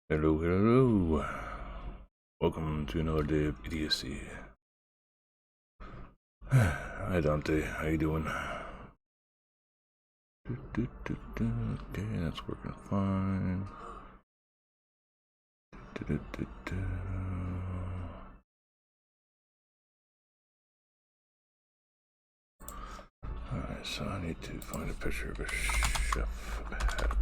Hello, hello. Welcome to another day of idiocy. Hi Dante, how you doing? Okay, that's working fine. Alright, so I need to find a picture of a chef hat.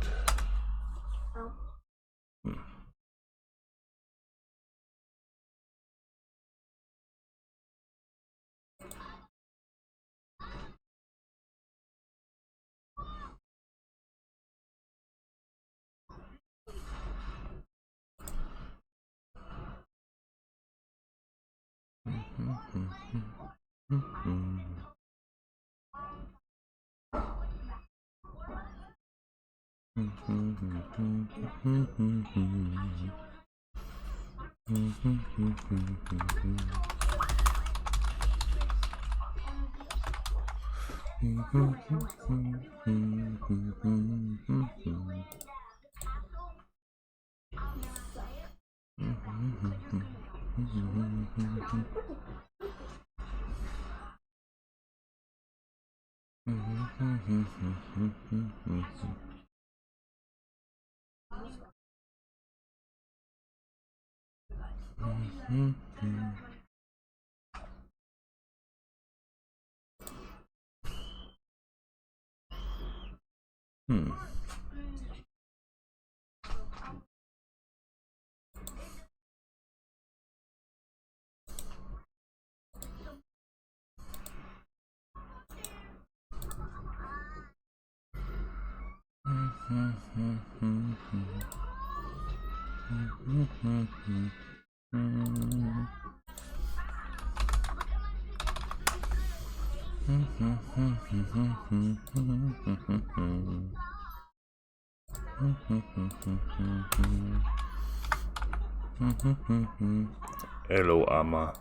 Hello, Ama.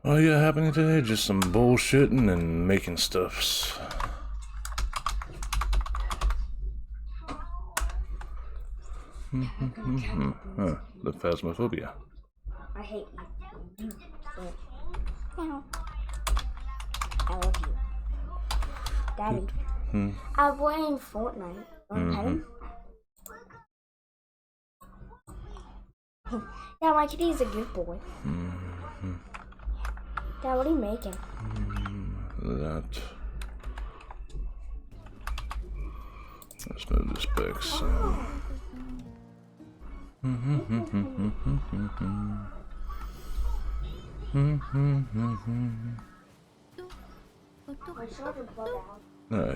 Oh yeah, happening today? Just some bullshitting and making stuffs. The phasmophobia. I hate you. No. I love you. Daddy. I'm playing Fortnite. Okay? Yeah, my kitty's a good boy. Dad, what are you making? That. Let's move this back some.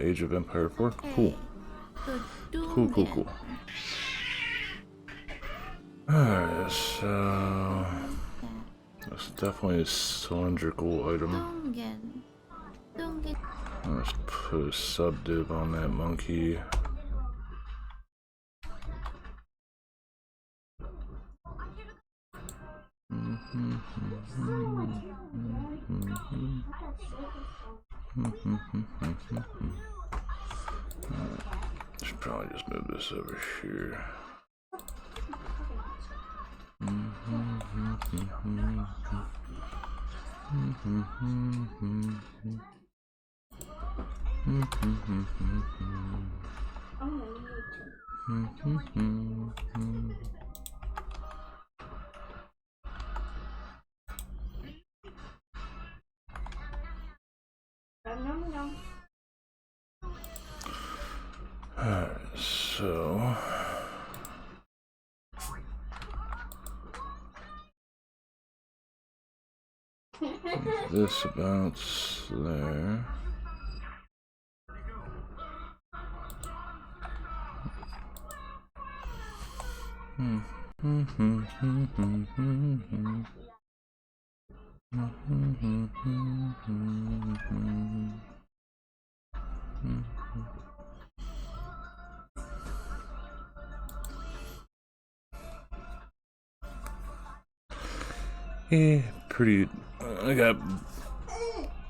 Age of Empire 4. Cool. Cool. Alright, so that's definitely a cylindrical item. Let's put a subdiv on that monkey. Should probably just move this over here. No. Alright, so this about there. Yeah, pretty. I got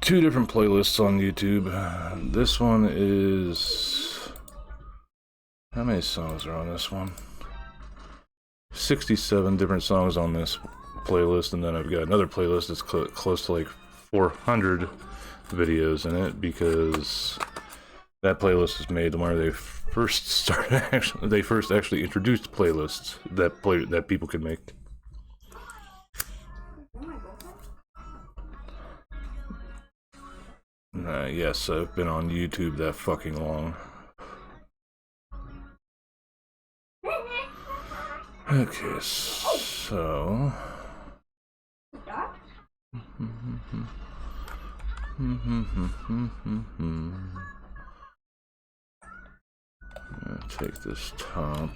two different playlists on YouTube. This one is... How many songs are on this one? 67 different songs on this playlist, and then I've got another playlist that's close to like 400 videos in it, because that playlist was made where they first started they first actually introduced playlists that people could make. Yes, I've been on YouTube that fucking long. Okay, so... Take this top.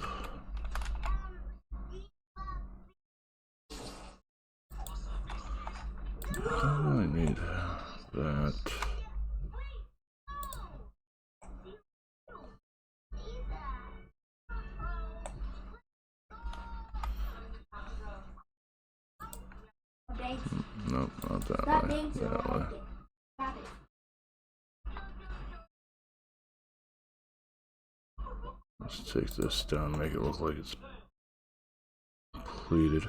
Oh, I need that. Nope, not that way. That way. Let's take this down, make it look like it's pleated.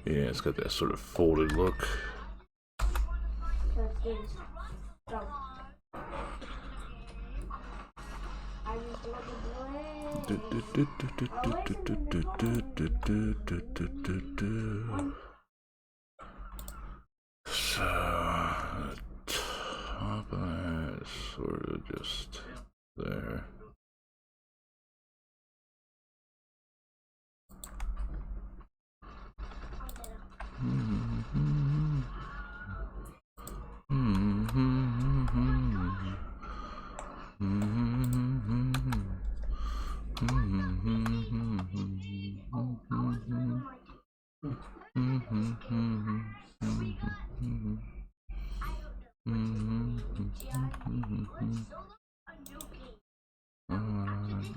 Yeah, it's got that sort of folded look. So, the top of that is sort of just there.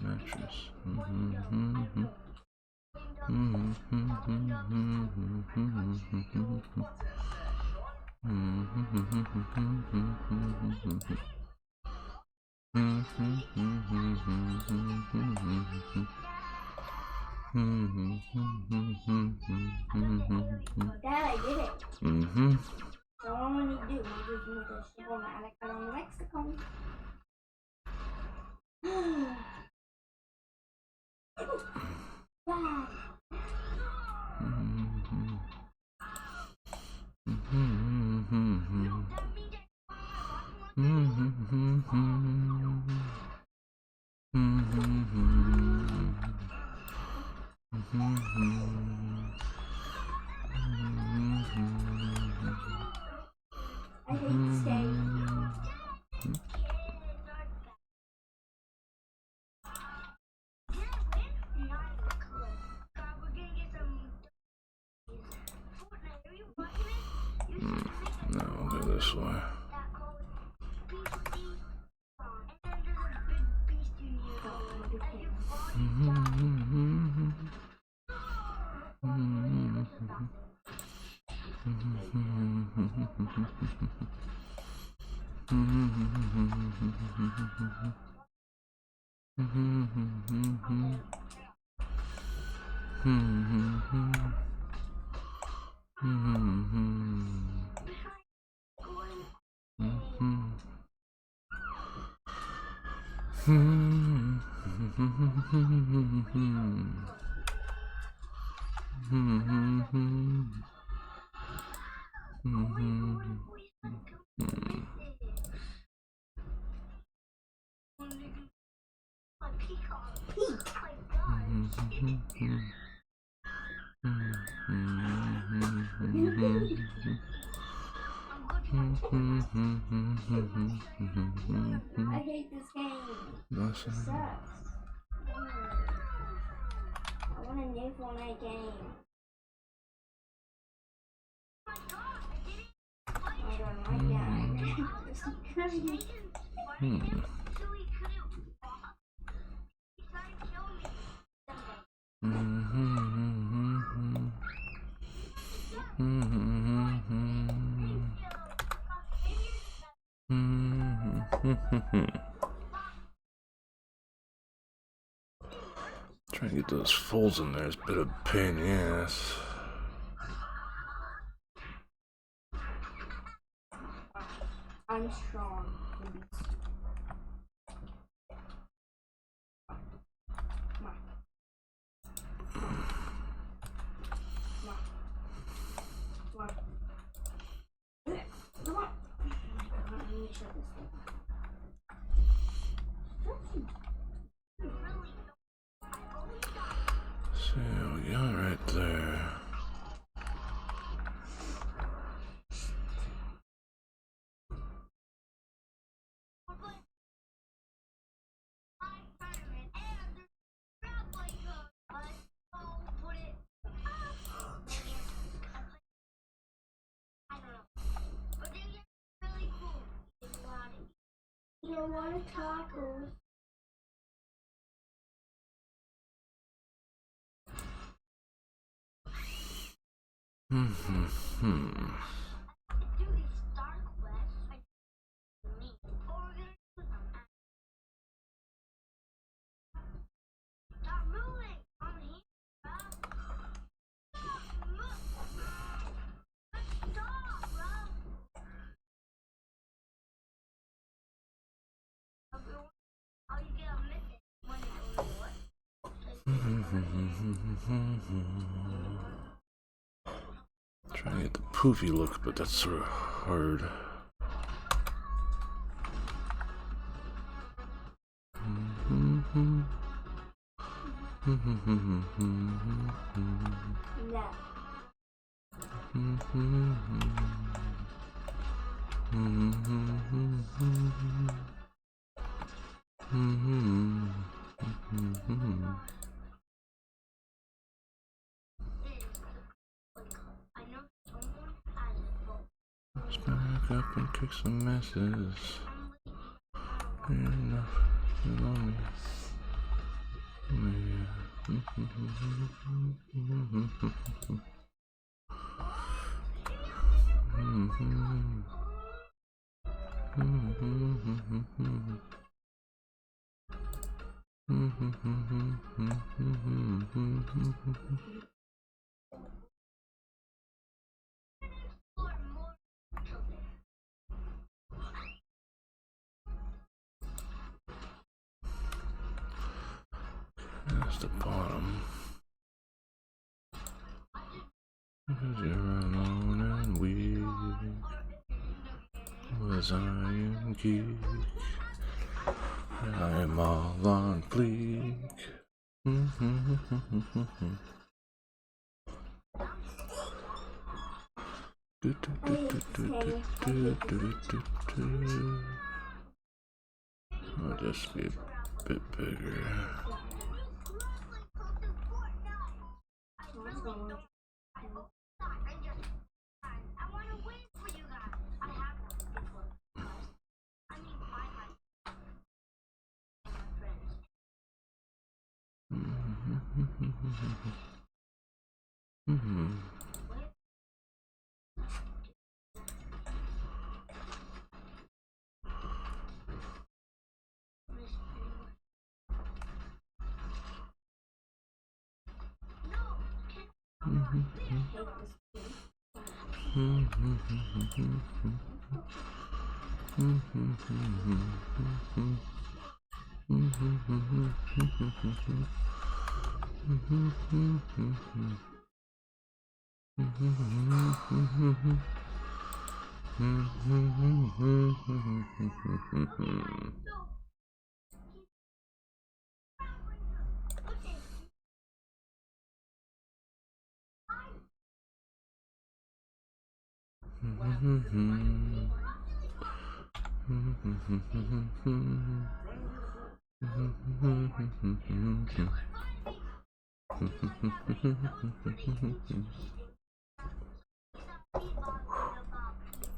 Mattress. Dad, I did it. So all I need to do is just move the ship on the lexicon. Wow. I hate staying. No, I'll go this way. I hate this game. It sucks. I want a new Fortnite game. I don't like that. Trying to get those folds in there is a bit of a pain in the ass. I'm strong. So we got right there. You don't want tacos. Trying to get the poofy look, but that's sort of hard. Let's back up and kick some messes. Enough, you know me. That's the bottom. Because you're alone and weak, was I in geek? I am all on fleek. I'll just be a bit bigger.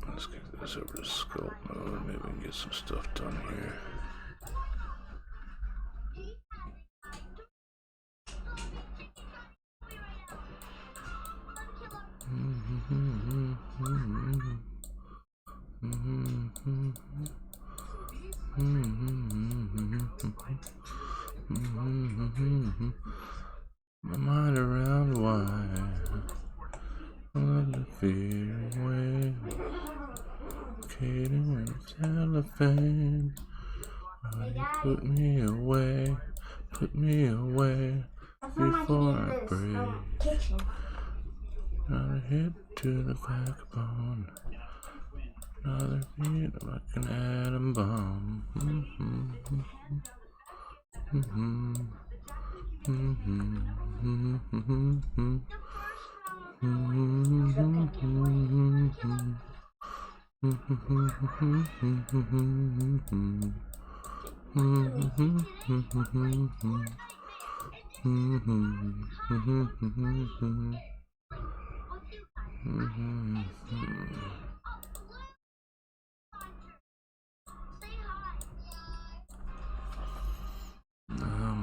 Let's get this over to sculpt mode. Maybe we can get some stuff done here. Suffocating cellophane. Put me away. Put me away before I break. Kitchen. Another hit to the backbone. Another beat like an atom bomb.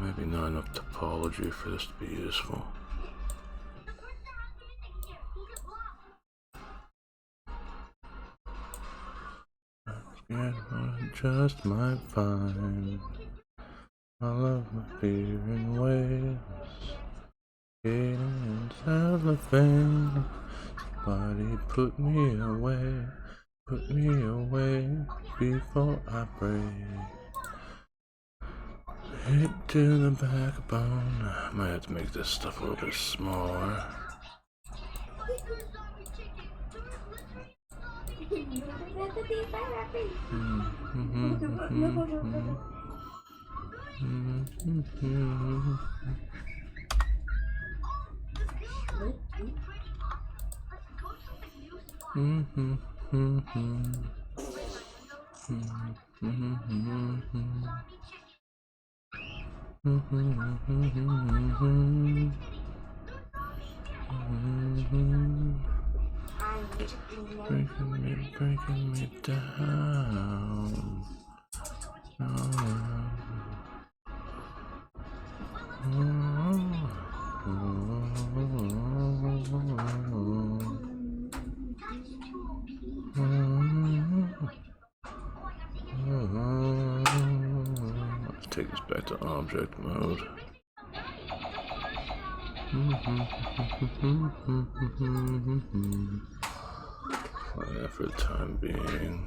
Maybe not enough topology for this to be useful. Yeah, just might find all of my fear in waves. Getting cellophane. Somebody put me away. Put me away before I break. Hit to the backbone. I might have to make this stuff a little bit smaller. Breaking me down. Let's take this back to object mode. For the time being.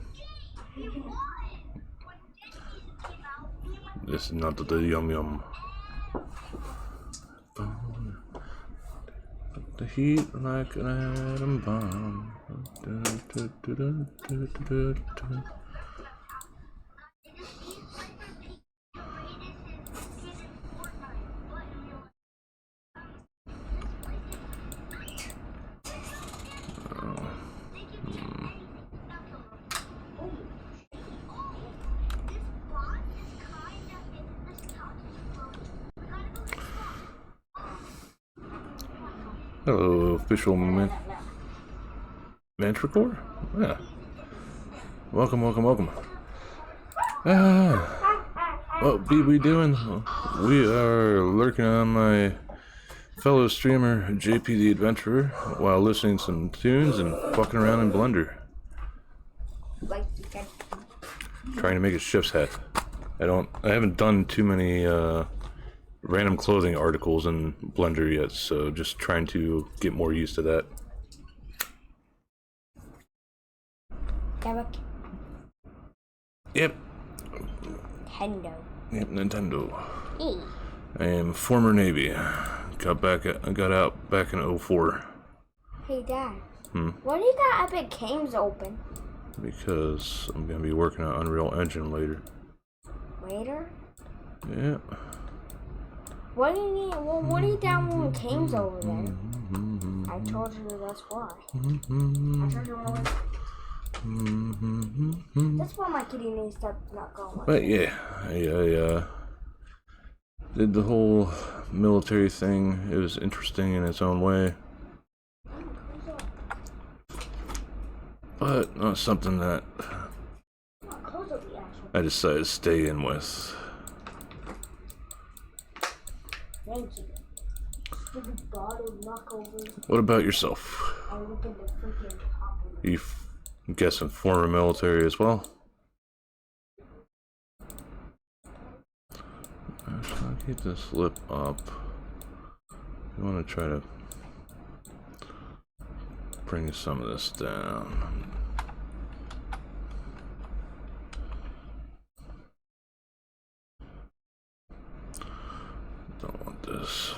This is not the yum yum. The heat like an atom bomb. Hello, official Manticore? Yeah. Welcome. What be we doing? We are lurking on my fellow streamer JP the Adventurer while listening to some tunes and fucking around in Blender. Trying to make a chef's hat. I haven't done too many random clothing articles in Blender yet, so just trying to get more used to that. Derek. Yep. Nintendo. Yep, Nintendo. E. I am former Navy. Got out back in 04. Hey Dad. Why do you got Epic Games open? Because I'm gonna be working on Unreal Engine later. Later? Yeah. What do you need? Well, what are you downloading games over there? I told you that's why. I told you that's why my kitty needs to not go. But yeah, I did the whole military thing. It was interesting in its own way, but not something that I decided to stay in with. Thank you. Stupid God will knock over. What about yourself? I look at the freaking top of it. I'm guessing former military as well. I'll keep this lip up. I want to try to bring some of this down. this.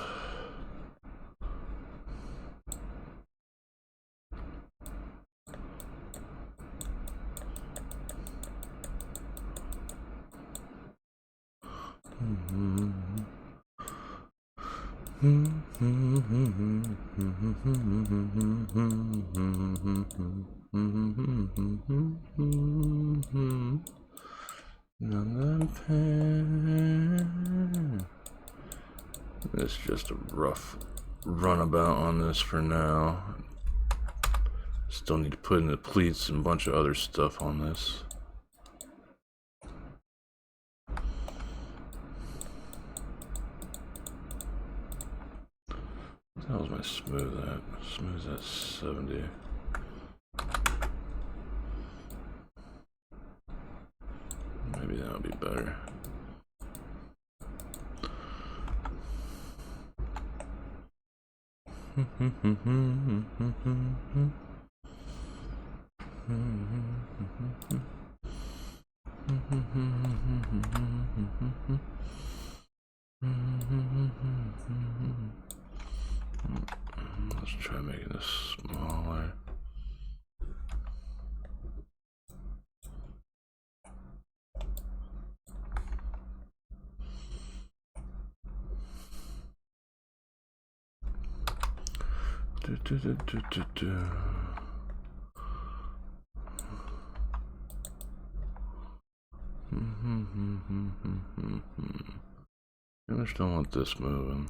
It's just a rough runabout on this for now. Still need to put in the pleats and a bunch of other stuff on this. What the hell is my smooth at? Smooth's at 70. Maybe that would be better. Let's try making this smaller. I just don't want this moving.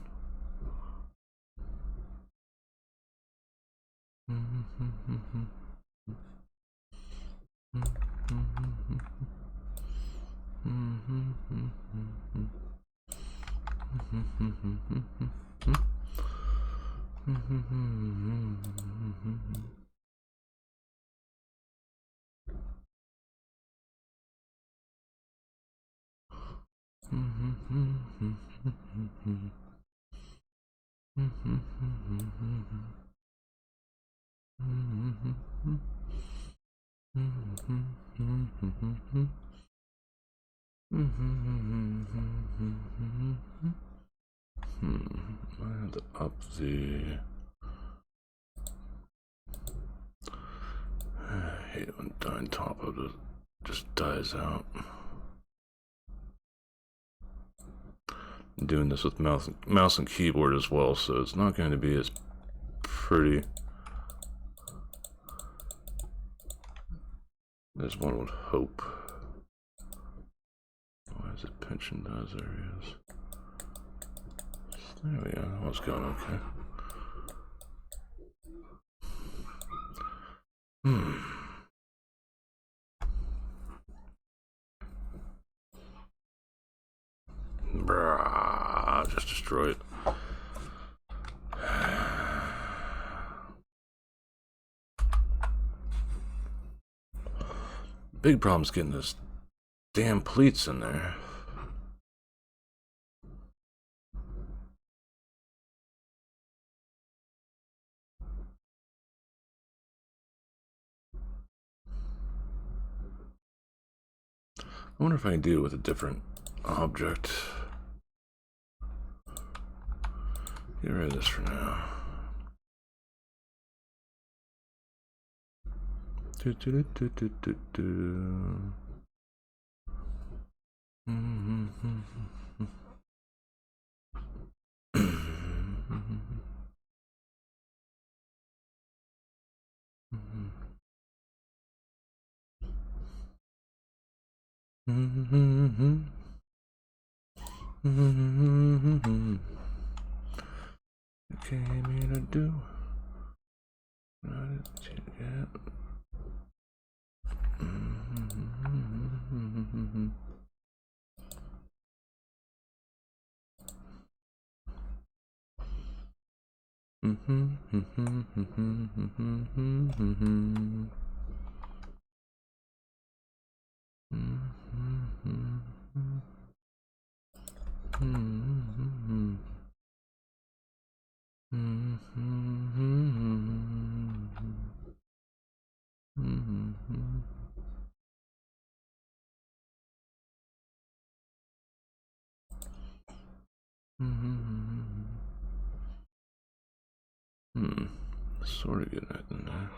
I had to up the. I hate it when dying top of it just dies out. I'm doing this with mouse and keyboard as well, so it's not going to be as pretty as one would hope. Why is it pinching those areas? There we go. That was going okay. Brah, just destroy it. Big problem's getting this damn pleats in there. I wonder if I can do it with a different object. Get rid of this for now. You came here to do what I did yet. Sort of getting it in there.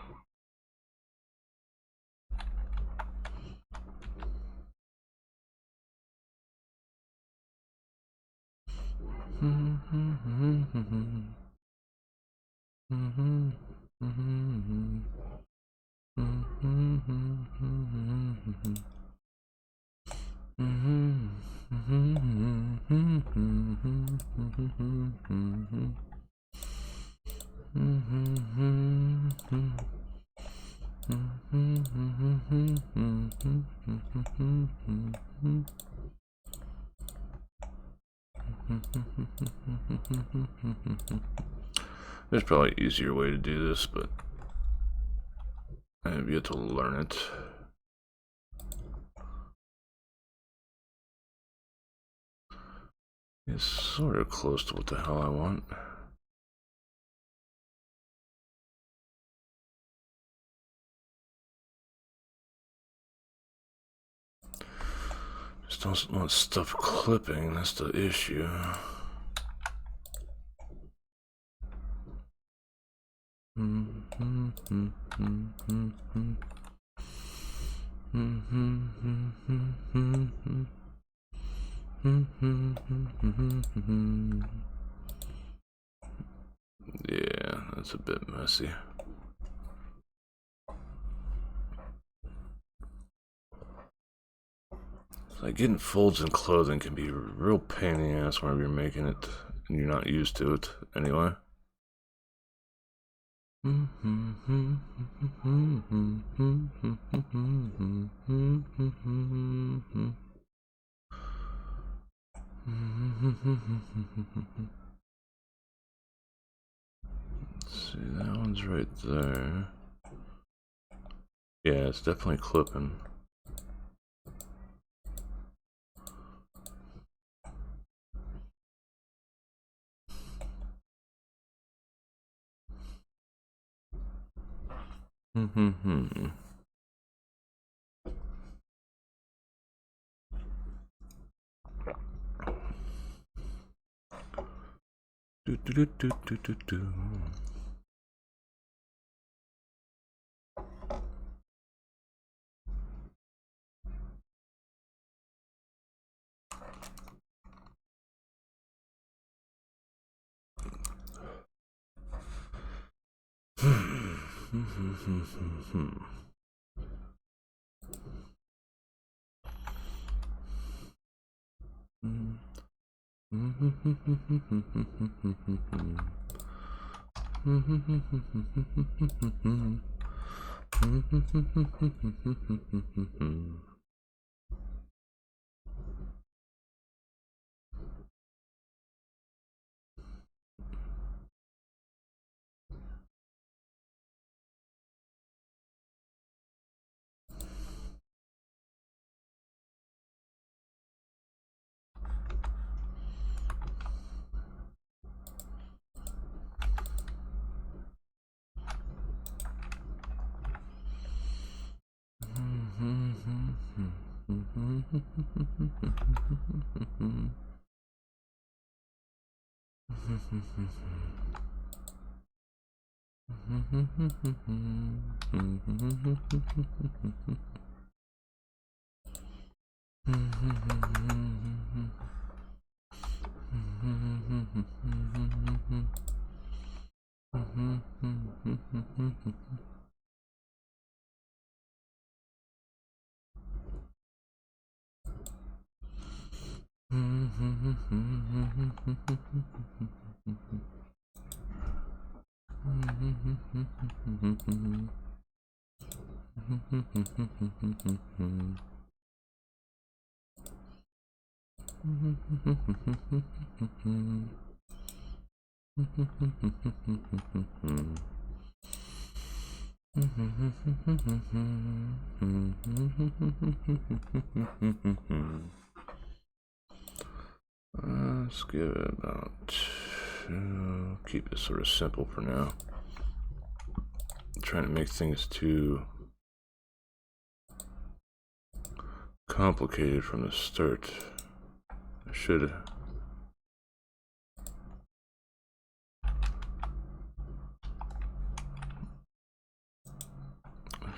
There's probably an easier way to do this, but I have yet to learn it. It's sort of close to what the hell I want. Just don't want stuff clipping, that's the issue. Yeah, that's a bit messy. Like getting folds in clothing can be a real pain in the ass whenever you're making it and you're not used to it anyway. Let's see, that one's right there. Yeah, it's definitely clipping. Do. Let's give it about keep it sort of simple for now. I'm trying to make things too complicated from the start. I should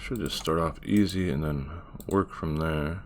should just start off easy and then work from there.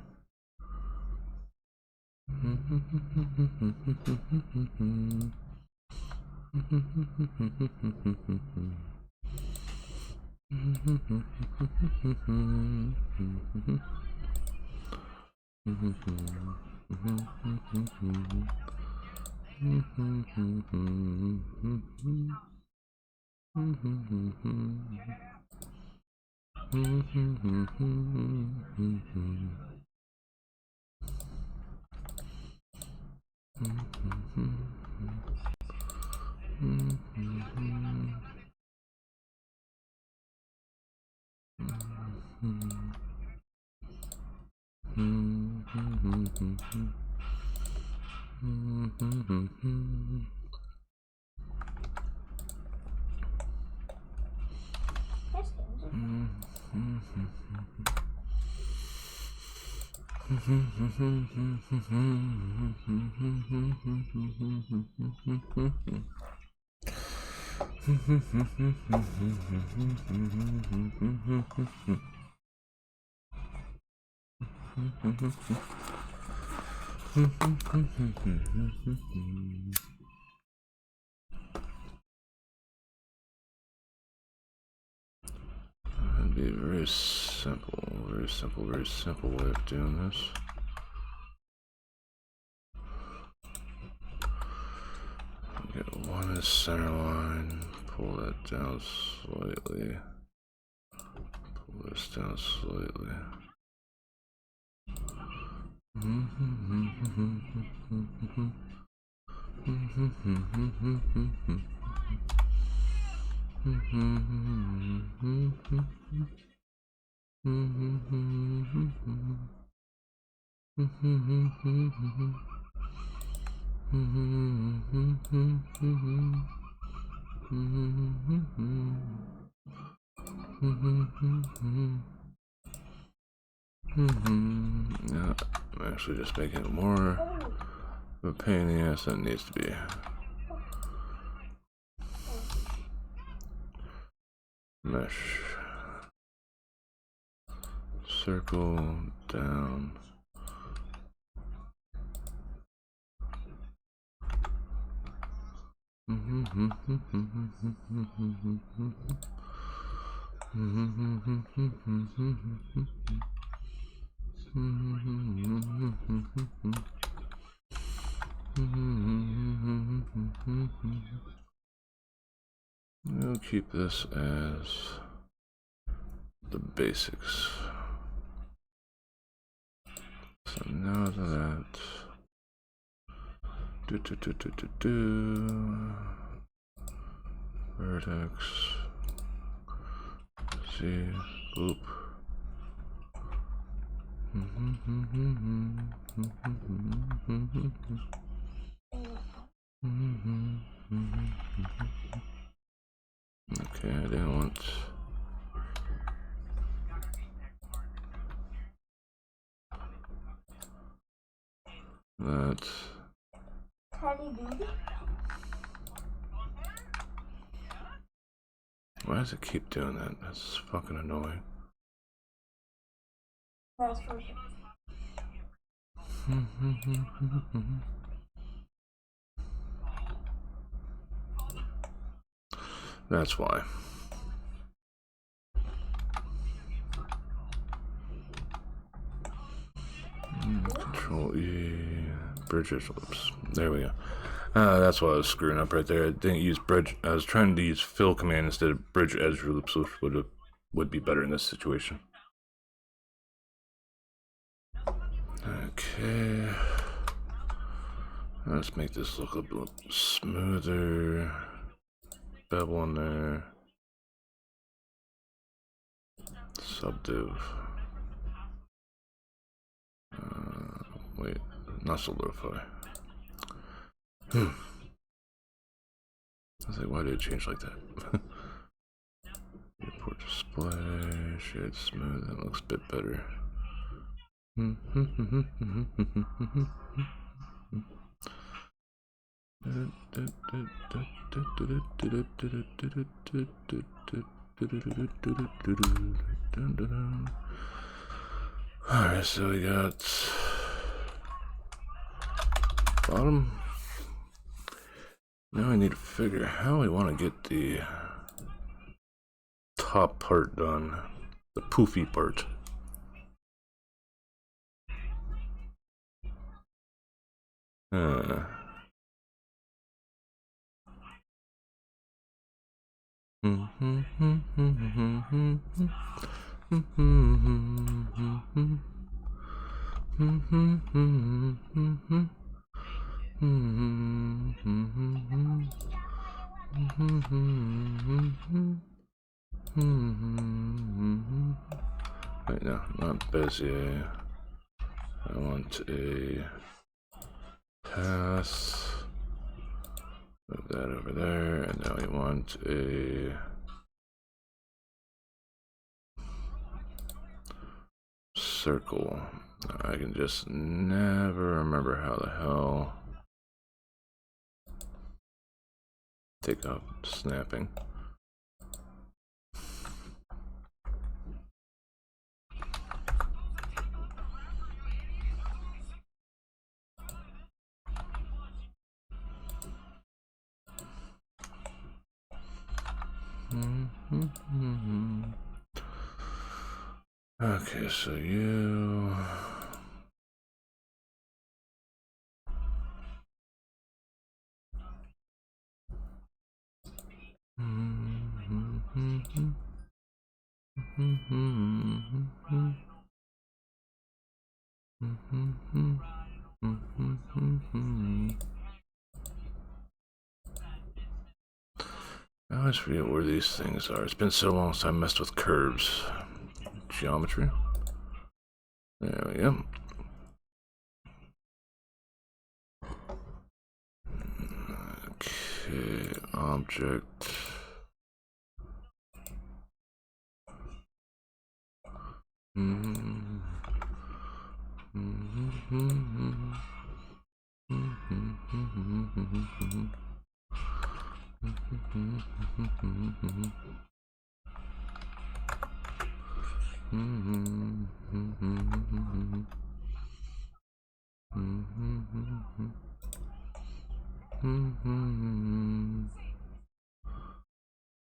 That'd be a very simple way of doing this. Get one is center line, pull that down slightly, pull this down slightly. Yeah, I'm actually just making it more of a pain in the ass than it needs to be. Mesh. Circle down. We'll keep this as the basics. So now that vertex Z loop. Okay, I didn't want that. Why does it keep doing that? That's fucking annoying. That's for sure. That's why. Control E, bridges, oops, there we go. That's why I was screwing up right there. I didn't use bridge. I was trying to use fill command instead of bridge edge loops, which would be better in this situation. Okay, let's make this look a bit smoother. Bevel in there. Subdiv. Wait, not solidify. I was like, why did it change like that? Import display, shade smooth, that looks a bit better. dun, dun, dun. Alright, so we got bottom. Now I need to figure how we want to get the top part done, the poofy part. Right now, not Bezier. I want a pass. Move that over there, and now we want a circle. I can just never remember how the hell take up snapping. Okay, so you I always forget where these things are. It's been so long since I messed with curves. Geometry. There we go. Okay, object.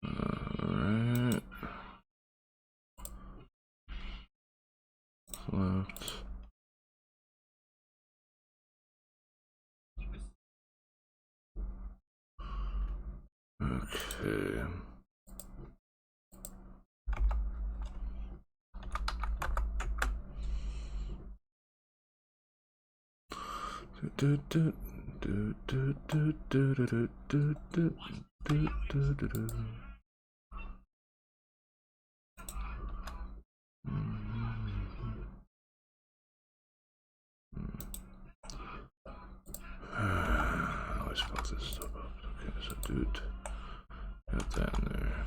Alright. Left. Okay. I always fuck this stuff up. Okay, so dude, got that in there.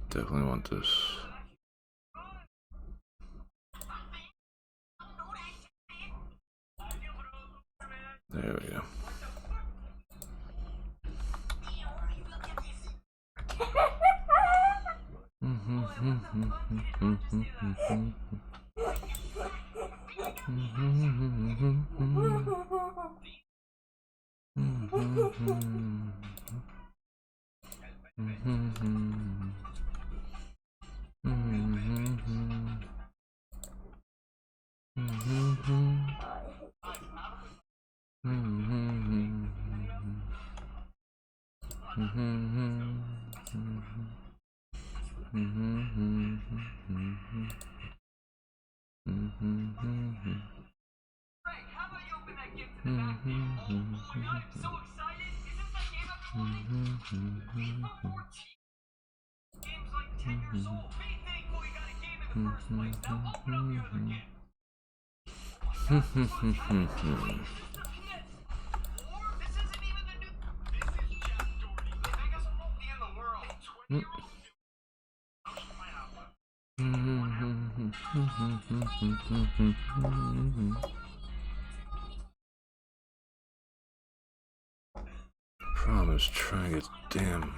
Definitely want this. There we go. was trying to get damn.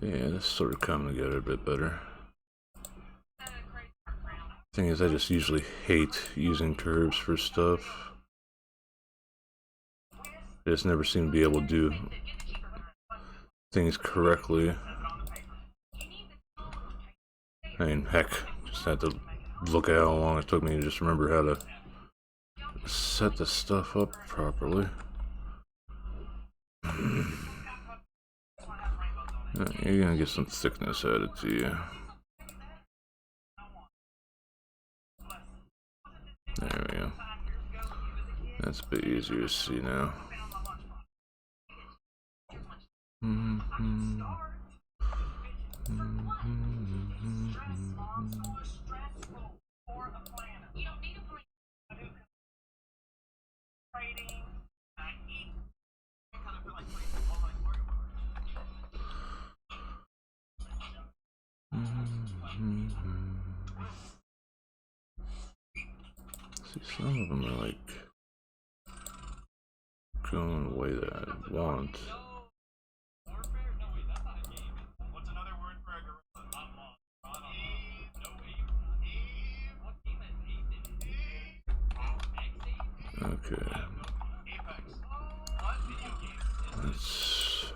Yeah, this sort of coming together a bit better. Thing is, I just usually hate using curves for stuff. I just never seem to be able to do things correctly. I mean, heck, just had to look at how long it took me to just remember how to set the stuff up properly. You're gonna get some thickness added to you. There we go. That's a bit easier to see now. See, some of them are like going the way that I want. Okay. Let's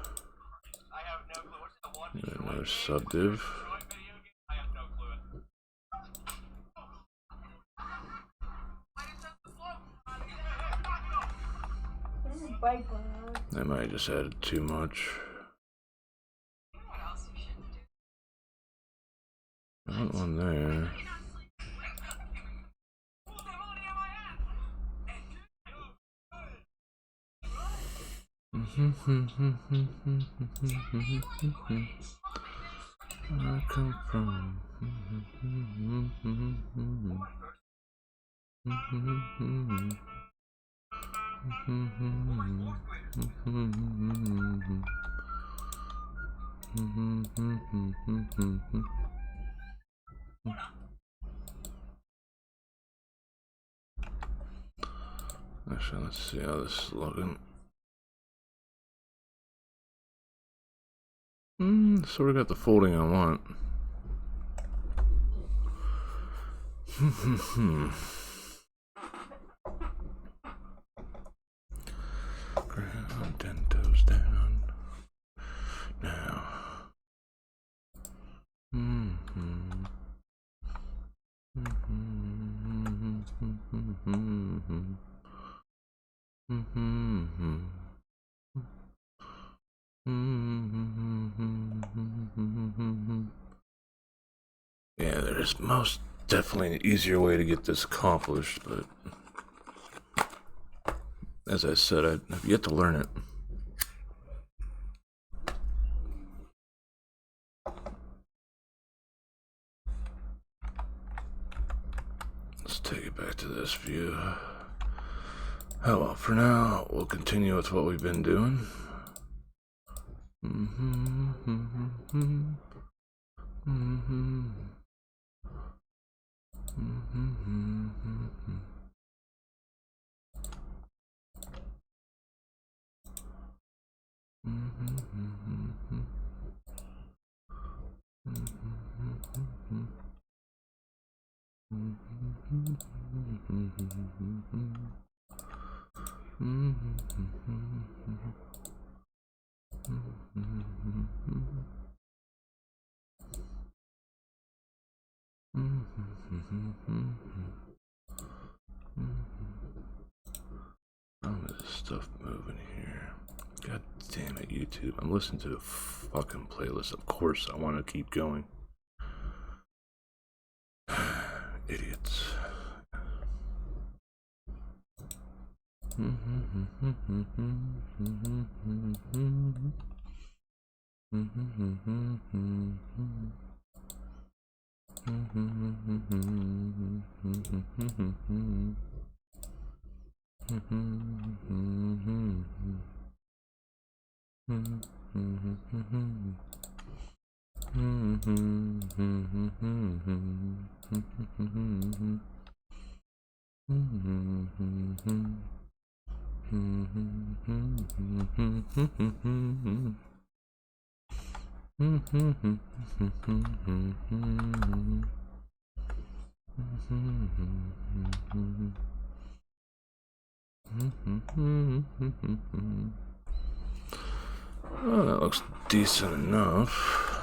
do another subdiv. I might have just added too much. I want one there. Where I come from. Actually, let's see how this is looking. Sort of got the folding I want. Ground 10 toes down. Now. Yeah, there's most definitely an easier way to get this accomplished, but as I said, I've yet to learn it. Let's take it back to this view. Oh well, for now, we'll continue with what we've been doing. stuff moving here. God damn it, YouTube. I'm listening to a fucking playlist. Of course, I want to keep going. Idiots. Oh, that looks decent enough.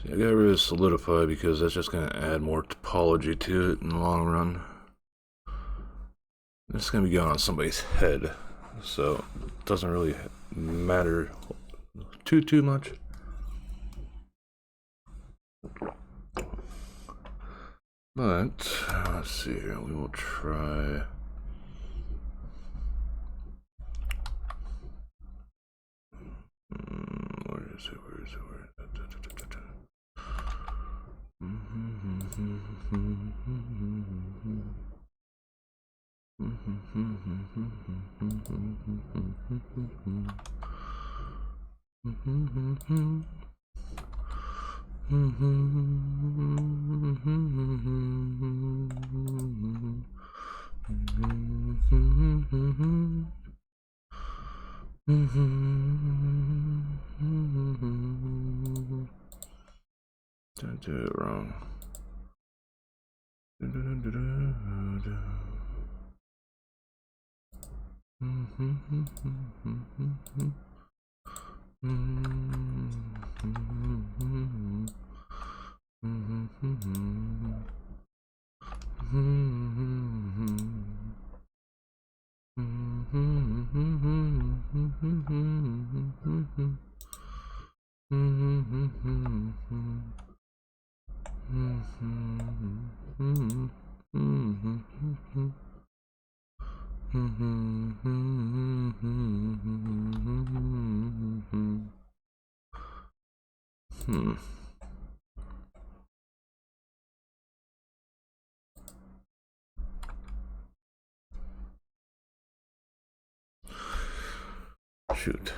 See, I got rid of Solidify because that's just going to add more topology to it in the long run. It's going to be going on somebody's head, so it doesn't really matter too much. But let's see here. We will try. Where is it? Where is it? Where is it? Don't do it wrong. Shoot.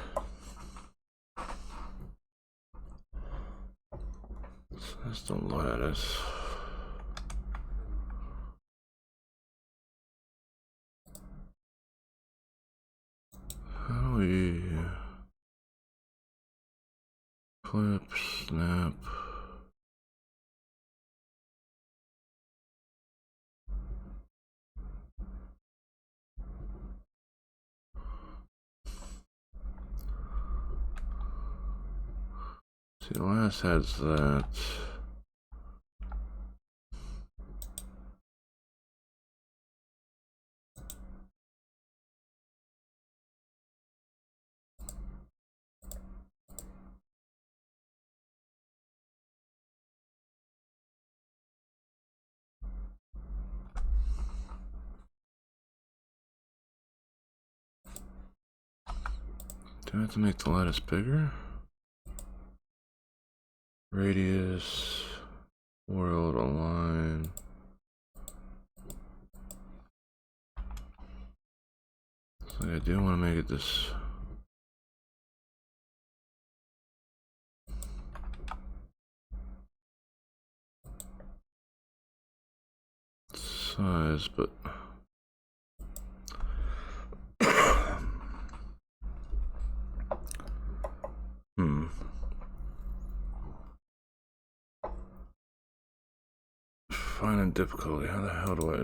Just don't lie at us. How do we... Clip, snap. See, the last has that. Do I have to make the lattice bigger? Radius, world, align. So I do want to make it this. Size, but finding difficulty. How the hell do I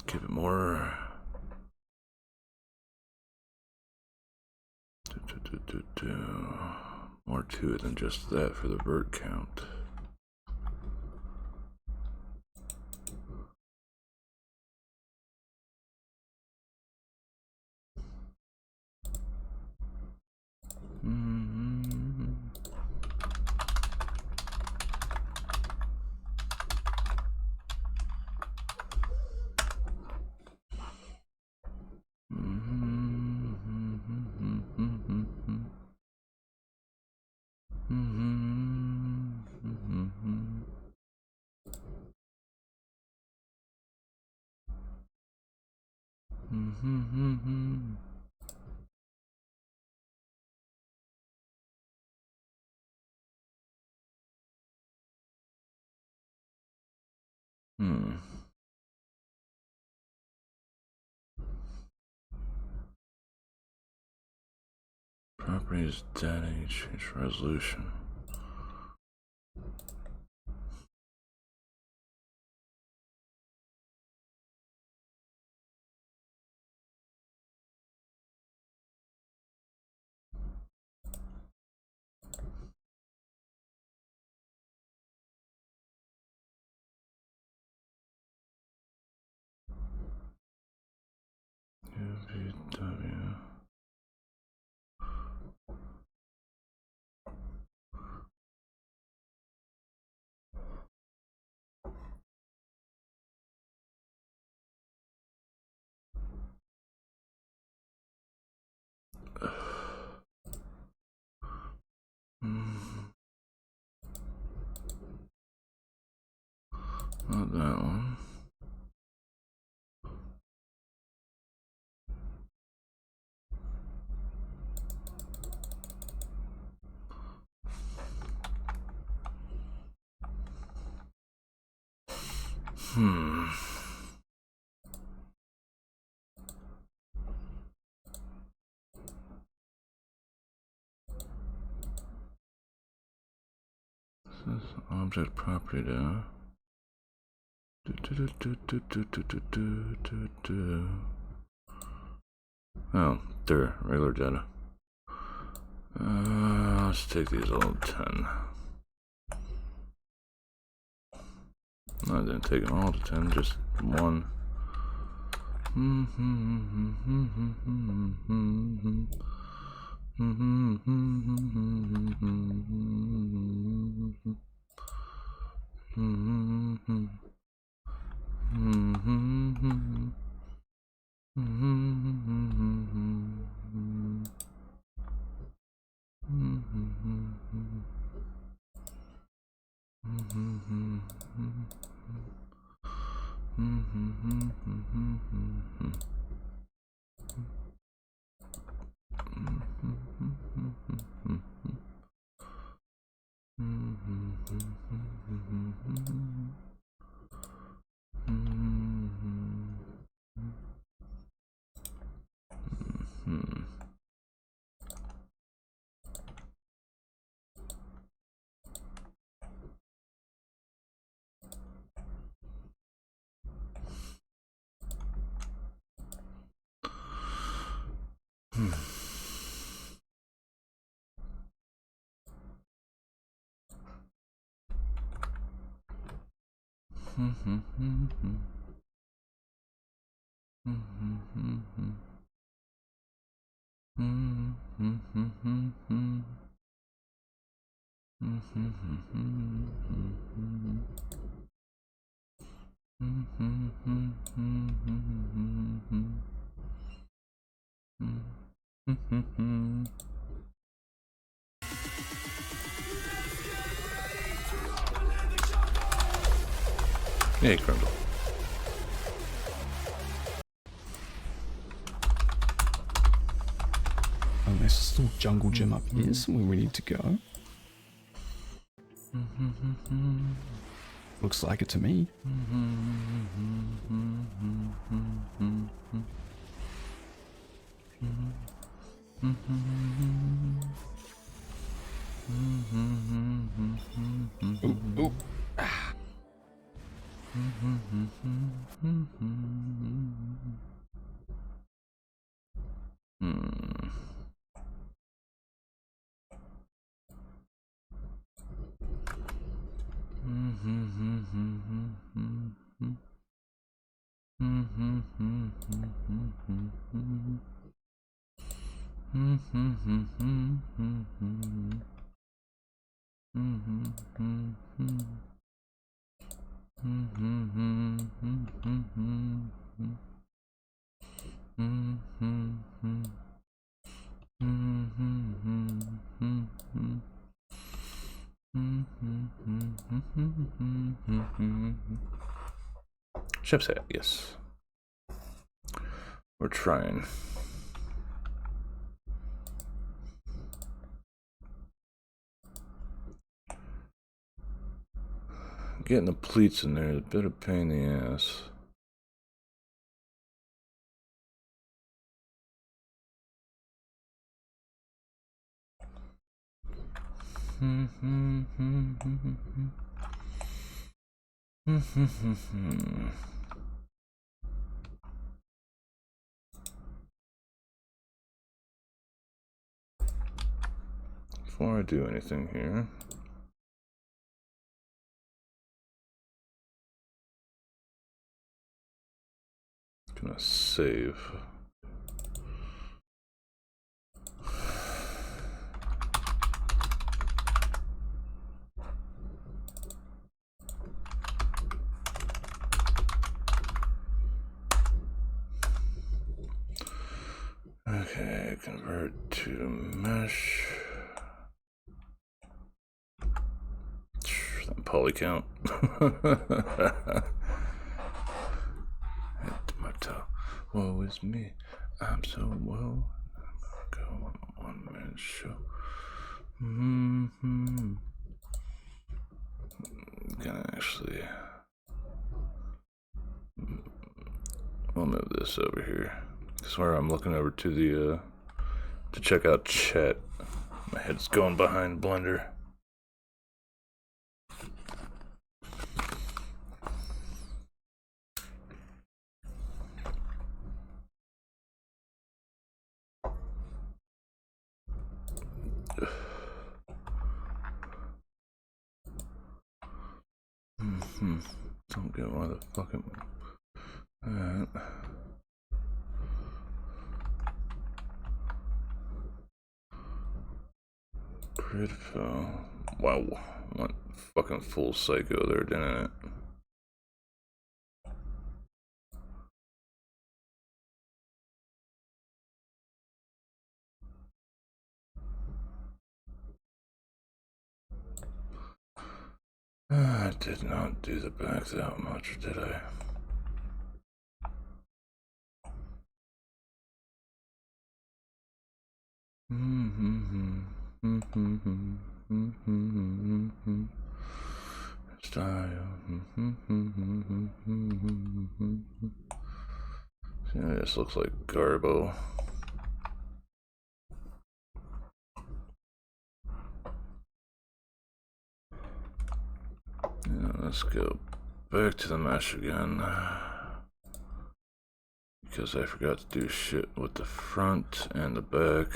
give it more? More to it than just that for the vert count. Properties, data, change resolution. UVW. Not that one. This is object property data. Oh, there, regular data. Let's take these all 10. I didn't take them all to 10, just one. Hey, Crumble. Oh, there's a little jungle gym up here, somewhere we need to go. Looks like it to me. Ooh, ooh. Ah. Chef's hat, yes. We're trying. Getting the pleats in there is a bit of pain in the ass. Before I do anything here, I'm gonna save. Okay, convert to mesh. Poly count. My toe. Woe is me. I'm so woe. I'm gonna go on a one-man show. Gonna actually. I'll move this over here. That's where I'm looking over to the to check out chat. My head's going behind Blender. Don't get why the fucking. Alright. Grid fell. Wow. Went fucking full psycho there, didn't it? I did not do the back that much, did I? Style. Yeah, this looks like Garbo. Yeah, let's go back to the mesh again. Because I forgot to do shit with the front and the back.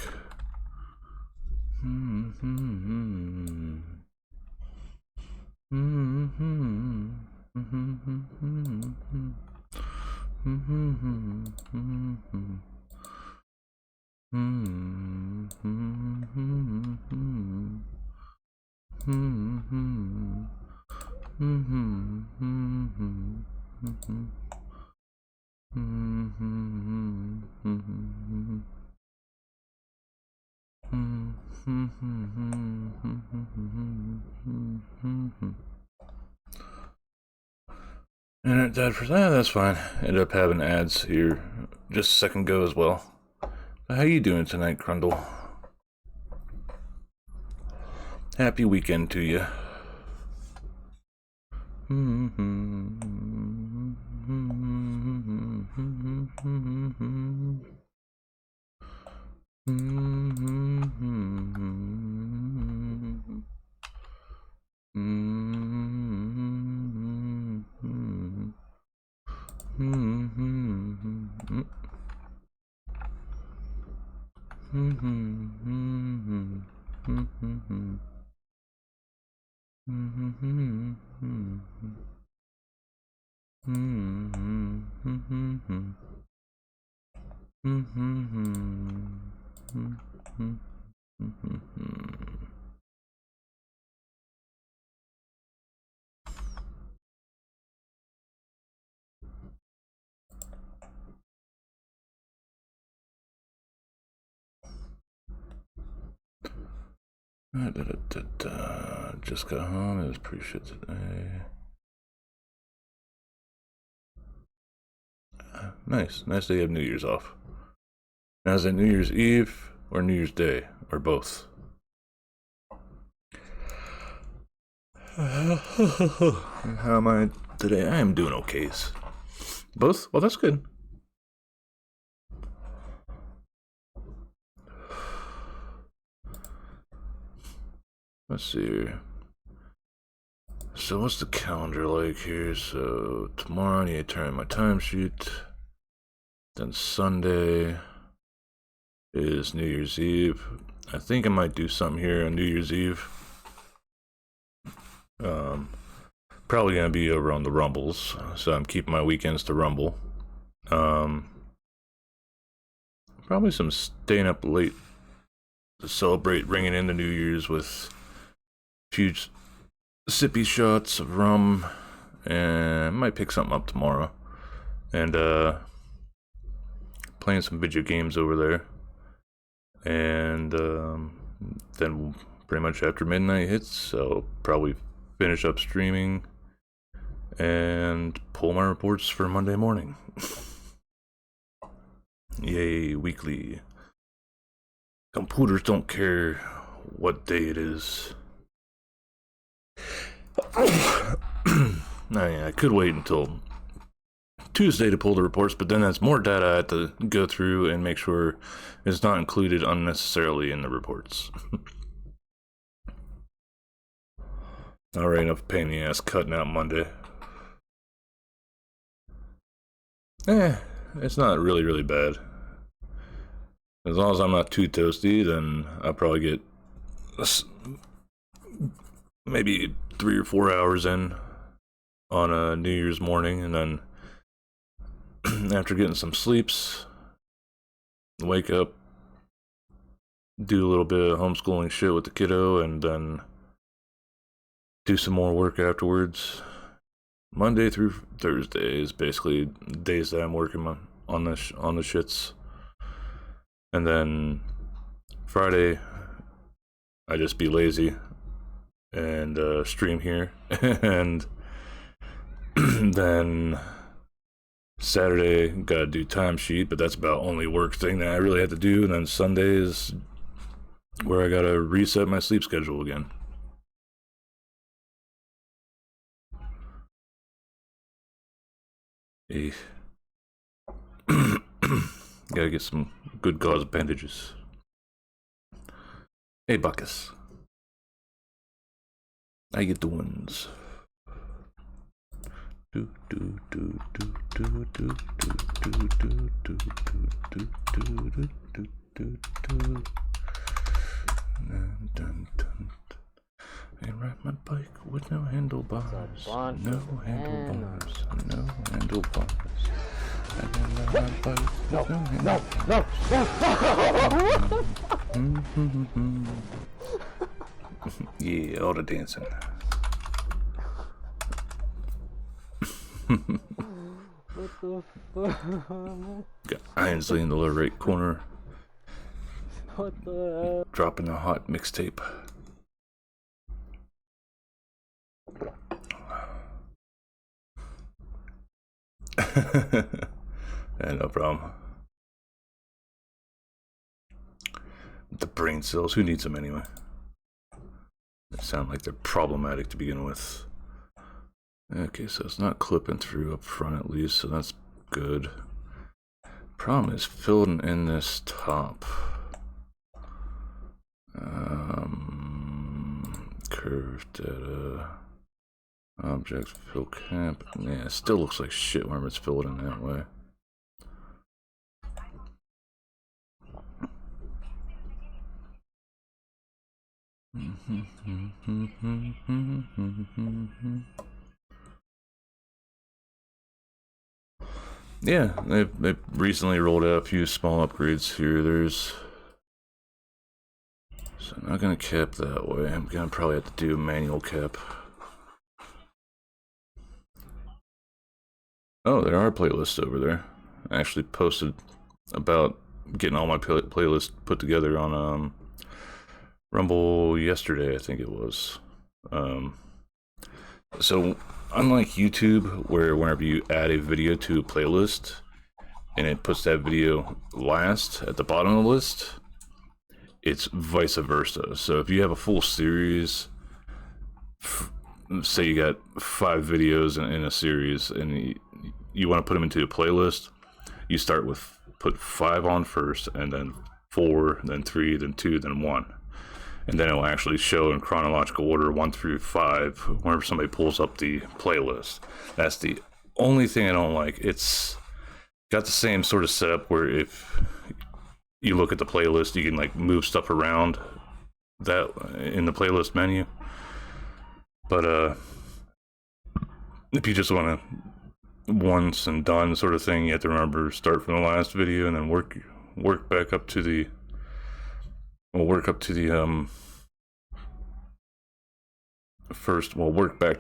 And it died for that. That's fine. Ended up having ads here just a second ago as well. How you doing tonight, Crundle? Happy weekend to you. Just got home. It was pretty shit today. Nice day of New Year's off. Now is it New Year's Eve or New Year's Day or both? How am I today? I am doing okay. Both? Well, that's good. Let's see here. So what's the calendar like here? So tomorrow I need to turn in my timesheet. Then Sunday is New Year's Eve. I think I might do something here on New Year's Eve. Probably gonna be over on the Rumbles, so I'm keeping my weekends to Rumble. Probably some staying up late to celebrate ringing in the New Year's with huge sippy shots of rum, and I might pick something up tomorrow, and playing some video games over there, and then pretty much after midnight hits, I'll probably finish up streaming and pull my reports for Monday morning. Yay, weekly. Computers don't care what day it is. I could wait until Tuesday to pull the reports, but then that's more data I have to go through and make sure it's not included unnecessarily in the reports. Alright, enough pain in the ass cutting out Monday. It's not really bad. As long as I'm not too toasty, then I'll probably get maybe 3 or 4 hours in on a New Year's morning, and then after getting some sleeps, wake up, do a little bit of homeschooling shit with the kiddo, and then do some more work afterwards. Monday through Thursday is basically days that I'm working on the shits, and then Friday I just be lazy and stream here, and then Saturday gotta do timesheet, but that's about only work thing that I really have to do, and then Sunday is where I gotta reset my sleep schedule again. Gotta get some good gauze bandages. Hey Buckus, how you doings? I ride my bike with no handlebars. No handlebars. No handlebars. I can ride my bike with no handlebars. Yeah, all the dancing. What the fuck? Got Ainsley in the lower right corner, What the dropping a hot mixtape. Yeah, no problem. The brain cells, who needs them anyway? They sound like they're problematic to begin with. Okay, so it's not clipping through up front at least, so that's good. Problem is filling in this top. Curved data. Objects, fill cap. Yeah, it still looks like shit whenever it's filled in that way. Yeah, they've recently rolled out a few small upgrades here. So I'm not gonna cap that way. I'm gonna probably have to do a manual cap. Oh, there are playlists over there. I actually posted about getting all my playlists put together on Rumble yesterday, I think it was. So unlike YouTube, where whenever you add a video to a playlist and it puts that video last at the bottom of the list, it's vice versa. So if you have a full series, say you got 5 videos in a series and you want to put them into a playlist, you start with put 5 on first, and then 4, then 3, then 2, then 1. And then it will actually show in chronological order 1 through 5 whenever somebody pulls up the playlist. That's the only thing I don't like. It's got the same sort of setup where if you look at the playlist, you can like move stuff around that in the playlist menu. But if you just want to once and done sort of thing, you have to remember start from the last video and then work back up to the work back to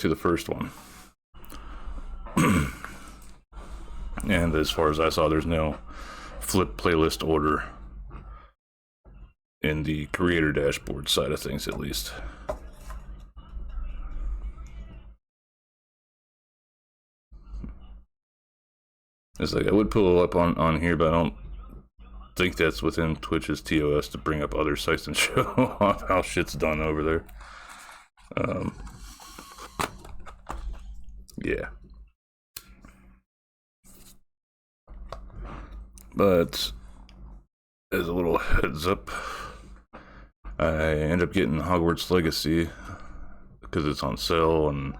the first one. And as far as I saw, there's no flip playlist order in the creator dashboard side of things, at least. It's like I would pull it up on here, but I don't think that's within Twitch's TOS to bring up other sites and show off how shit's done over there. Yeah. But as a little heads up, I end up getting Hogwarts Legacy because it's on sale, and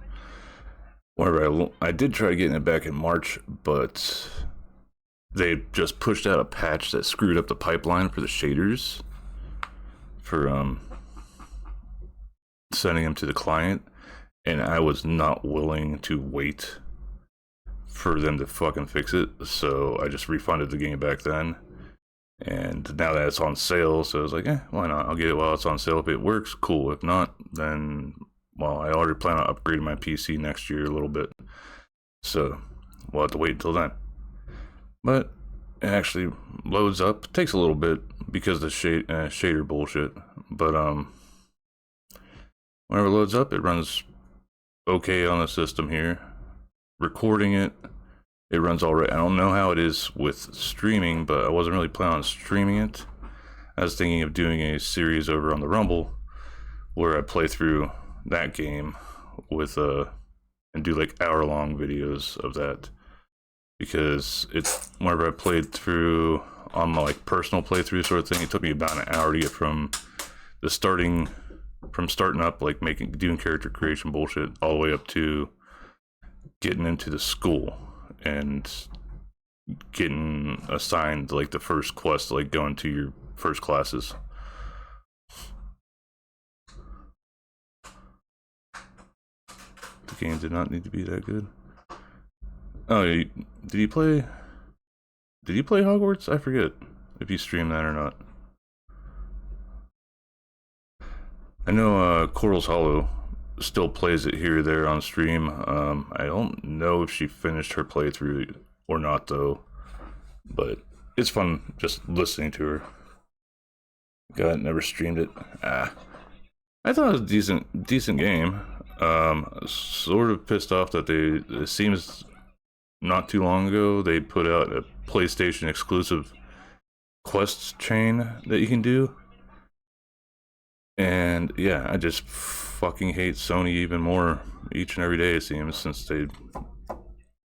whenever I did try getting it back in March, but they just pushed out a patch that screwed up the pipeline for the shaders for sending them to the client, and I was not willing to wait for them to fucking fix it, so I just refunded the game back then. And now that it's on sale, so I was like, why not? I'll get it while it's on sale. If it works, cool. If not, then, well, I already plan on upgrading my PC next year a little bit, so we'll have to wait until then. But it actually loads up. It takes a little bit because of the shader bullshit, but whenever it loads up, it runs okay on the system here. Recording it runs alright. I don't know how it is with streaming, but I wasn't really planning on streaming it. I was thinking of doing a series over on the Rumble where I play through that game with and do like hour-long videos of that, because it's whenever I played through on my like personal playthrough sort of thing, it took me about an hour to get from starting up, like doing character creation bullshit, all the way up to getting into the school and getting assigned like the first quest, like going to your first classes. The game did not need to be that good. Oh, did you play Hogwarts? I forget if you streamed that or not. I know Coral's Hollow still plays it here or there on stream. I don't know if she finished her playthrough or not though, but it's fun just listening to her. Never streamed it. I thought it was a decent game. Sort of pissed off that it seems not too long ago they put out a PlayStation exclusive quest chain that you can do. And yeah, I just fucking hate Sony even more each and every day it seems, since they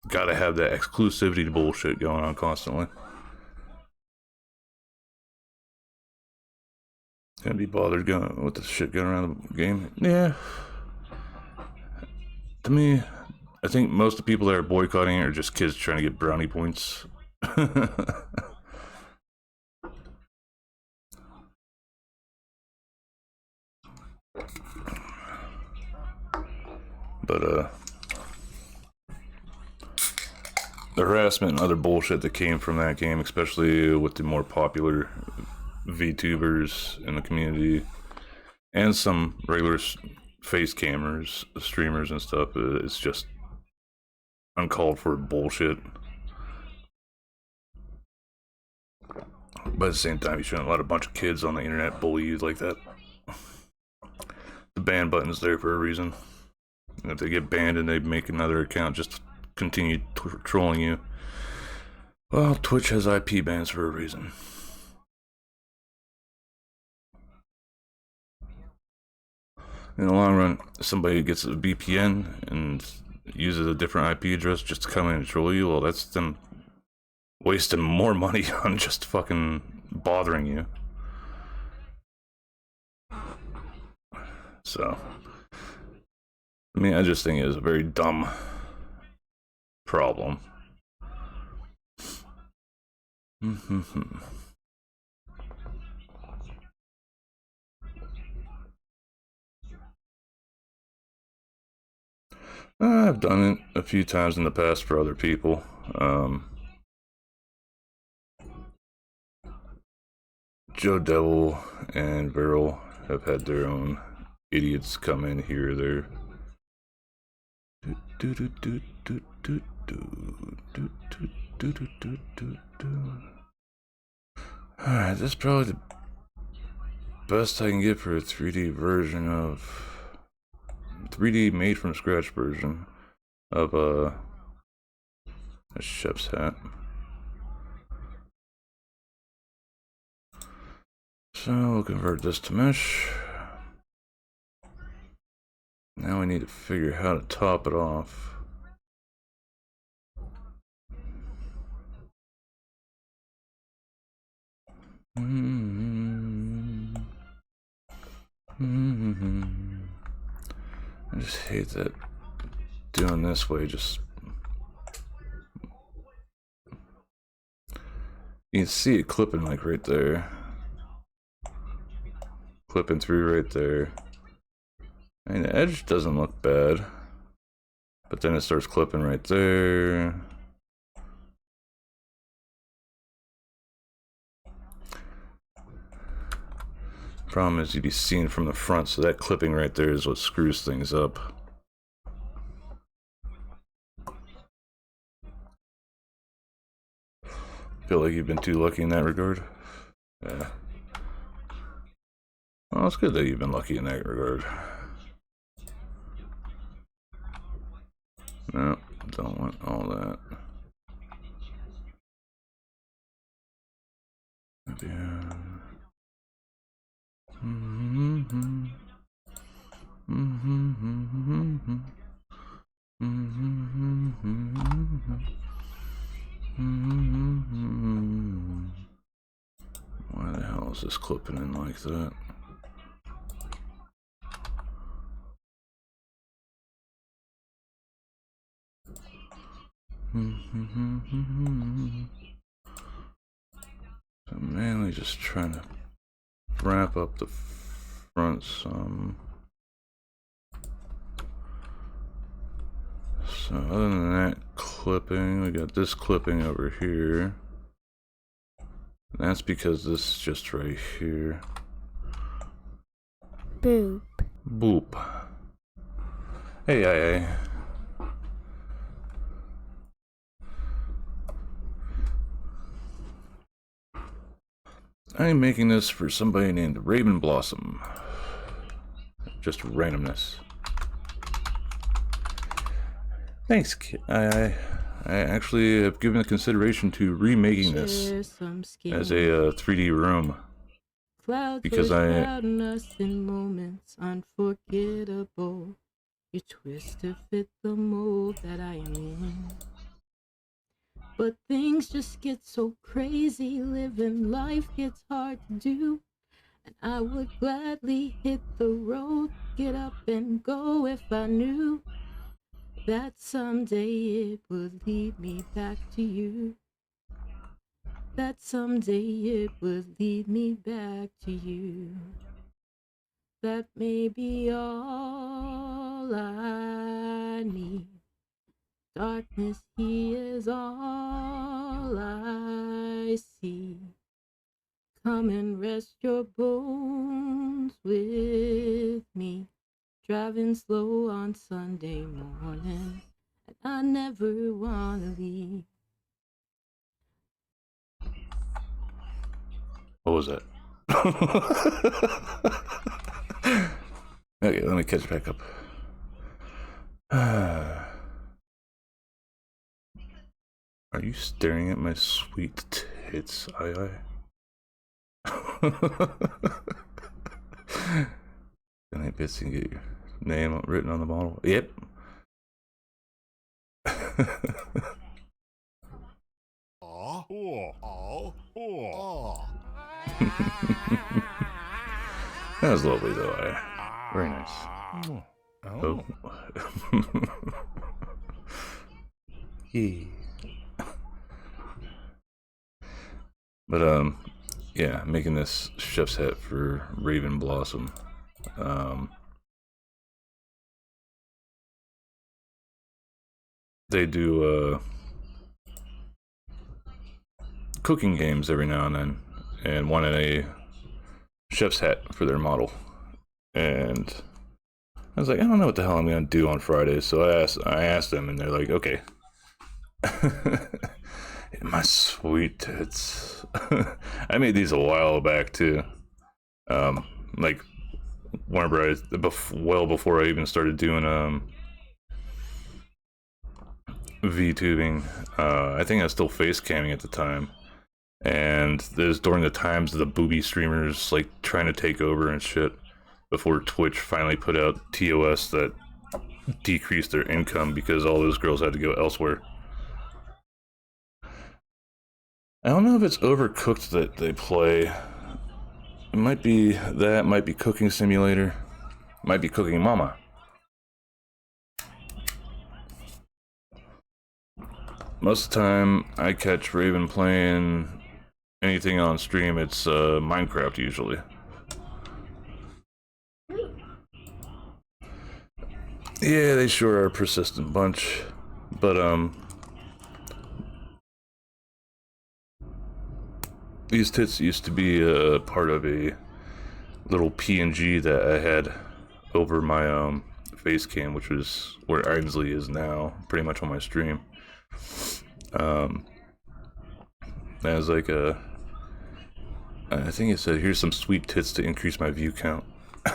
gotta have that exclusivity bullshit going on constantly. Can't be bothered going with the shit going around the game. Yeah. To me, I think most of the people that are boycotting it are just kids trying to get brownie points. But the harassment and other bullshit that came from that game, especially with the more popular VTubers in the community and some regular face cammers, streamers and stuff, it's just uncalled for bullshit. But at the same time, you shouldn't let a bunch of kids on the internet bully you like that. The ban button's there for a reason. And if they get banned and they make another account just to continue trolling you, well, Twitch has IP bans for a reason. In the long run, if somebody gets a VPN and uses a different IP address just to come in and troll you, well, that's them wasting more money on just fucking bothering you. So, I mean, I just think it is a very dumb problem. I've done it a few times in the past for other people. Joe Devil and Viral have had their own idiots come in here or there. Alright, that's probably the best I can get for a 3D version of 3D made from scratch version of a chef's hat. So we'll convert this to mesh. Now we need to figure how to top it off. I just hate that doing this way just... You can see it clipping like right there. Clipping through right there. I mean, the edge doesn't look bad. But then it starts clipping right there. Problem is you'd be seeing from the front, so that clipping right there is what screws things up. Feel like you've been too lucky in that regard? Yeah. Well, it's good that you've been lucky in that regard. No, don't want all that. Yeah. Why the hell is this clipping in like that? So I'm mainly just trying to wrap up the front some. So other than that clipping, we got this clipping over here. And that's because this is just right here. Boop. Boop. Hey, hey. I'm making this for somebody named Raven Blossom. Just randomness. Thanks, kid. I actually have given consideration to remaking this as a 3D room. Because us in moments unforgettable. You twist to fit the mold that I am in. But things just get so crazy, living life gets hard to do. And I would gladly hit the road, get up and go if I knew that someday it would lead me back to you. That someday it would lead me back to you. That may be all I need. Darkness, he is all I see. Come and rest your bones with me. Driving slow on Sunday morning, and I never wanna leave. What was that? Okay, let me catch back up. Are you staring at my sweet tits, aye? Then I bet you can get your name written on the bottle. Yep. That was lovely, though. Very nice. Oh. Yeah. But yeah, making this chef's hat for Raven Blossom. They do cooking games every now and then, and wanted a chef's hat for their model. And I was like, I don't know what the hell I'm gonna do on Friday, so I asked them, and they're like, okay. My sweet tits. I made these a while back too. Like whenever well before I even started doing VTubing. I think I was still face camming at the time, and this during the times of the booby streamers like trying to take over and shit. Before Twitch finally put out TOS that decreased their income because all those girls had to go elsewhere. I don't know if it's Overcooked that they play. It might be that, might be Cooking Simulator, might be Cooking Mama. Most of the time I catch Raven playing anything on stream, it's Minecraft usually. Yeah, they sure are a persistent bunch, but these tits used to be a part of a little PNG that I had over my face cam, which is where Ainsley is now, pretty much on my stream. As like I think it said, here's some sweet tits to increase my view count. Hey,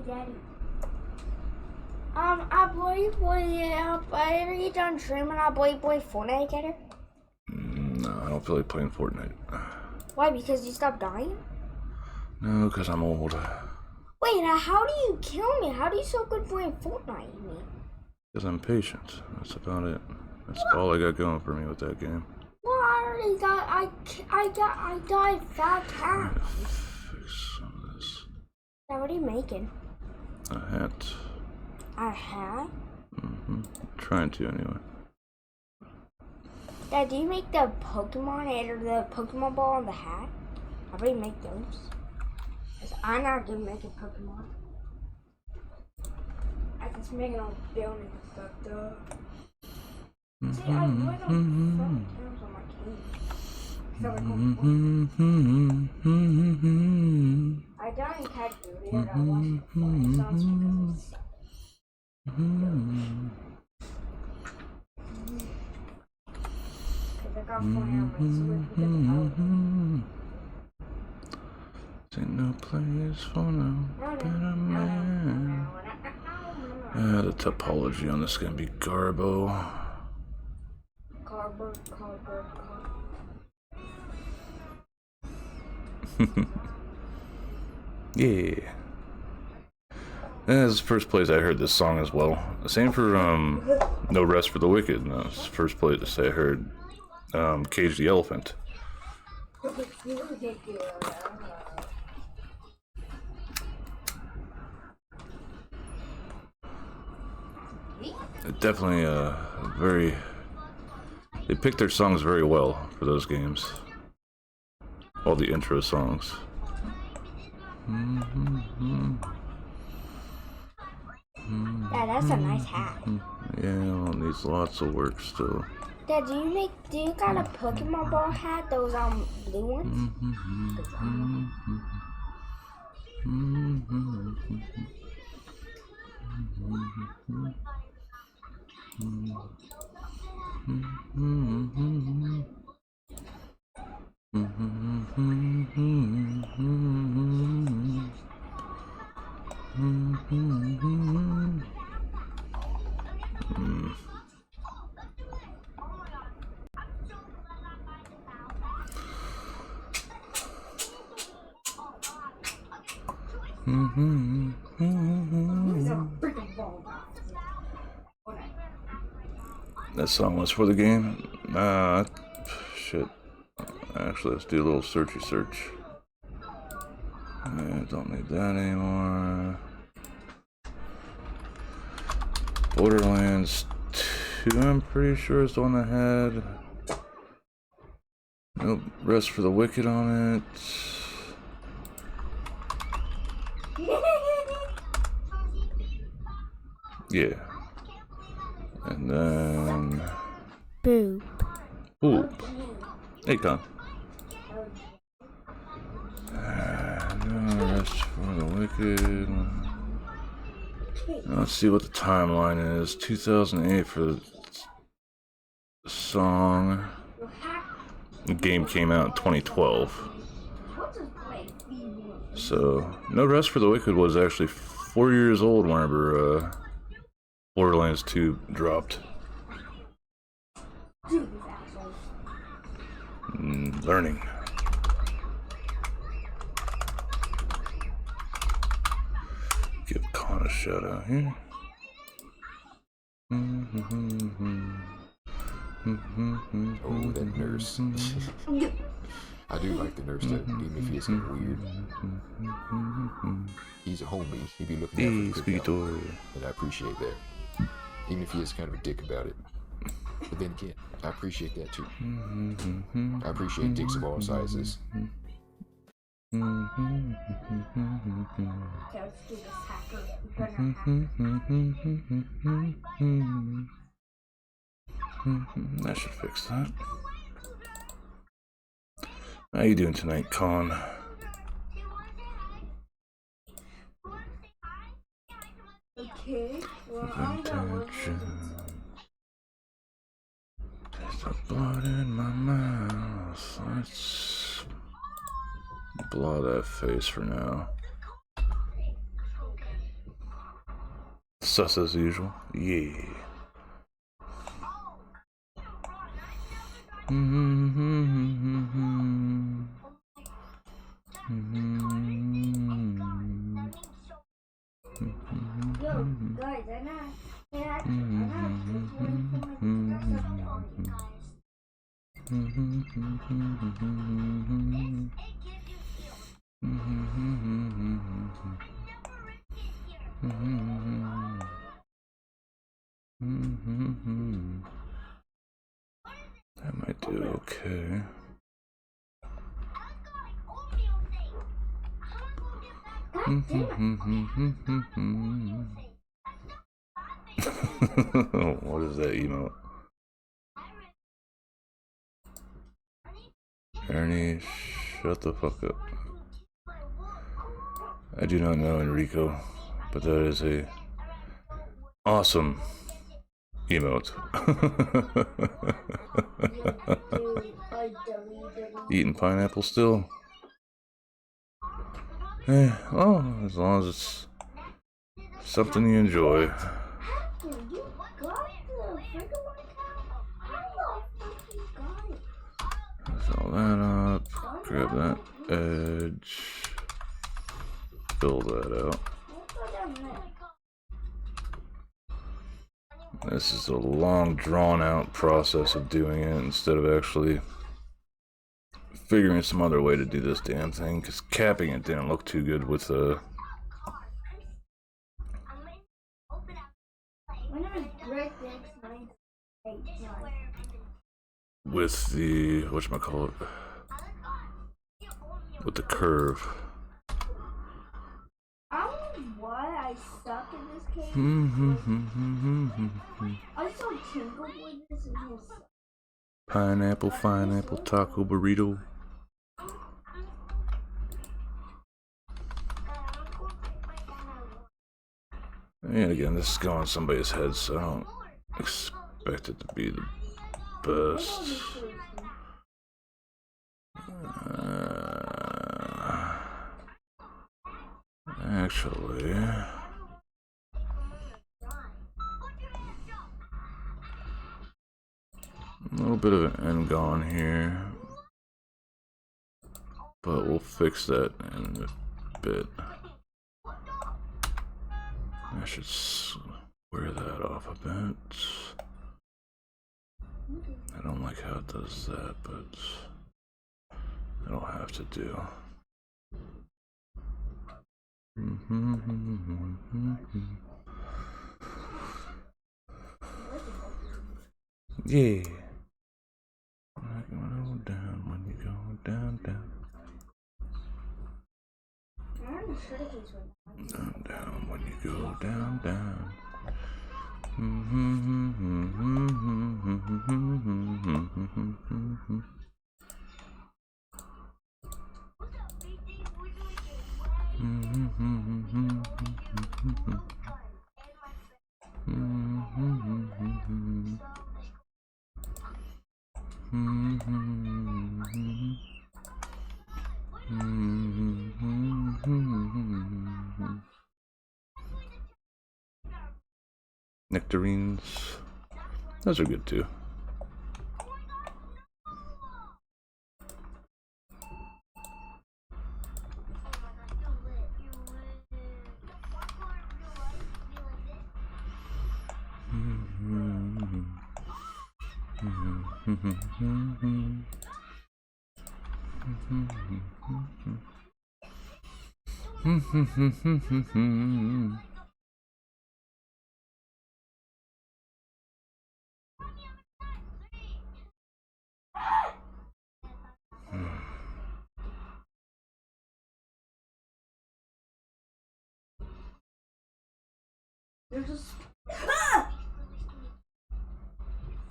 Daddy. I believe are you done streaming? I believe play Fortnite together. No, I don't feel like playing Fortnite. Why? Because you stopped dying? No, because I'm old. Wait, now how do you kill me? How do you so good playing Fortnite? Because I'm patient. That's about it. That's all I got going for me with that game. Well, I already got. I died 5 times. Fix some of this. Now, what are you making? A hat. A hat? Trying to anyway. Dad, do you make the Pokemon head or the Pokemon ball on the hat? How about you make those? Because I'm not good at making Pokemon. I just make it on building and stuff, though. See, I really don't front cameras on my I don't catch it. I watch it. It sounds good. Cause I got phone on my switch with Ain't no place for no better man. The topology on this is gonna be garbo. Cardboard. Yeah. That's the first place I heard this song as well. Same for No Rest for the Wicked. That's the first place I heard Cage the Elephant. It definitely very. They picked their songs very well for those games. All the intro songs. Yeah, that's a nice hat. Yeah, well, it needs lots of work still. Dad, do you got a Pokemon ball hat? Those blue ones? That song was for the game? Shit. Actually, let's do a little searchy search. Don't need that anymore. Borderlands 2, I'm pretty sure, is the one that had No Rest for the Wicked on it. Yeah. And then... Boop. Ooh. Hey, Con. No Rest for the Wicked. Let's see what the timeline is. 2008 for the song. The game came out in 2012. So, No Rest for the Wicked was actually 4 years old whenever Borderlands 2 dropped. Learning. Give Con a shout out here. Oh, that nurse. I do like the nurse that gave me feels kind of weird. He's a homie. He be looking Hey, after the cookout, Speedor. and I appreciate that. Even if he is kind of a dick about it. But then again, I appreciate that too. I appreciate dicks of all sizes. Okay, let's do this hacker. We're gonna That should fix that. How you doing tonight, Con? Okay, well, I'm gonna work Vintage. There's the blood in my mouth. Let's blur that face for now. Sus as usual. Yeah. Yo, guys, I'm not That might do okay. What is that emote? Ernie, shut the fuck up. I do not know Enrico, but that is a awesome emote. Eating pineapple still? Well, as long as it's something you enjoy. Fill that up, grab that edge, fill that out. This is a long, drawn-out process of doing it instead of actually figuring some other way to do this damn thing, because capping it didn't look too good with the... with the, whatchamacallit, with the curve. I don't know why I suck in this game. I saw Tingle with this and he was Pineapple taco burrito. And again, this is going on somebody's head, so I don't expect it to be the best. Actually, a little bit of an end gone here, but we'll fix that in a bit. I should square that off a bit. I don't like how it does that, but it'll have to do. Yeah. Like go down when you go down. Down when you go down. Nectarines, those are good too. You're just fat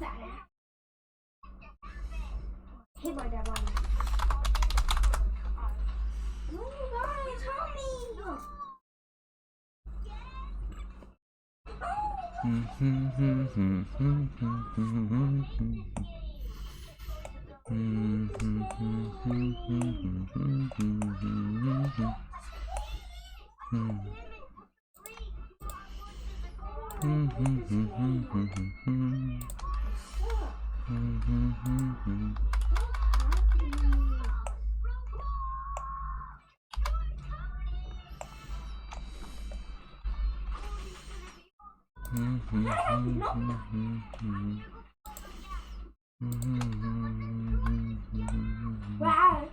ass. Hit my dad on me. No, guys, help me! Wow.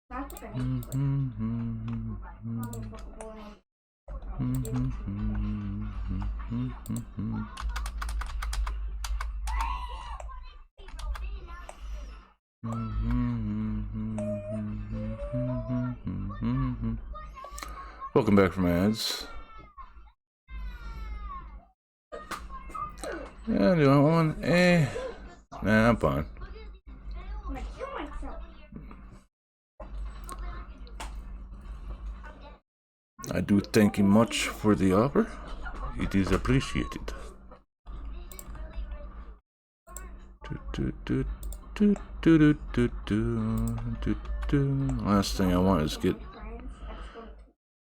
That's okay. Welcome back from ads. Yeah, do you want one? Eh. Nah, I'm fine. I'm gonna kill myself. I do thank you much for the offer. It is appreciated. Last thing I want is get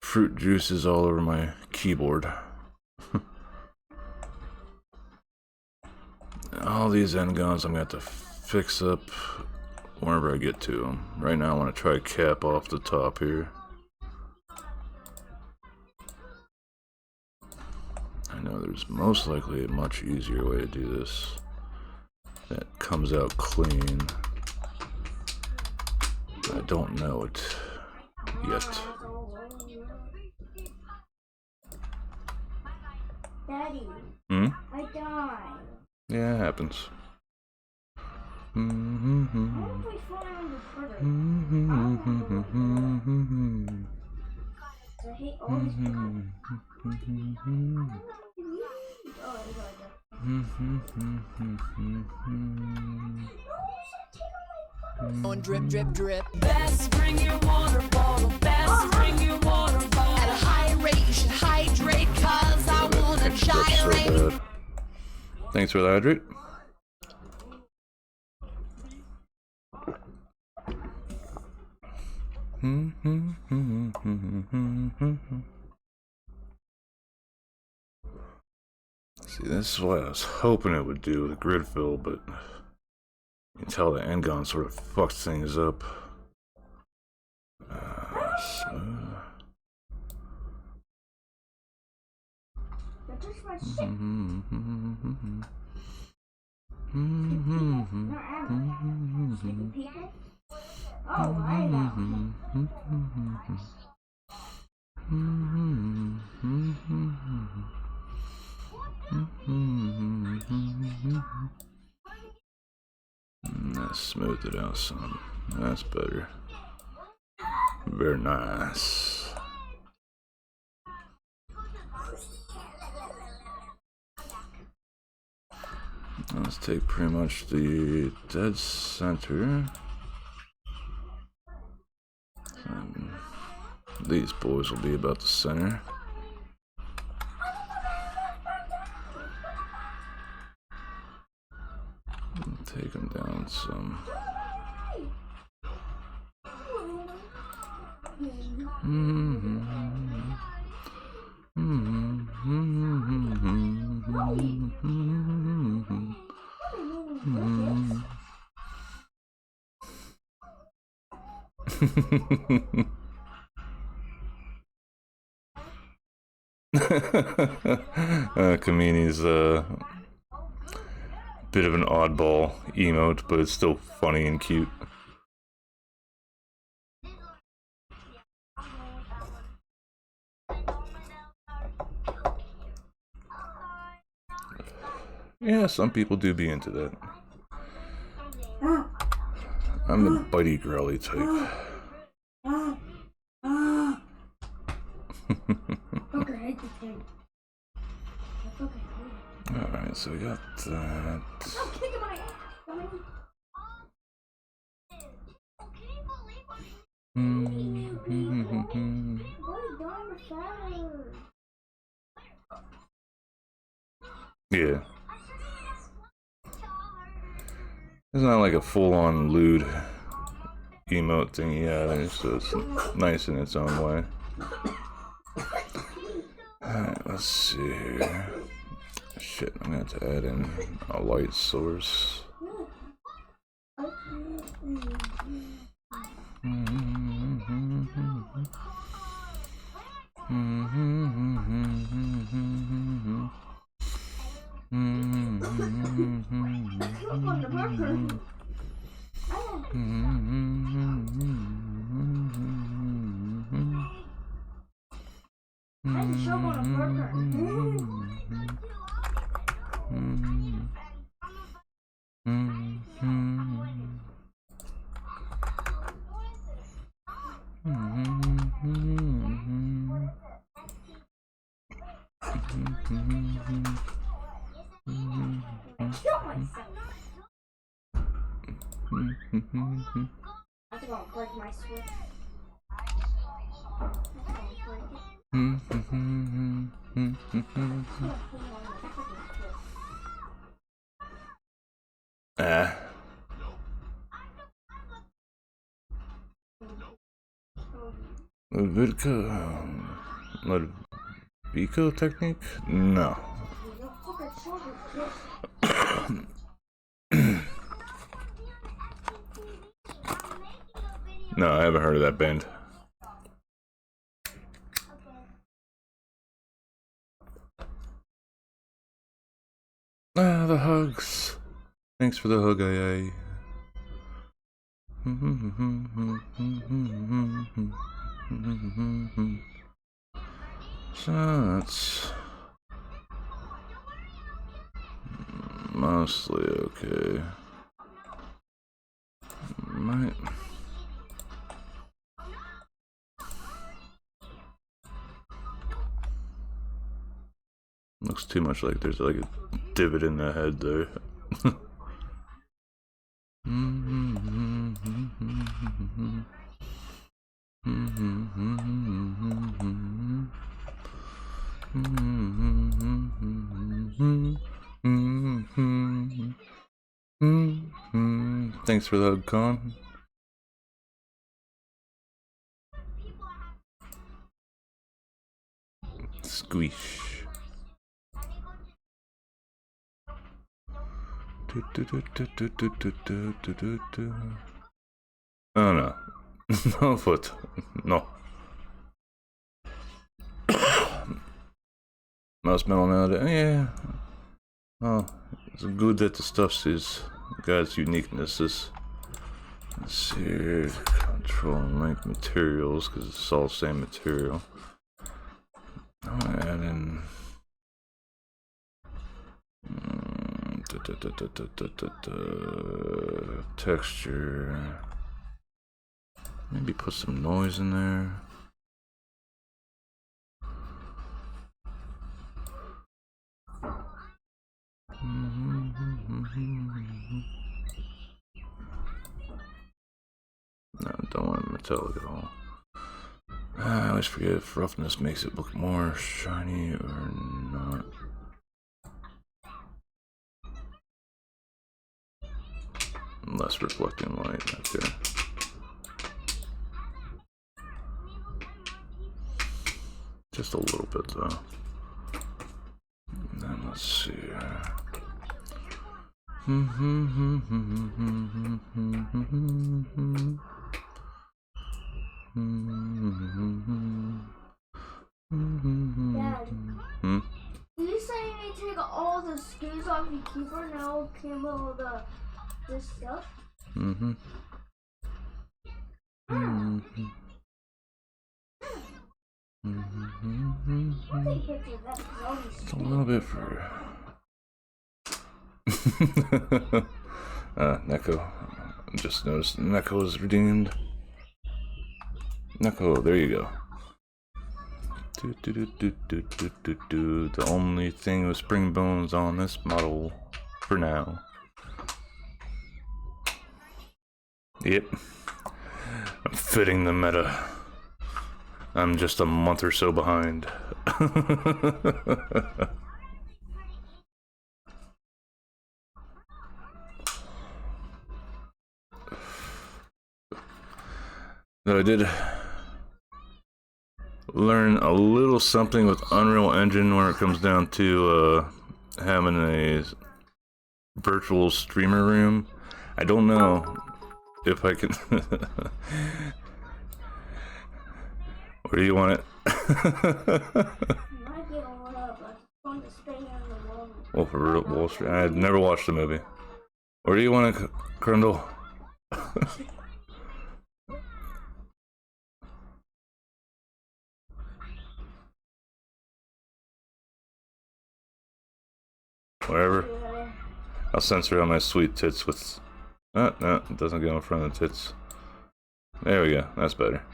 fruit juices all over my keyboard. All these end guns I'm gonna have to fix up whenever I get to them. Right now I want to try cap off the top here. I know there's most likely a much easier way to do this that comes out clean. I don't know it yet. Daddy, Hmm? I died. Yeah, it happens. Why don't we fly on the critter? I hate all these critters. Oh, On drip, drip, drip. Best bring your water bottle. Best bring your water bottle. At a high rate, you should hydrate, cause I wanna gyrate. bad. Thanks for the hydrate. See, this is what I was hoping it would do with grid fill, but you can tell the end gun sort of fucked things up. That touched my shit. No ammo. Stupid people. Oh, I know. Let's smooth it out some. That's better. Very nice. Let's take pretty much the dead center. These boys will be about the center. Take them down some. Kamini's bit of an oddball emote, but it's still funny and cute. Yeah, some people do be into that. I'm the bitey growly type. Alright, so we got that. I'm kicking my ass. Yeah. It's not like a full-on lewd emote thing either, so it's nice in its own way. Alright, let's see here. Shit, I'm gonna have to add in a light source. I think I'll break my Switch. Ah. Ludvico technique? No. No, I haven't heard of that band. Ah, the hugs. Thanks for the hug, aye. So that's mostly okay. Might. Looks too much like there's like a divot in the head there. Thanks for the hug, Con. Squish. Oh no. No foot. No. Mouse metal now. Yeah. Oh, it's good that the stuff is got its uniquenesses. Let's see. Control and link materials because it's all the same material. I'm gonna add in. Texture. Maybe put some noise in there. No, don't want metallic at all. I always forget if roughness makes it look more shiny or not. Less reflecting light, okay. Just a little bit though. And then let's see. Dad, did you say you need to take all the screws off your keyboard and all came all this stuff? Just a little bit for Neko. Just noticed Neko was redeemed. Neko, there you go. The only thing with spring bones on this model for now. Yep. I'm fitting the meta. I'm just a month or so behind. Though I did learn a little something with Unreal Engine when it comes down to having a virtual streamer room. I don't know if I can. Where do you want it? Wolf of Wall Street. I had never watched the movie. Where do you want it, Crundle? Wherever. I'll censor out my sweet tits with. No, it doesn't go in front of the tits. There we go. That's better.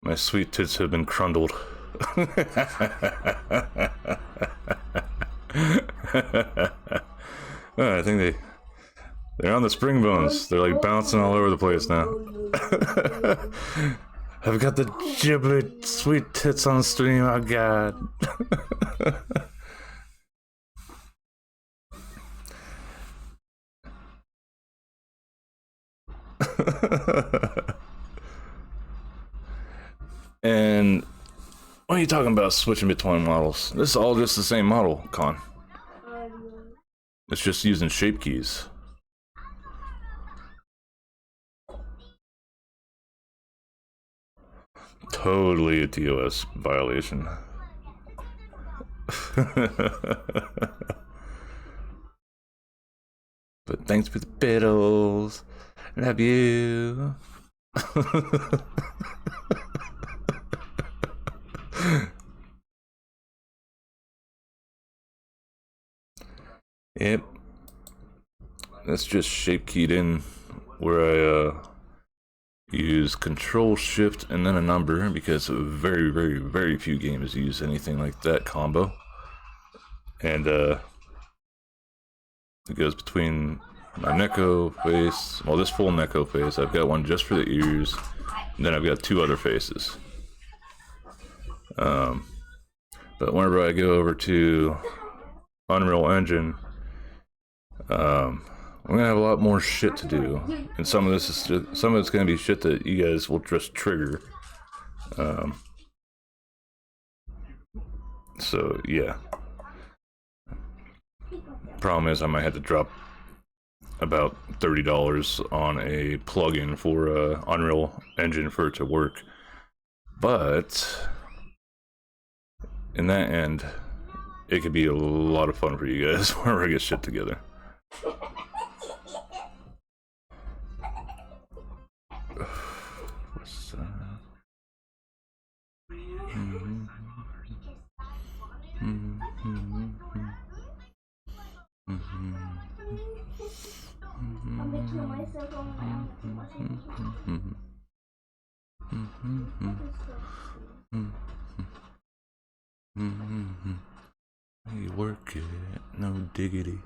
My sweet tits have been crundled. I think They're on the spring bones. They're like bouncing all over the place now. I've got the giblet sweet tits on stream, oh god. And what are you talking about switching between models? This is all just the same model, Con. It's just using shape keys. Totally a TOS violation. But thanks for the pedals. Love you. Yep. That's just shape keyed in where I use Control Shift and then a number, because very few games use anything like that combo. And it goes between my Neko face, well, this full Neko face. I've got one just for the ears, and then I've got two other faces. But whenever I go over to Unreal Engine, we're gonna have a lot more shit to do, and some of it's gonna be shit that you guys will just trigger. So yeah. Problem is, I might have to drop about $30 on a plugin for Unreal Engine for it to work. But in that end, it could be a lot of fun for you guys whenever I get shit together. What's You work it, no diggity.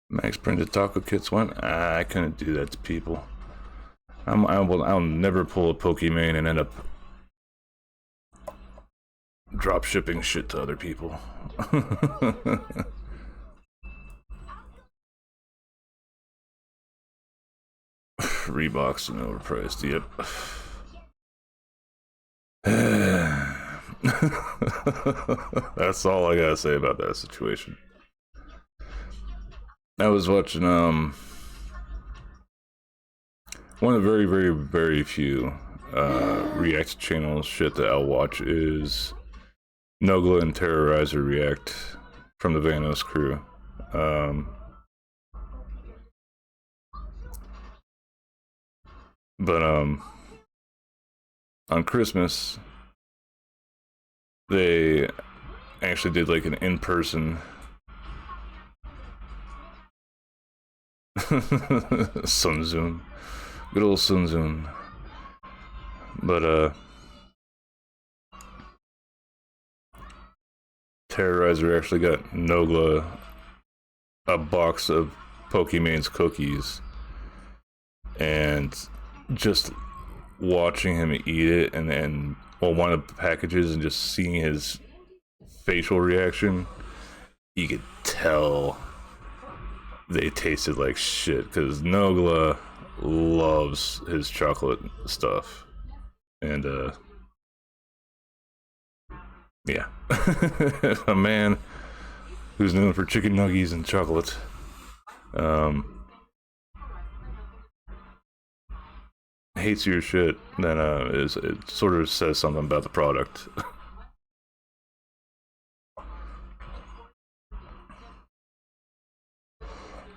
Max printed taco kits went. I couldn't do that to people. I'll never pull a Pokemon and end up drop shipping shit to other people. Reeboks and overpriced, yep. That's all I gotta say about that situation. I was watching one of the very few React channels shit that I'll watch is Nogla and Terrorizer React from the Vanos crew. But on Christmas they actually did like an in-person Sun Tzu. Good old Sun Tzu. But, Terrorizer actually got Nogla a box of Pokemon's cookies. And just watching him eat it and one of the packages and just seeing his facial reaction, you could tell they tasted like shit, because Nogla loves his chocolate stuff. And yeah. A man who's known for chicken nuggies and chocolate hates your shit, then it sort of says something about the product.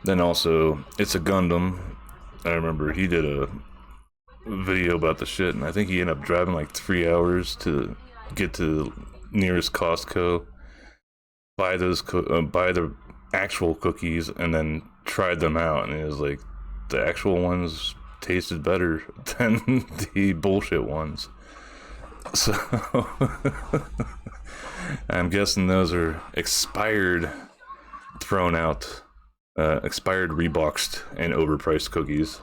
Then also, It's a Gundam. I remember he did a video about the shit, and I think he ended up driving like 3 hours to get to the nearest Costco, buy the actual cookies, and then tried them out, and it was like the actual ones tasted better than the bullshit ones. So I'm guessing those are expired, thrown out, expired, reboxed, and overpriced cookies.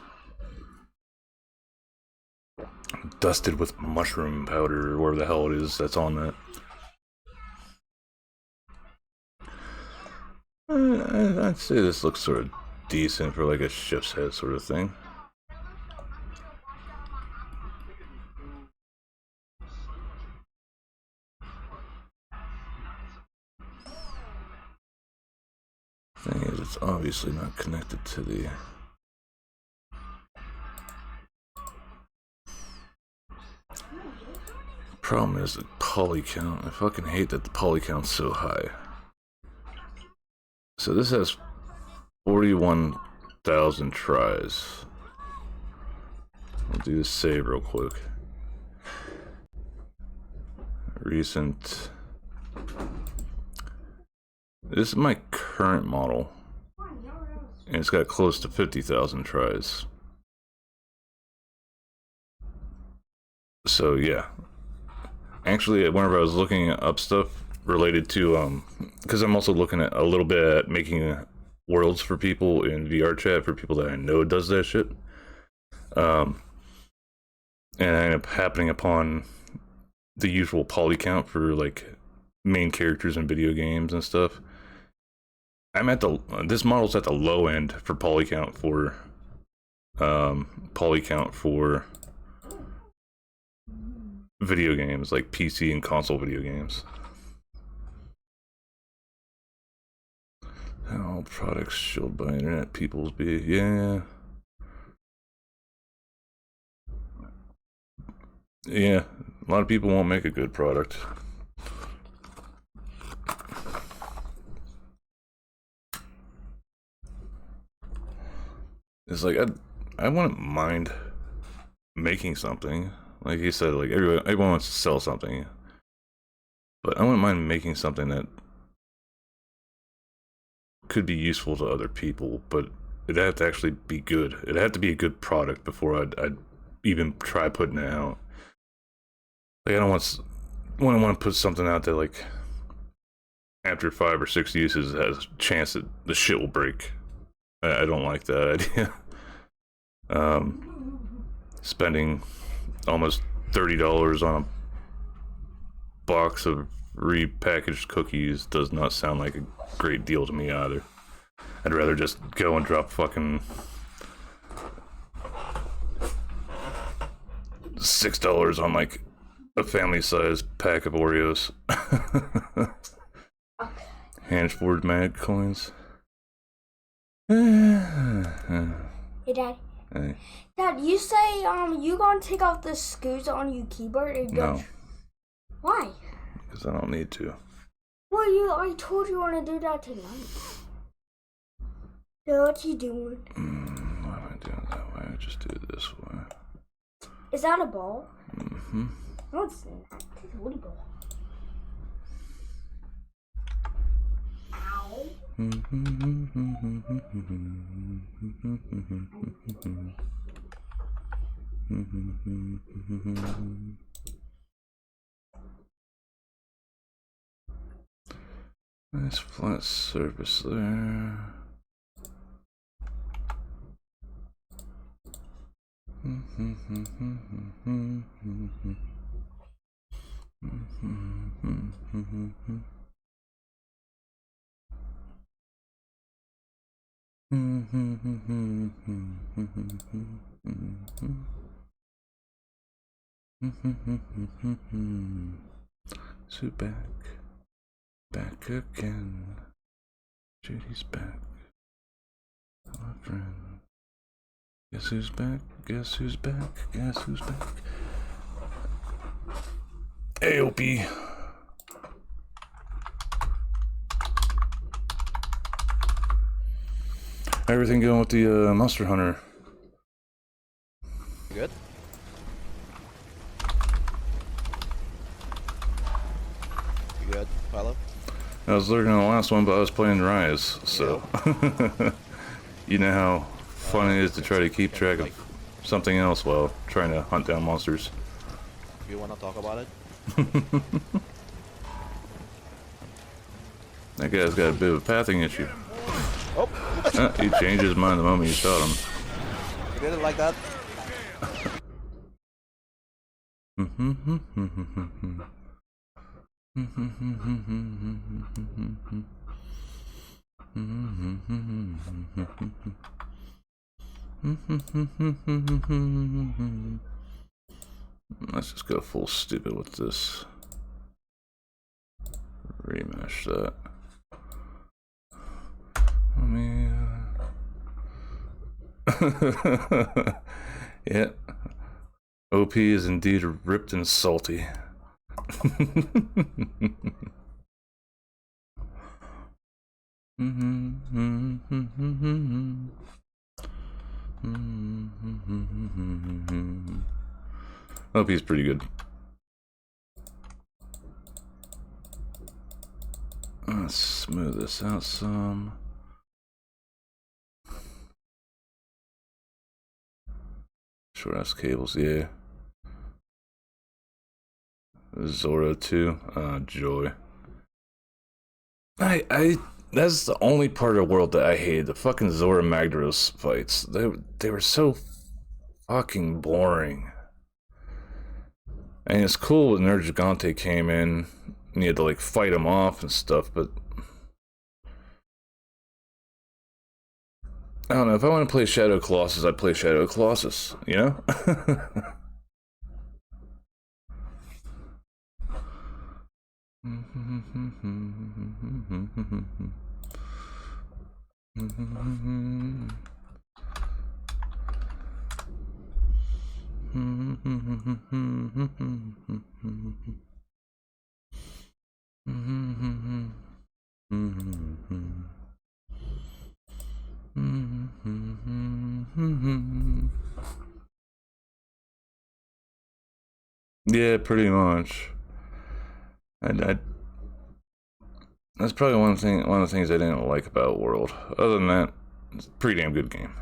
Dusted with mushroom powder, or whatever the hell it is that's on that. I'd say this looks sort of decent for like a chef's head sort of thing. Thing is, it's obviously not connected to the... Problem is the poly count. I fucking hate that the poly count's so high. So this has 41,000 tries. I'll do the save real quick. Recent. This is my current model, and it's got close to 50,000 tries. So yeah. Actually, whenever I was looking up stuff related to, because I'm also looking at a little bit at making worlds for people in VR chat, for people that I know does that shit. And I ended up happening upon the usual poly count for like main characters in video games and stuff. I'm at this model's at the low end for poly count for video games, like PC and console video games. How all products shielded by internet peoples be? Yeah. Yeah, a lot of people won't make a good product. It's like, I wouldn't mind making something. Like he said, like everyone wants to sell something, but I wouldn't mind making something that could be useful to other people, but it'd have to actually be good. It'd have to be a good product before I'd even try putting it out. Like I don't want to put something out that like after 5 or 6 uses has a chance that the shit will break. I don't like that idea. Spending almost $30 on a box of repackaged cookies does not sound like a great deal to me either. I'd rather just go and drop fucking $6 on like a family-sized pack of Oreos. Hanford Mad coins. Hey, Dad. Hey. Dad, you say you gonna take off the screws on your keyboard? Or No. Why? Because I don't need to. Well, I told you want to do that tonight. So what you doing? Why am I doing it that way? I just do it this way. Is that a ball? Mm-hmm. No, it's not. It's a woody ball. Ow. Nice flat surface there. So back again. JD's back. My friend. Guess who's back? Guess who's back? Guess who's back? AOP. Everything going with the Monster Hunter? Good. You good, Philo? I was lurking on the last one, but I was playing Rise, so you know how fun it is to try to keep track of something else while trying to hunt down monsters. You wanna talk about it? That guy's got a bit of a pathing issue. Oh! He changed his mind the moment you shot him. You didn't like that? Let's just go full stupid with this. Remesh that. I mean, yeah. OP is indeed ripped and salty. OP is pretty good. Let's smooth this out some. Short ass cables, yeah. Zora too. Joy. That's the only part of the world that I hated. The fucking Zora Magdaros fights. They were so fucking boring. And it's cool when Nerd Gigante came in and you had to like fight him off and stuff, but I don't know, if I want to play Shadow Colossus, I'd play Shadow Colossus, you know? Yeah, pretty much. That's probably one of the things I didn't like about World. Other than that, it's a pretty damn good game.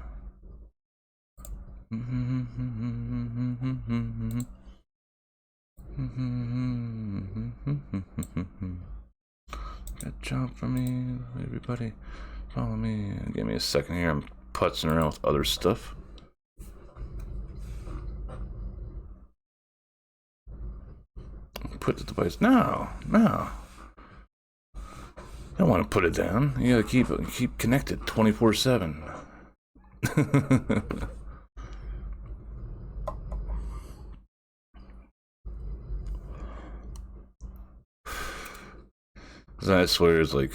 Good job for me, everybody. Follow me. Give me a second here. I'm putzing around with other stuff. Put the device. No. I don't want to put it down. You gotta keep connected 24/7. I swear it's like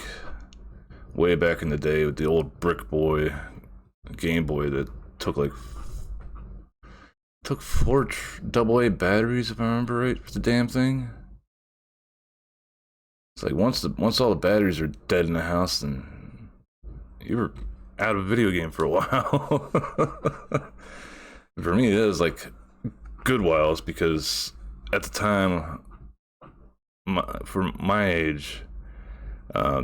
way back in the day with the old Brick Boy Game Boy that took 4 AA batteries, if I remember right, for the damn thing. It's like once all the batteries are dead in the house, then you were out of a video game for a while. For me, it was like good whiles, because at the time, for my age,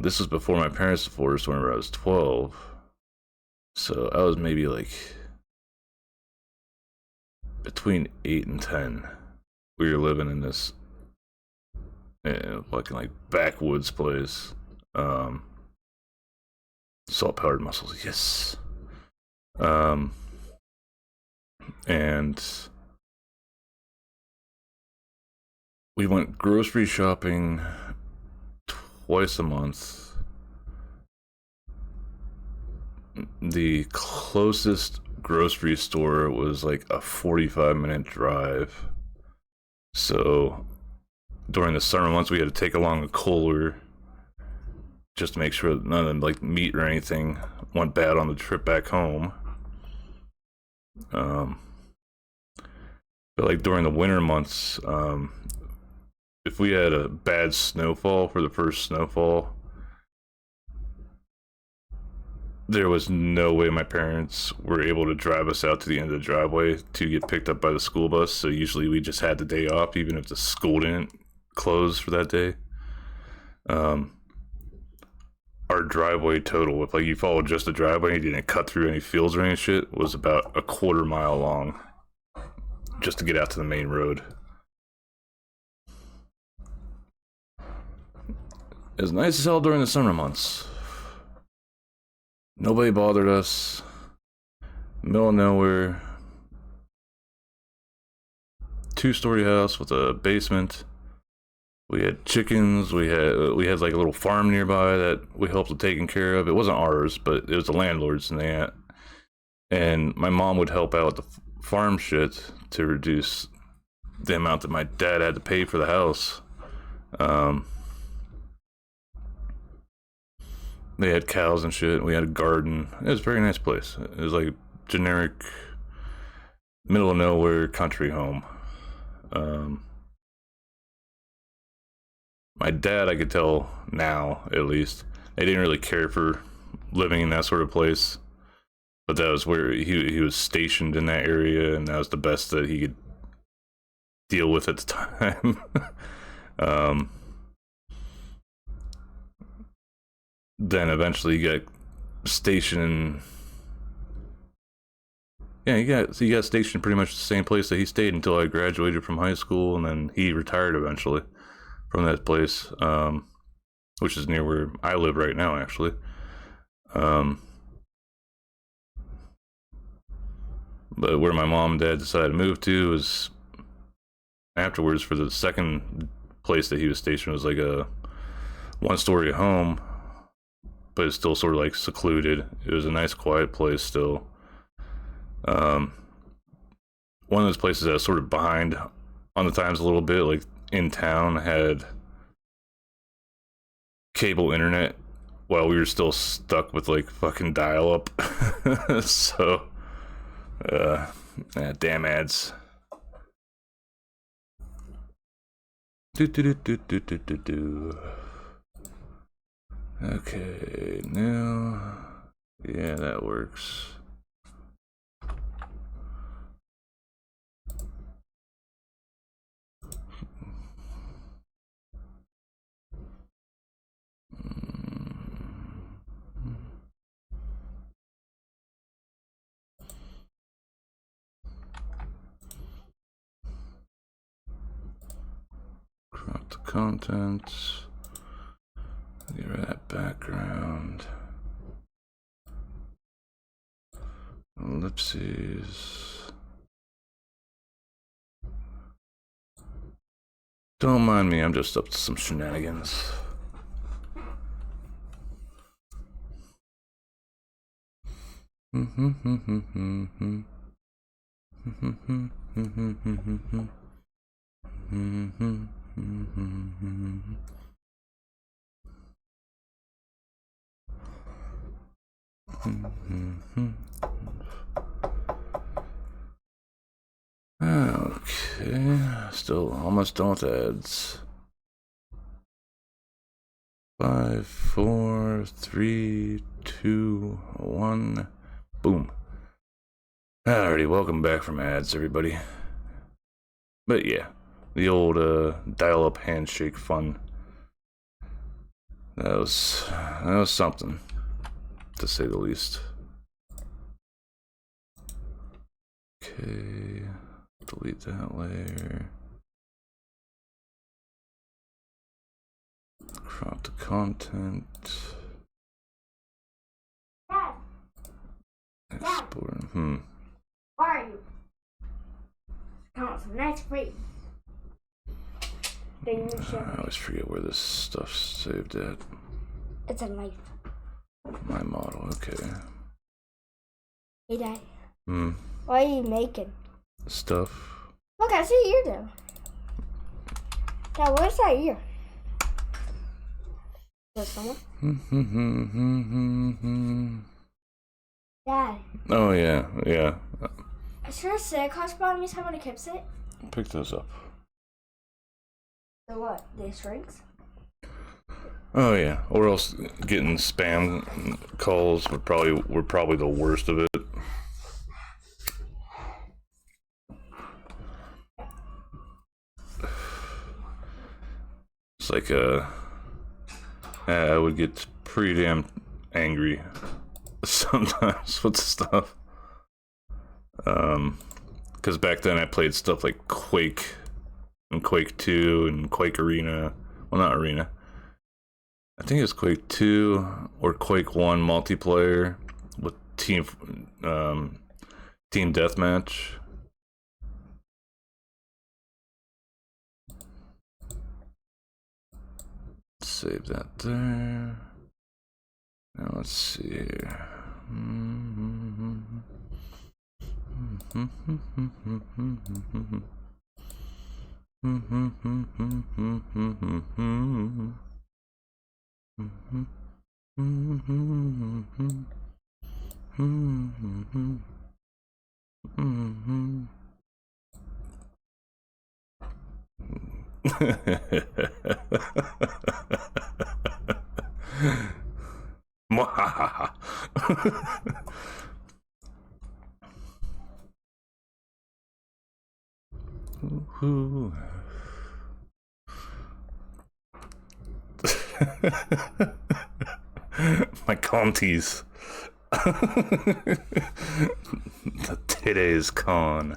this was before my parents divorced whenever I was 12. So I was maybe like between 8 and 10. We were living in this fucking like backwoods place. Salt powdered mussels, yes. And we went grocery shopping twice a month. The closest grocery store was like a 45-minute drive. So during the summer months, we had to take along a cooler just to make sure that none of like meat or anything went bad on the trip back home. But like during the winter months, if we had a bad snowfall for the first snowfall, there was no way my parents were able to drive us out to the end of the driveway to get picked up by the school bus. So usually we just had the day off, even if the school didn't close for that day. Our driveway total, if like you followed just the driveway and you didn't cut through any fields or any shit, was about a quarter mile long just to get out to the main road. It was nice as hell during the summer months. Nobody bothered us. Middle of nowhere. 2-story house with a basement. We had chickens. We had like a little farm nearby that we helped with taking care of. It wasn't ours, but it was the landlord's, and my mom would help out with the farm shit to reduce the amount that my dad had to pay for the house. They had cows and shit. We had a garden. It was a very nice place. It was like generic middle of nowhere country home. My dad, I could tell now, at least, they didn't really care for living in that sort of place. But that was where he was stationed in that area, and that was the best that he could deal with at the time. Then eventually he got stationed. Yeah, he got stationed pretty much the same place that he stayed until I graduated from high school, and then he retired eventually from that place, which is near where I live right now, actually. But where my mom and dad decided to move to was afterwards. For the second place that he was stationed was like a 1-story home, but it's still sort of like secluded. It was a nice quiet place still. One of those places that was sort of behind on the times a little bit, like in town, had cable internet while we were still stuck with like fucking dial-up. So damn ads. Okay, now, yeah, that works. Crop the content. Get rid of that background. Ellipses. Don't mind me, I'm just up to some shenanigans. Okay, still almost done with ads. 5, 4, 3, 2, 1, boom. Alrighty, welcome back from ads, everybody. But yeah, the old dial-up handshake fun. That was something, to say the least. Okay, delete that layer. Crop the content. Dad, Export. where are you? Come on, some nice free. Then you should. I always forget where this stuff's saved at. It's a knife. My model, okay. Hey, Dad. Hmm. What are you making? Stuff. Look, I see your ear there. Dad, where's that ear? There's someone? Dad, Oh yeah, yeah. is there a Santa Claus behind me? Someone keeps it? Pick those up. So what? The strings? Oh yeah, or else getting spam calls were probably the worst of it. It's like I would get pretty damn angry sometimes with stuff. Because back then I played stuff like Quake and Quake 2 and Quake Arena. Well, not Arena. I think it was Quake 2 or Quake 1 multiplayer with team deathmatch. Save that there. Now let's see here. Mwahaha. Ooh. My Contis. The today's con.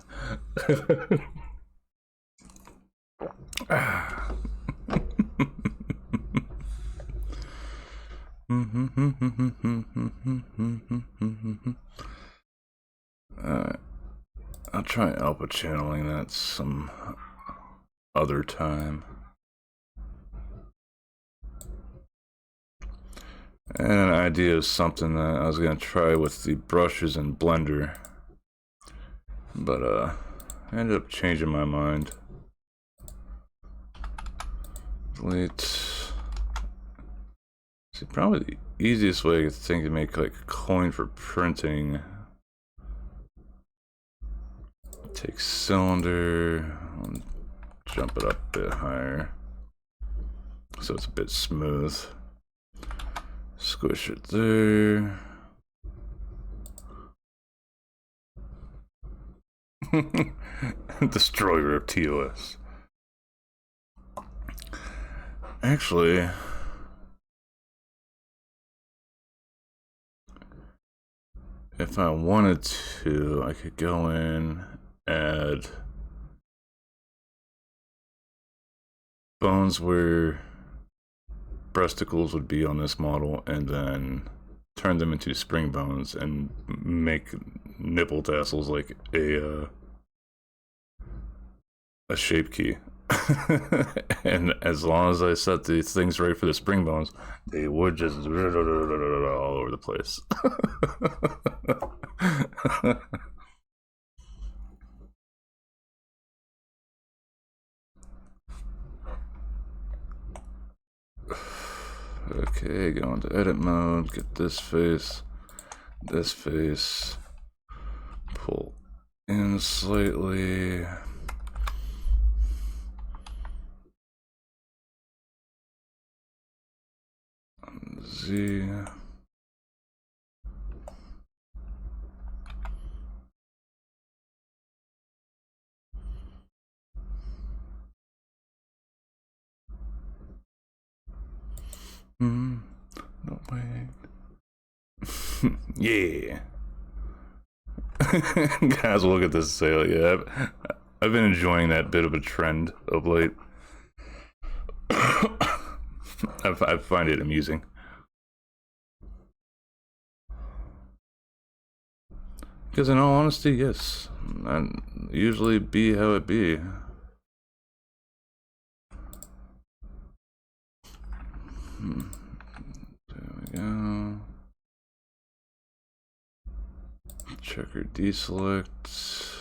I'll try alpha channeling that some other time. And an idea of something that I was gonna try with the brushes in Blender, but I ended up changing my mind. Delete. See, probably the easiest way I think to make like a coin for printing. Take cylinder, jump it up a bit higher so it's a bit smooth. Squish it there. Destroyer of TOS. Actually, if I wanted to, I could go in, add bones where breasticles would be on this model, and then turn them into spring bones and make nipple tassels like a shape key. And as long as I set these things right for the spring bones, they would just all over the place. Okay, go into edit mode, get this face, pull in slightly. Z. No way. Yeah. Guys will look at this and say, like, yeah, I've been enjoying that bit of a trend of late. I find it amusing. Because in all honesty, yes, I usually be how it be. There we go. Checker deselect.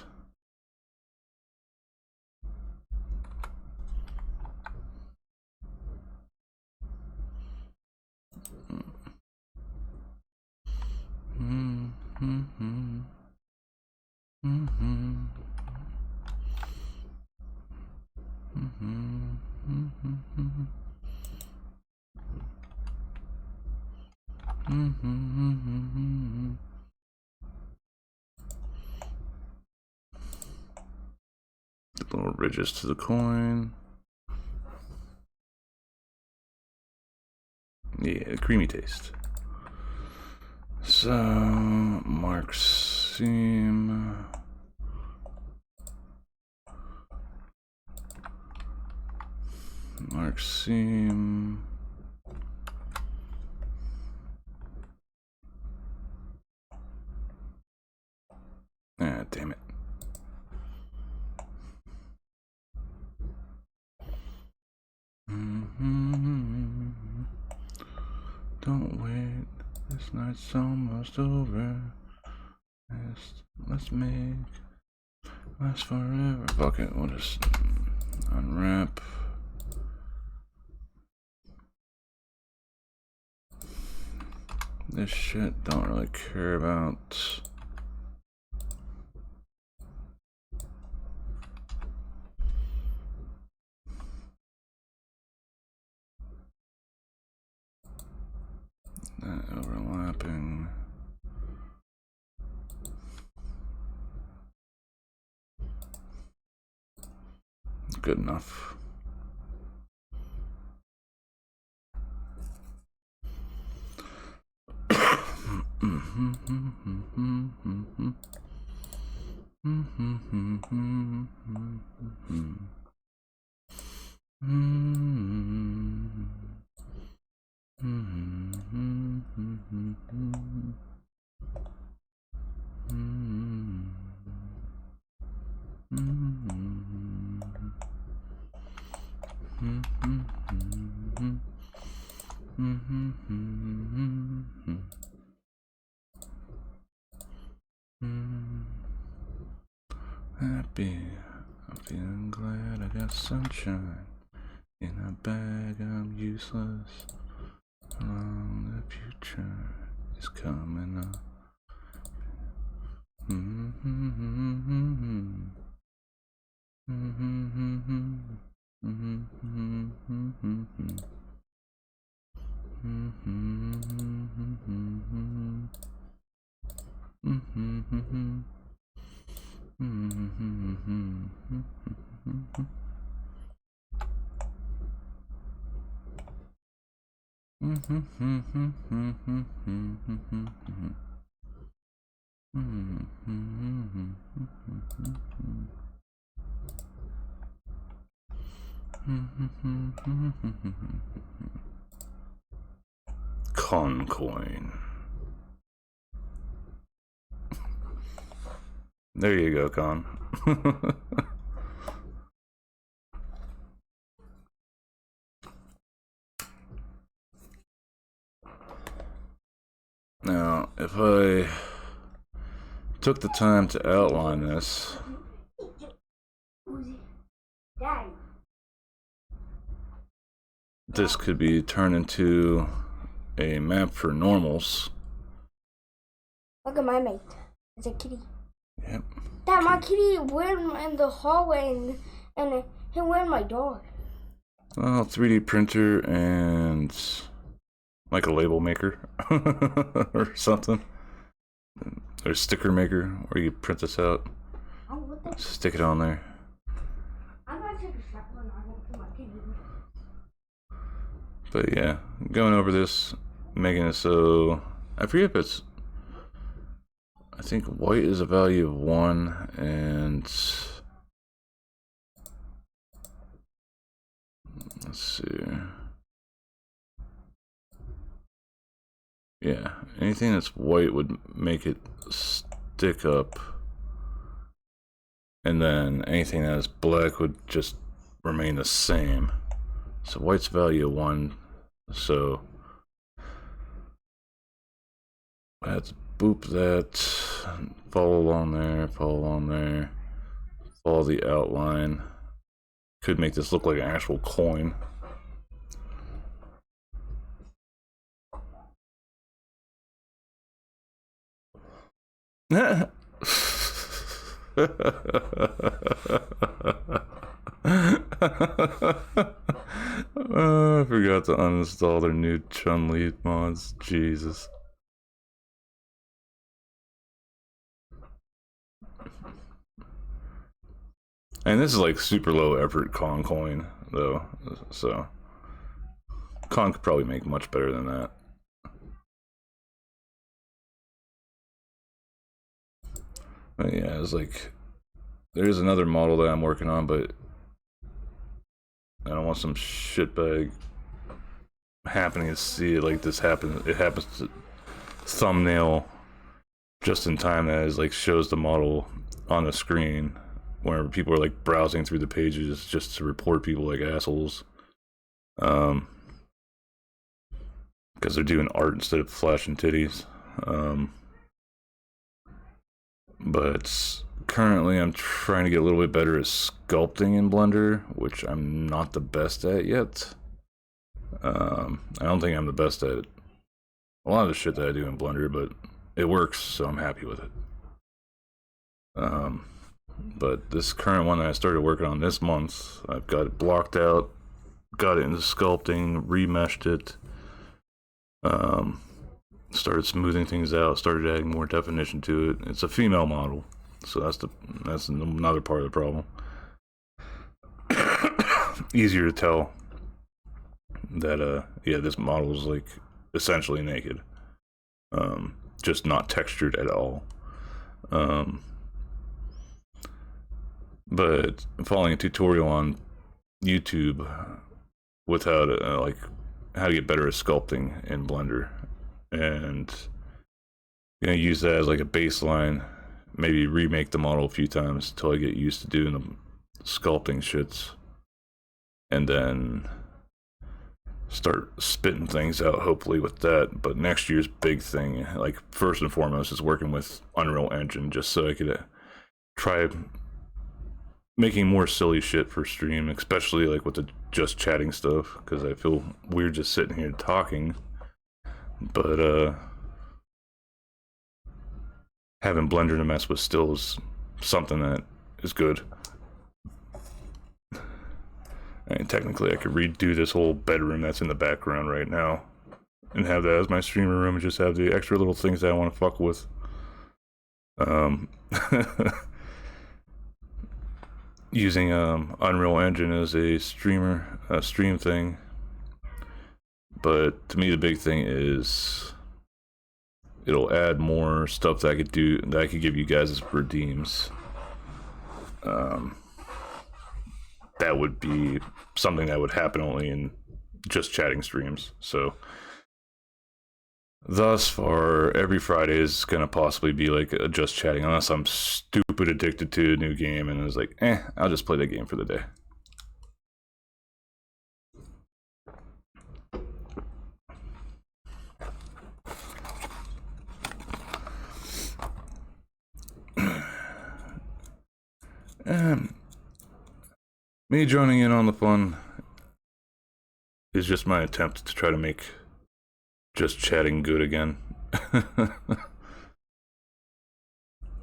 Little ridges to the coin. Yeah, creamy taste. So, mark seam. Mark seam. Ah, damn it. Don't wait, this night's almost over. Let's make last forever. Fuck it, we'll just unwrap. This shit don't really care about. That overlapping. Good enough. Happy, I'm feeling glad I got sunshine in a bag. I'm useless. Along the future is coming up. Concoin. There you go, Con. Now, if I took the time to outline this, this could be turned into a map for normals. Look at my mate. It's a kitty. Yep. That my kitty went in the hallway and he went in my door. Well, 3D printer and like a label maker or something. Or sticker maker where you print this out. Oh, what the? Stick it on there. I'm gonna take a shot when I go to my kitty. But yeah, going over this, making it so I forget if it's I think white is a value of 1, and let's see. Yeah, anything that's white would make it stick up, and then anything that is black would just remain the same. So white's value of 1, so let's boop that, follow along there, follow the outline. Could make this look like an actual coin. I forgot to uninstall their new Chun-Li mods. Jesus. And this is like super low effort Kong coin though, so Kong could probably make much better than that. But yeah, it's like there's another model that I'm working on, but I don't want some shitbag happening to see it like this happen. It happens to thumbnail just in time that is like shows the model on the screen whenever people are like browsing through the pages just to report people like assholes. Because they're doing art instead of flashing titties. But currently I'm trying to get a little bit better at sculpting in Blender, which I'm not the best at yet. I don't think I'm the best at a lot of the shit that I do in Blender, but it works, so I'm happy with it. But this current one that I started working on this month, I've got it blocked out, got it into sculpting, remeshed it, started smoothing things out, started adding more definition to it. It's a female model, so that's another part of the problem. Easier to tell that yeah, this model is like essentially naked, just not textured at all. But following a tutorial on YouTube with how to get better at sculpting in Blender, and I'm gonna use that as like a baseline, maybe remake the model a few times until I get used to doing the sculpting shits, and then start spitting things out hopefully with that. But next year's big thing, like first and foremost, is working with Unreal Engine, just so I could try making more silly shit for stream, especially like with the just chatting stuff, because I feel weird just sitting here talking. But having Blender to mess with still is something that is good. And technically I could redo this whole bedroom that's in the background right now and have that as my streamer room and just have the extra little things that I want to fuck with. Using Unreal Engine as a stream thing. But to me the big thing is it'll add more stuff that I could do, that I could give you guys as redeems. That would be something that would happen only in just chatting streams. So thus far, every Friday is gonna possibly be like a just chatting, unless I'm stupid addicted to a new game and it's like, I'll just play that game for the day. Me joining in on the fun is just my attempt to try to make just chatting good again.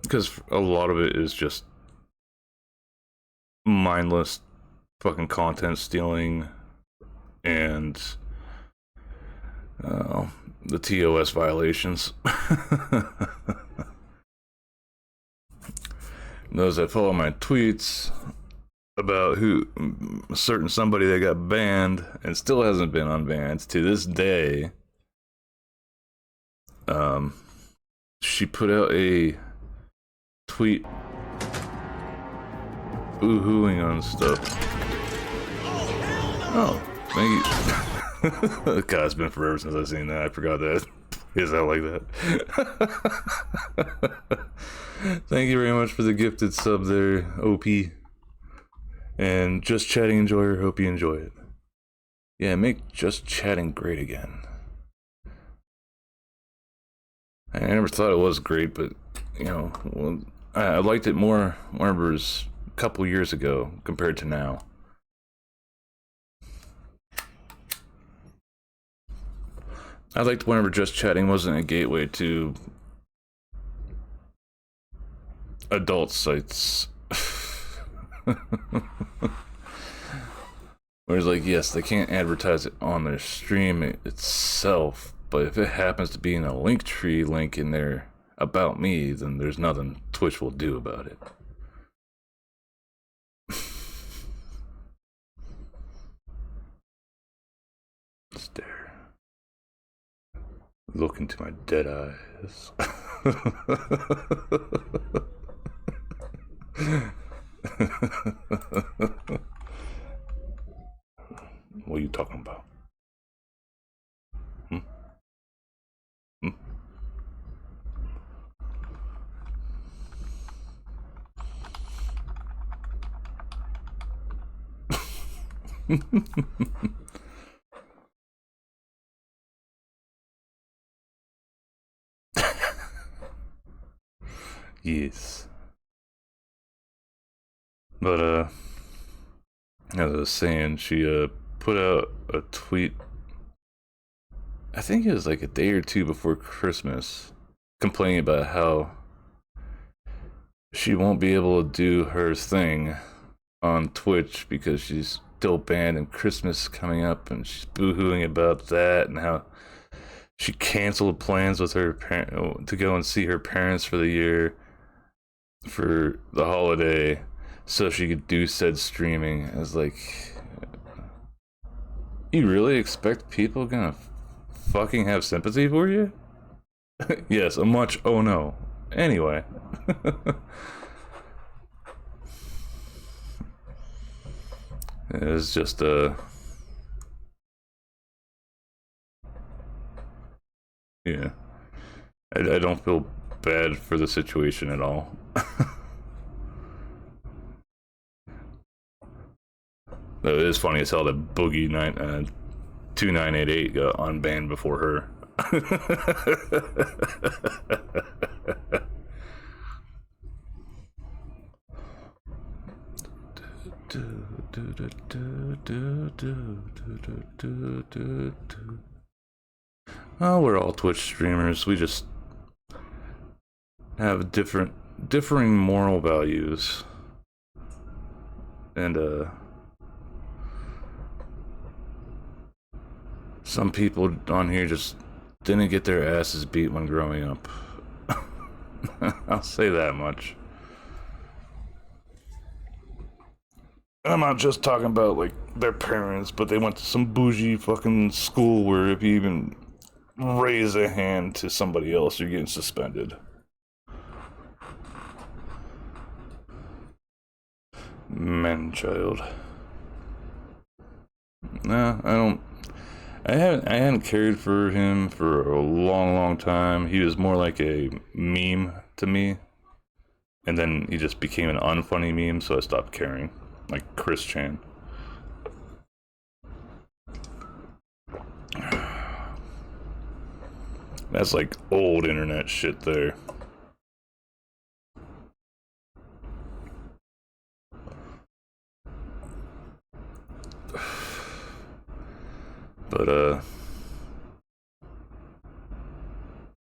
Because a lot of it is just mindless fucking content stealing and the TOS violations. Those that follow my tweets about who certain somebody that got banned and still hasn't been unbanned to this day, she put out a tweet boo-hooing on stuff. Oh, thank you. God, it's been forever since I've seen that. I forgot that. Is that like that? Thank you very much for the gifted sub there, OP. And Just Chatting Enjoyer, hope you enjoy it. Yeah, make Just Chatting great again. I never thought it was great, but, you know, well, I liked it more whenever it was a couple years ago compared to now. I liked whenever Just Chatting wasn't a gateway to adult sites. Whereas, like, yes, they can't advertise it on their stream itself, but if it happens to be in a Linktree link in there about me, then there's nothing Twitch will do about it. Stare. Look into my dead eyes. What are you talking about? Hmm? Yes. But, as I was saying, she, put out a tweet, I think it was like a day or two before Christmas, complaining about how she won't be able to do her thing on Twitch because she's still banned and Christmas is coming up, and she's boo-hooing about that, and how she canceled plans with her to go and see her parents for the year for the holiday so she could do said streaming. I was like, you really expect people gonna fucking have sympathy for you? Yes, a much oh no. Anyway. It's just yeah. I don't feel bad for the situation at all. Though it is funny as hell that Boogie 2988 got unbanned before her. Oh, we're all Twitch streamers. We just have differing moral values. And some people on here just didn't get their asses beat when growing up. I'll say that much. I'm not just talking about, like, their parents, but they went to some bougie fucking school where if you even raise a hand to somebody else, you're getting suspended. Man-child. Nah, I hadn't cared for him for a long time. He was more like a meme to me. And then he just became an unfunny meme, so I stopped caring. Like Chris Chan. That's like old internet shit there. But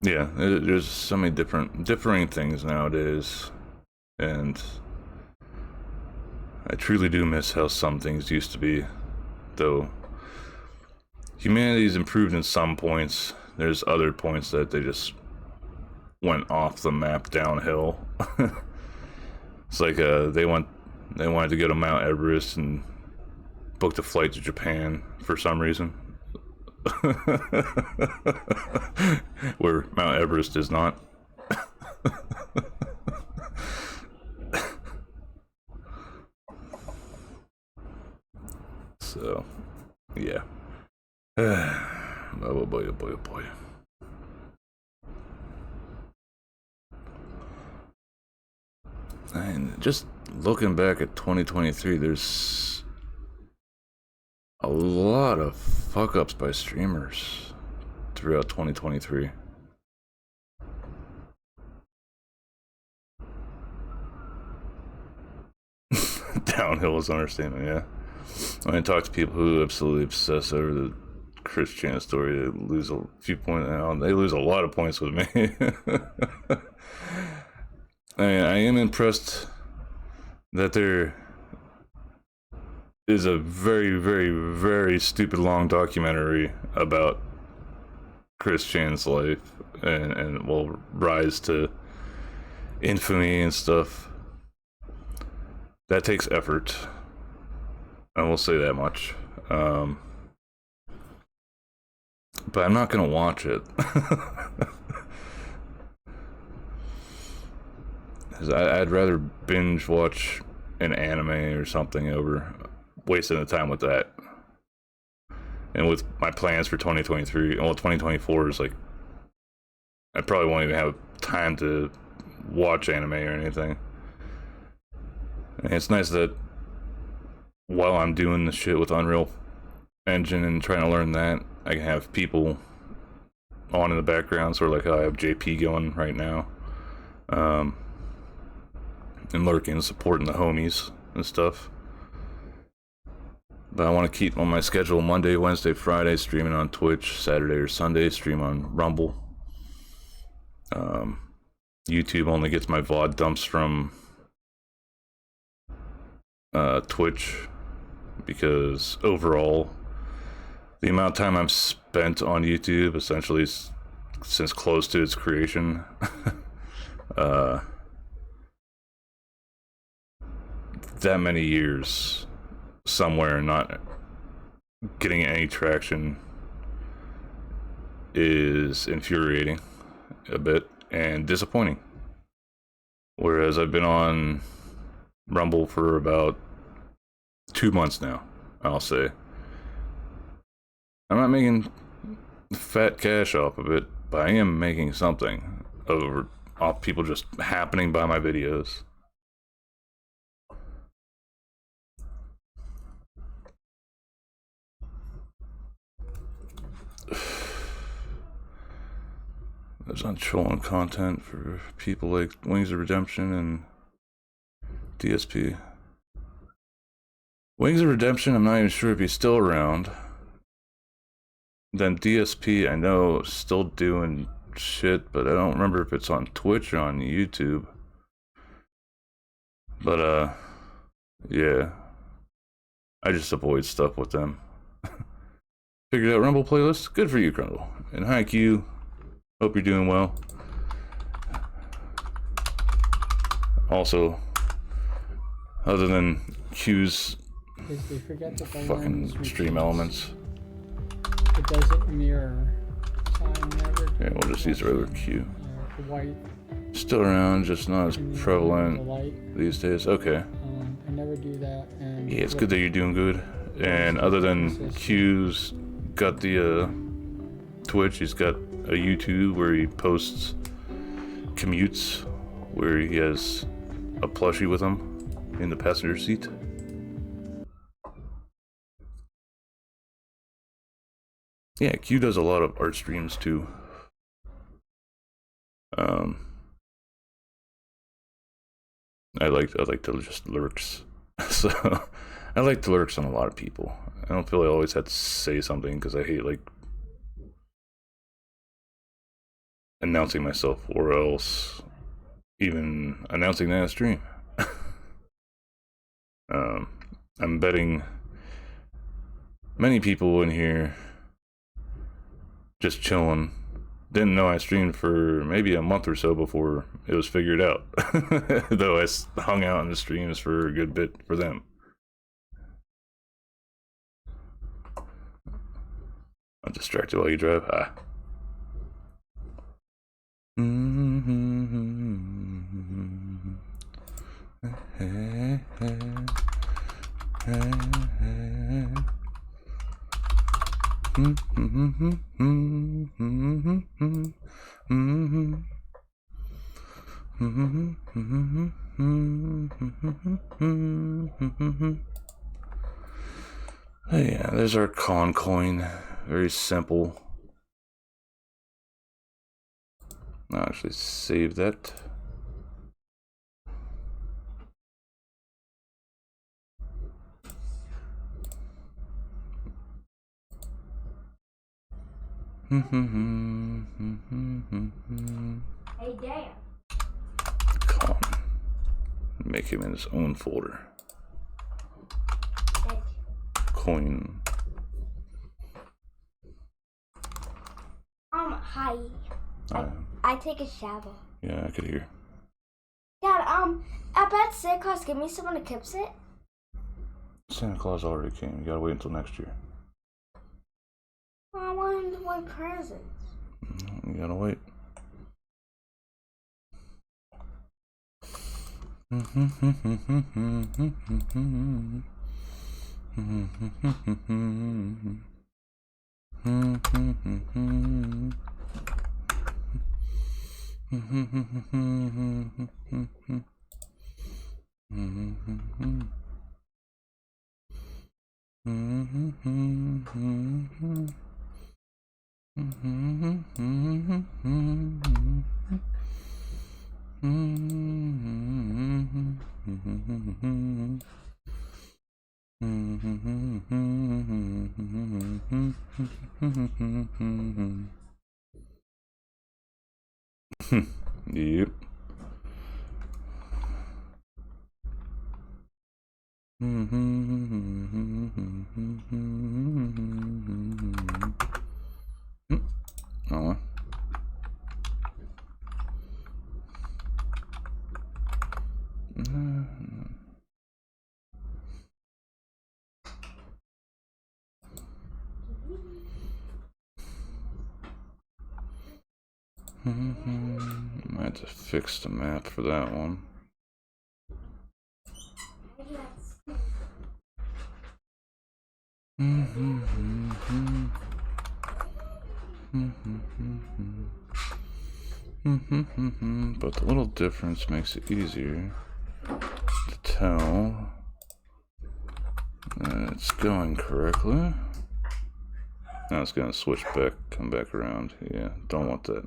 yeah, there's so many differing things nowadays, and I truly do miss how some things used to be. Though humanity's improved in some points, there's other points that they just went off the map downhill. It's like they wanted to go to Mount Everest and booked a flight to Japan for some reason. Where Mount Everest is not. So, yeah. Oh boy, oh boy, oh boy. And just looking back at 2023, there's a lot of fuck ups by streamers throughout 2023. Downhill is understatement, yeah. When I talk to people who absolutely obsess over the Chris Chan story, they lose a few points. They lose a lot of points with me. I mean, I am impressed that there is a very, very, very stupid long documentary about Chris Chan's life and will rise to infamy and stuff. That takes effort. I will say that much. But I'm not gonna watch it. I'd rather binge watch an anime or something over wasting the time with that. And with my plans for 2023, well, 2024 is like, I probably won't even have time to watch anime or anything. And it's nice that while I'm doing the shit with Unreal Engine and trying to learn that, I can have people on in the background, sort of like how I have JP going right now. And lurking and supporting the homies and stuff. But I want to keep on my schedule Monday, Wednesday, Friday, streaming on Twitch, Saturday or Sunday, stream on Rumble. YouTube only gets my VOD dumps from Twitch, because overall, the amount of time I've spent on YouTube, essentially since close to its creation, that many years somewhere not getting any traction is infuriating a bit and disappointing. Whereas I've been on Rumble for about 2 months now, I'll say. I'm not making fat cash off of it, but I am making something off people just happening by my videos. There's untrolling content for people like Wings of Redemption and DSP. Wings of Redemption, I'm not even sure if he's still around. Then DSP, I know, still doing shit, but I don't remember if it's on Twitch or on YouTube. But, yeah. I just avoid stuff with them. Figured out Rumble playlist? Good for you, Grundle. And hi, Q. Hope you're doing well. Also, other than Q's fucking stream elements, it doesn't mirror. So I never. Yeah, we'll just use the regular Q. White. Still around, just not as prevalent these days. Okay. I never do that. And yeah, it's good that you're doing good. And other than Q's got the Twitch, he's got a YouTube where he posts commutes, where he has a plushie with him in the passenger seat. Yeah, Q does a lot of art streams too. I like to just lurks. So I like to lurks on a lot of people. I don't feel I always have to say something because I hate like announcing myself or else even announcing that stream. I'm betting many people in here just chilling didn't know I streamed for maybe a month or so before it was figured out. Though I hung out in the streams for a good bit for them. I'm distracted while you drive. Ah. Yeah, there's our con coin. Very simple. I'll actually save that. Hey, Dad. Con. Make him in his own folder. Dad. Coin. Hi. I take a shower. Yeah, I could hear. Dad, I bet Santa Claus give me someone to clip it. Santa Claus already came. You gotta wait until next year. I wanted to buy presents. You gotta wait. Yep. Oh. I had to fix the map for that one. But the little difference makes it easier to tell that it's going correctly. Now it's gonna switch back, come back around. Yeah, don't want that.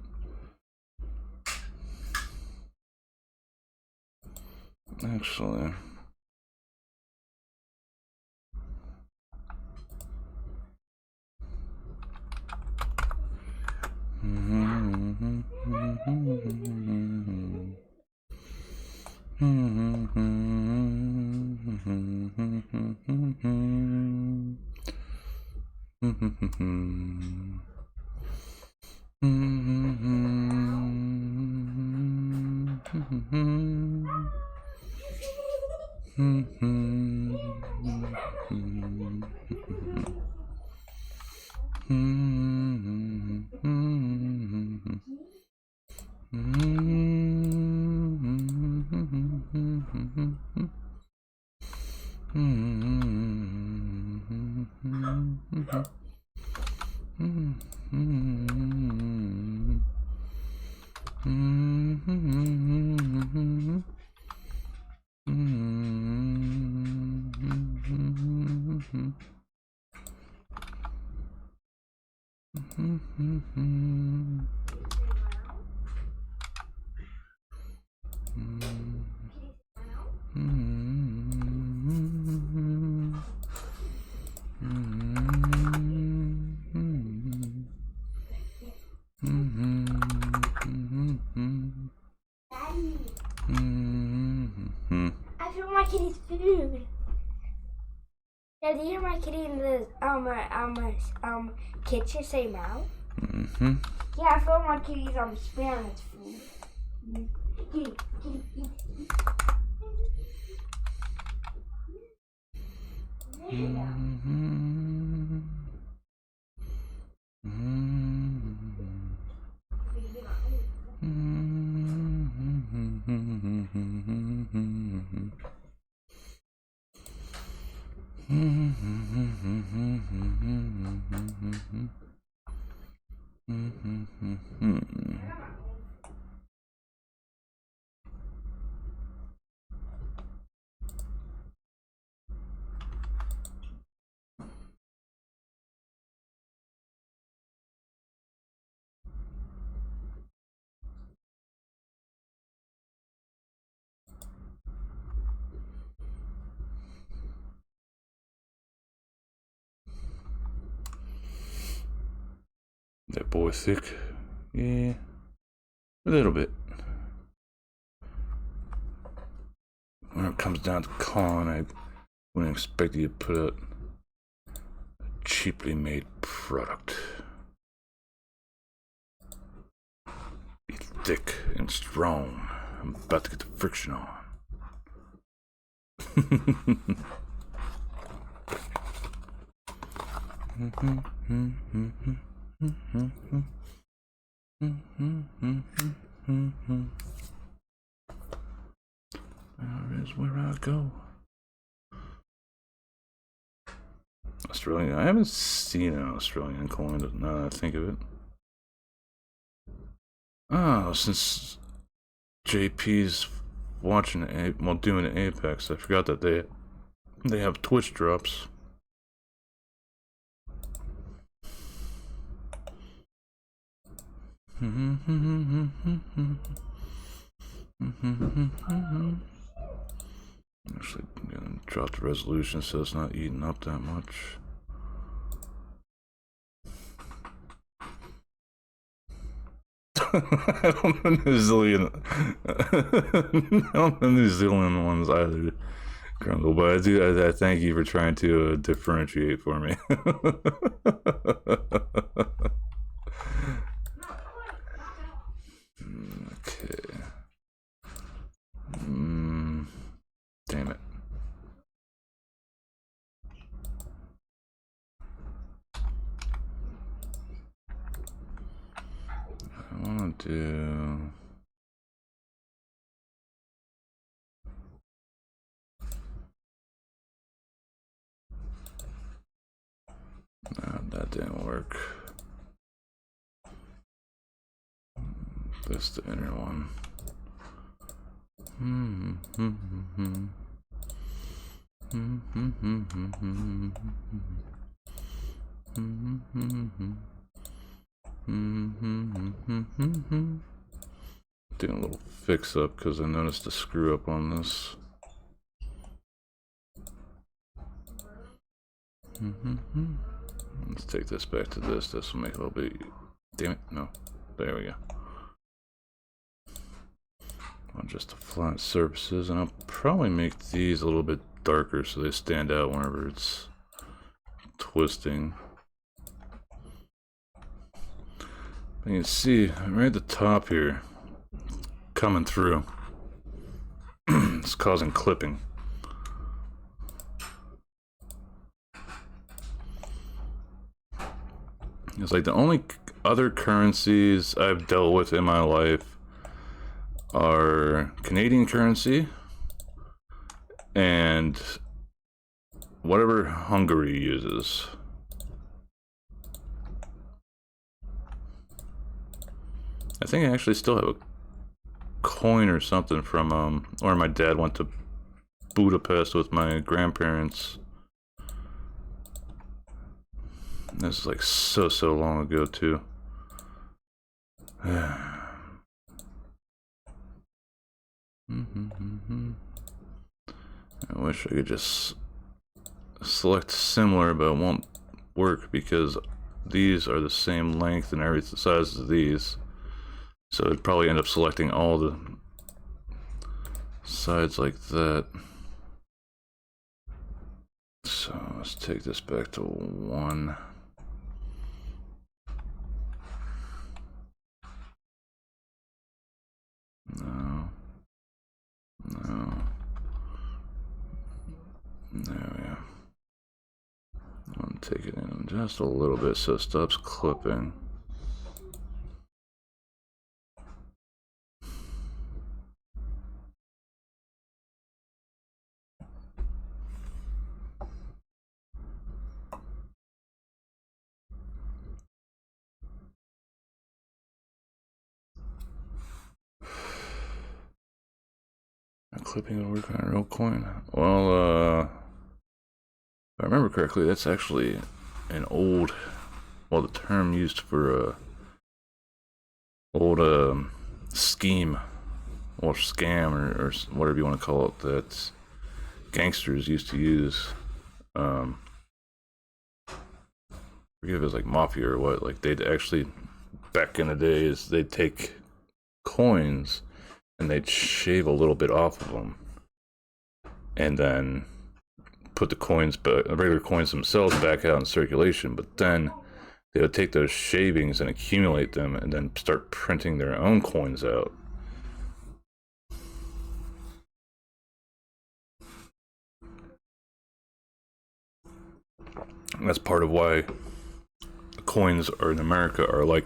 Actually, I feel my kitty's food. Dad, do you hear my kitty in the kitchen say meow? Yeah, I feel my kitty's sparing its food. Kitty, kitty, That boy thick. Yeah. A little bit. When it comes down to con, I wouldn't expect you to put out a cheaply made product. Be thick and strong. I'm about to get the friction on. There is where I go. Australian. I haven't seen an Australian coin now that I think of it. Oh, since JP's watching doing Apex, I forgot that they have Twitch drops. Actually, I'm gonna drop the resolution so it's not eating up that much. I don't know New Zealand. I don't know New Zealand ones either, Grundle, but I thank you for trying to differentiate for me. Okay. Damn it. I want to do... No, that didn't work. This the inner one. Doing a little fix up because I noticed a screw up on this. Let's take this back to this. This will make it a little bit. Damn it! No, there we go. On just the flat surfaces, and I'll probably make these a little bit darker so they stand out whenever it's twisting. You can see right at the top here, coming through. It's causing clipping. It's like the only other currencies I've dealt with in my life are Canadian currency and whatever Hungary uses. I think I actually still have a coin or something from or my dad went to Budapest with my grandparents. This is like so long ago too. I wish I could just select similar, but it won't work because these are the same length and every size as these. So it'd probably end up selecting all the sides like that. So let's take this back to 1. No. There we go. I'm taking it in just a little bit so it stops clipping. clipping would work on a real coin. Well, if I remember correctly, that's actually an old, well, the term used for a old scheme or scam or whatever you want to call it that gangsters used to use. I forget if it was like mafia or what. Like they'd actually, back in the days, they'd take coins and they'd shave a little bit off of them, and then put the coins, the regular coins themselves, back out in circulation. But then they would take those shavings and accumulate them, and then start printing their own coins out. And that's part of why the coins are in America are like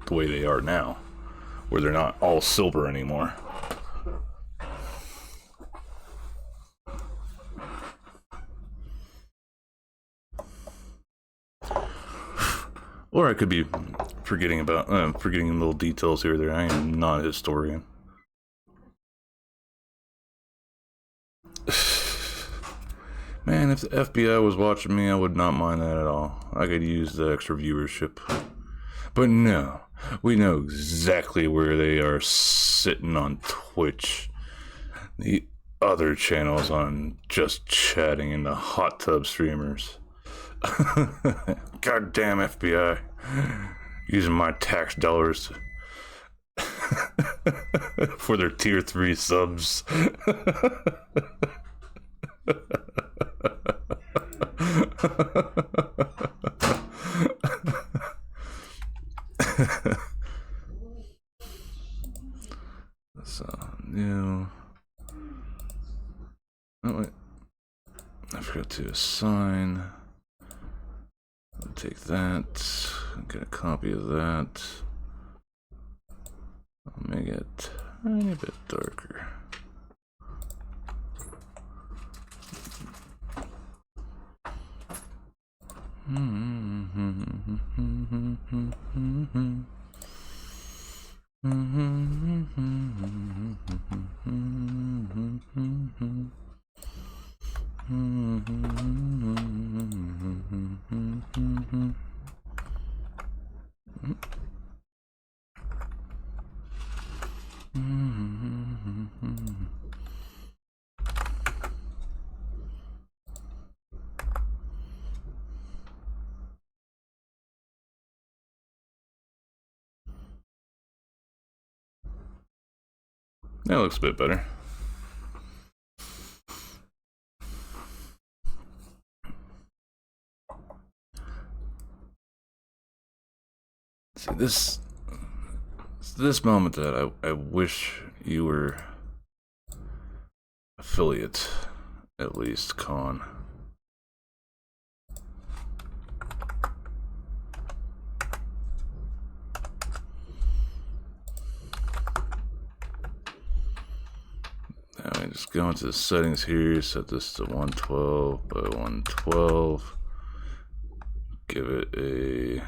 the way they are now, where they're not all silver anymore. Or I could be forgetting little details here or there. I am not a historian. Man, if the FBI was watching me, I would not mind that at all. I could use the extra viewership. But no, we know exactly where they are sitting on Twitch. The other channels on Just Chatting and the hot tub streamers. Goddamn FBI. Using my tax dollars for their tier 3 subs. So new. Oh wait, I forgot to assign. I'll take that. Get a copy of that. I'll make it a tiny bit darker. That looks a bit better. See, this moment that I wish you were affiliate, at least, Con. Now I just go into the settings here, set this to 112 by 112, give it a,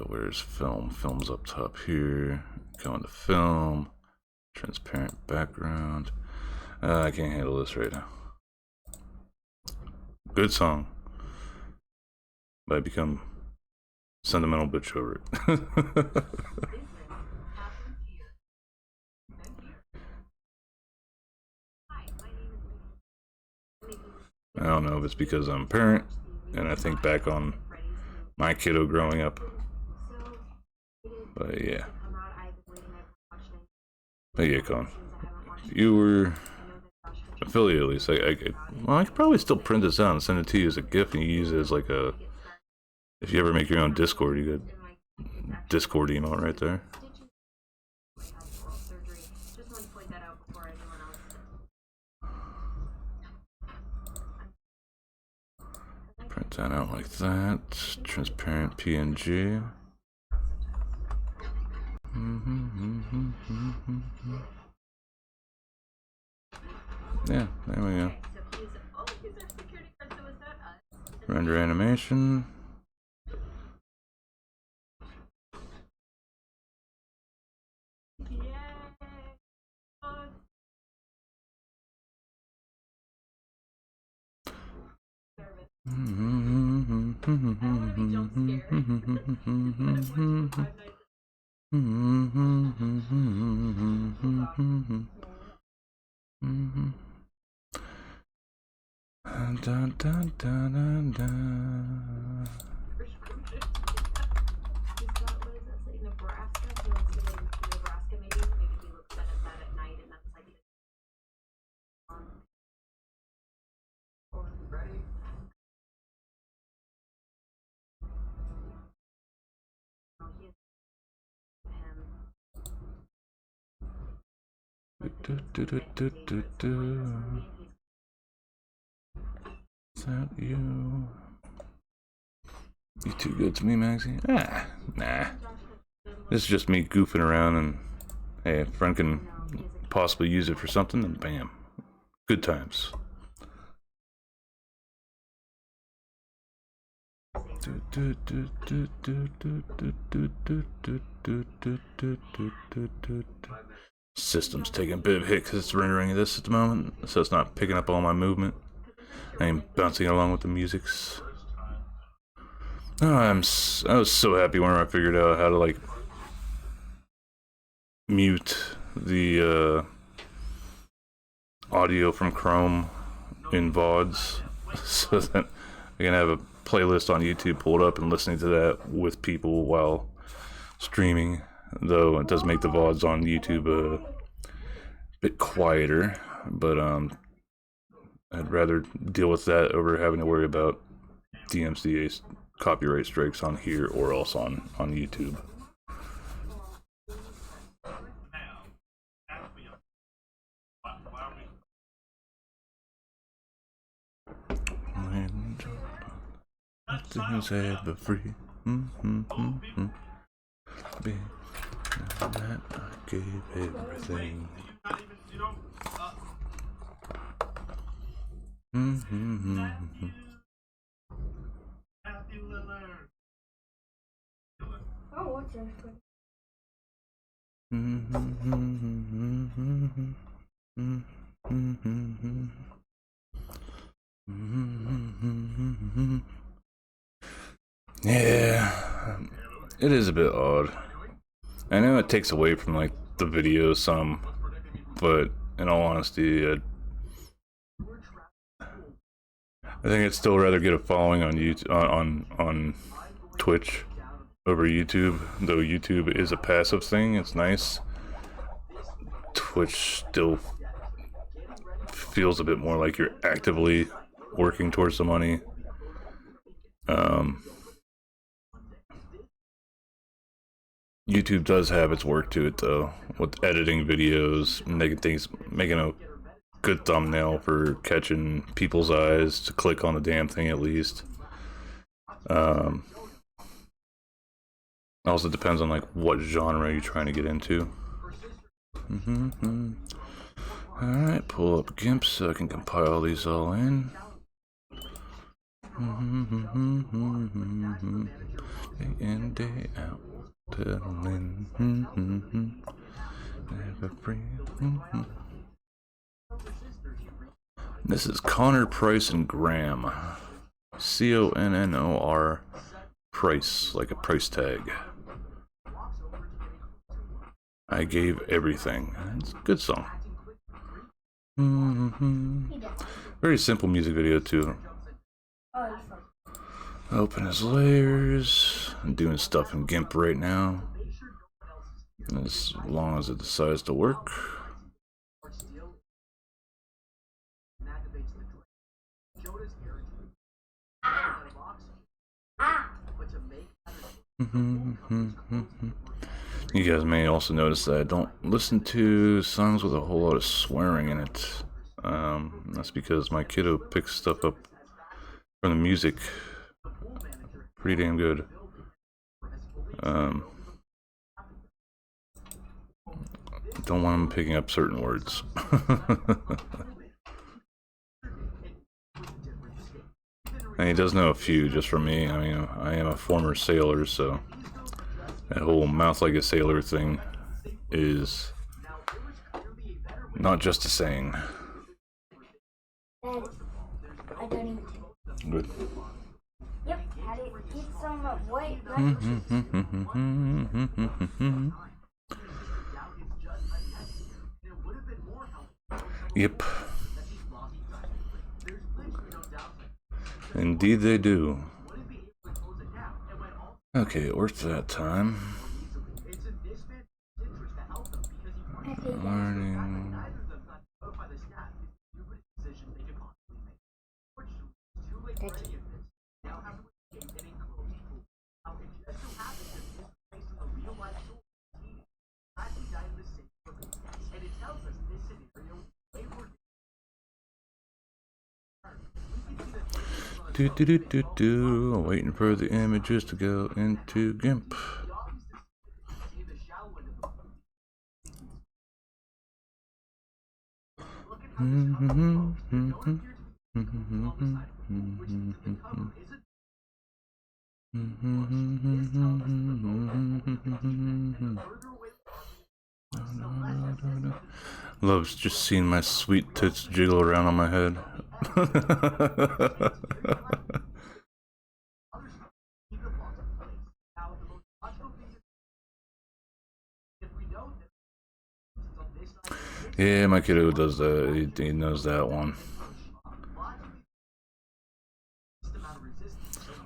where's film? Film's up top here, go into film, transparent background. I can't handle this right now. Good song, but I become sentimental bitch over it. I don't know if it's because I'm a parent and I think back on my kiddo growing up. But yeah. But yeah, Con. If you were affiliate, at least, I could probably still print this out and send it to you as a GIF, and you use it as like a, if you ever make your own Discord, you could Discord email it right there. Print that out like that. Transparent PNG. Yeah, there we go. Render animation. Dun, dun, dun, dun, dun. Do, do, do, do, do, do. Is that you? You too good to me, Maxie? Ah, nah. This is just me goofing around, and hey, if a friend can possibly use it for something, then bam. Good times. System's taking a bit of a hit because it's rendering this at the moment, so it's not picking up all my movement. I am bouncing along with the musics. Oh, I was so happy when I figured out how to like mute the audio from Chrome in VODs, so that I can have a playlist on YouTube pulled up and listening to that with people while streaming. Though it does make the VODs on YouTube a bit quieter, but I'd rather deal with that over having to worry about DMCA copyright strikes on here or else on YouTube. Things ever free. Be that I gave everything. Oh, what's this? Yeah, it is a bit odd. I know it takes away from like the video some, but in all honesty, I think I'd still rather get a following on YouTube, on Twitch over YouTube. Though YouTube is a passive thing, it's nice. Twitch still feels a bit more like you're actively working towards the money. YouTube does have its work to it though, with editing videos, making a good thumbnail for catching people's eyes to click on the damn thing at least. Also depends on like what genre you're trying to get into. Alright, pull up GIMP so I can compile these all in. Day in, day out. Never free. This is Connor Price and Graham. Connor Price, like a price tag. I gave everything. It's a good song. Very simple music video too. Open his layers. I'm doing stuff in GIMP right now. As long as it decides to work. You guys may also notice that I don't listen to songs with a whole lot of swearing in it. That's because my kiddo picks stuff up from the music pretty damn good. Don't want him picking up certain words. And he does know a few just from me. I mean, I am a former sailor, so that whole mouth like a sailor thing is not just a saying. Dad, I don't need to. Good. Yep, had to eat some white rice. Yep. Indeed they do. Okay, worth that time. Learning. Waiting for the images to go into GIMP. Loves just seeing my sweet tits jiggle around on my head. Yeah, my kiddo does that. He knows that one.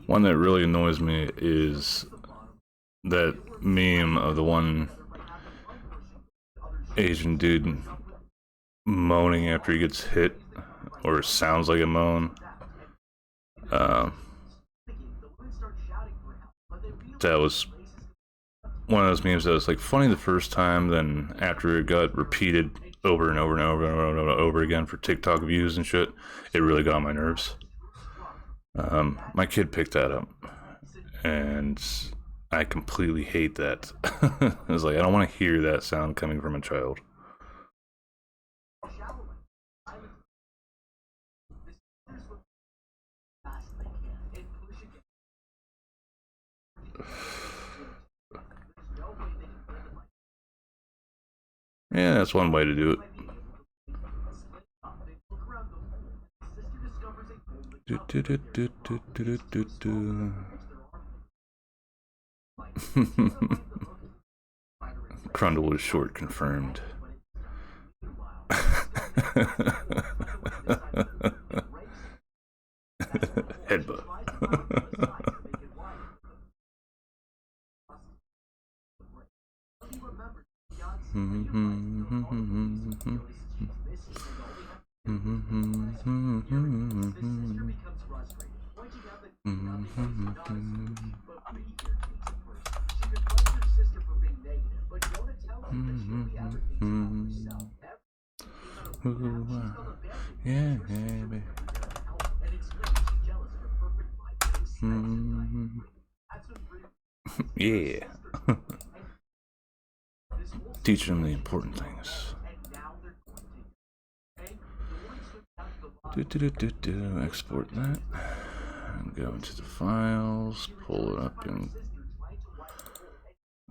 One that really annoys me is that meme of the one Asian dude moaning after he gets hit, or sounds like a moan. That was one of those memes that was like funny the first time, then after it got repeated over and over and over and over and over again for TikTok views and shit, it really got on my nerves. My kid picked that up, and I completely hate that. I was like, I don't want to hear that sound coming from a child. Yeah, that's one way to do it. Crundle is short confirmed. Headbutt. Yeah, baby. Yeah. Teach them the important things. Export that. And go into the files. Pull it up in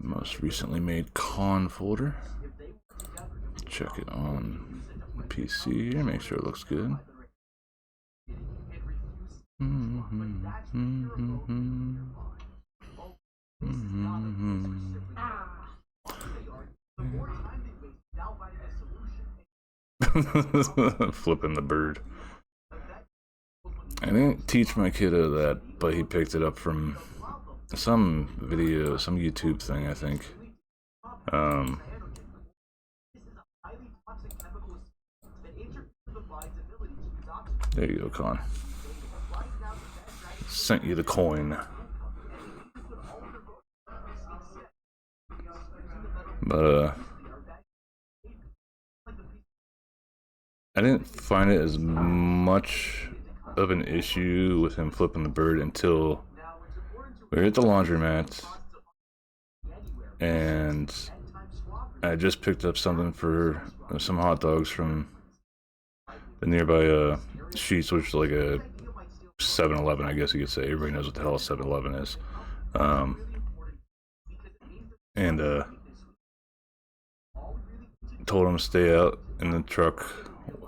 most recently made con folder. Check it on the PC here. Make sure it looks good. Flipping the bird. I didn't teach my kiddo that, but he picked it up from some video, some YouTube thing, I think. There you go, Con. Sent you the coin. But, I didn't find it as much of an issue with him flipping the bird until we were at the laundromat, and I just picked up something for some hot dogs from the nearby Sheetz, which is like a 7-Eleven, I guess you could say. Everybody knows what the hell a 7-Eleven is. And told him to stay out in the truck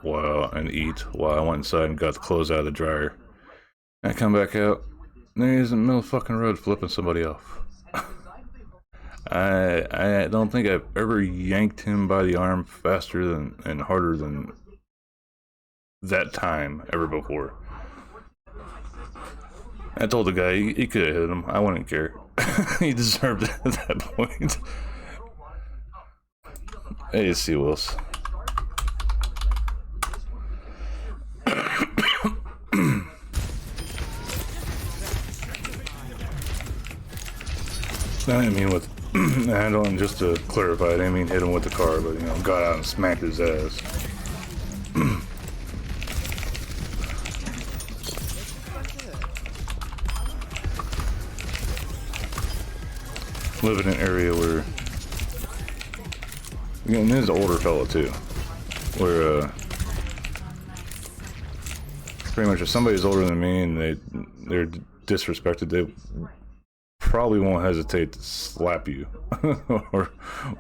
and eat while I went inside and got the clothes out of the dryer. I come back out, there he is in the middle of the fucking road flipping somebody off. I don't think I've ever yanked him by the arm faster than and harder than that time ever before. I told the guy he could have hit him. I wouldn't care. He deserved it at that point. Hey, C. Wills. I mean with I don't, just to clarify, I didn't mean hit him with the car, but you know, got out and smacked his ass. Live in an area where, again, this is an older fella too, where pretty much if somebody's older than me and they're disrespected, they probably won't hesitate to slap you. Or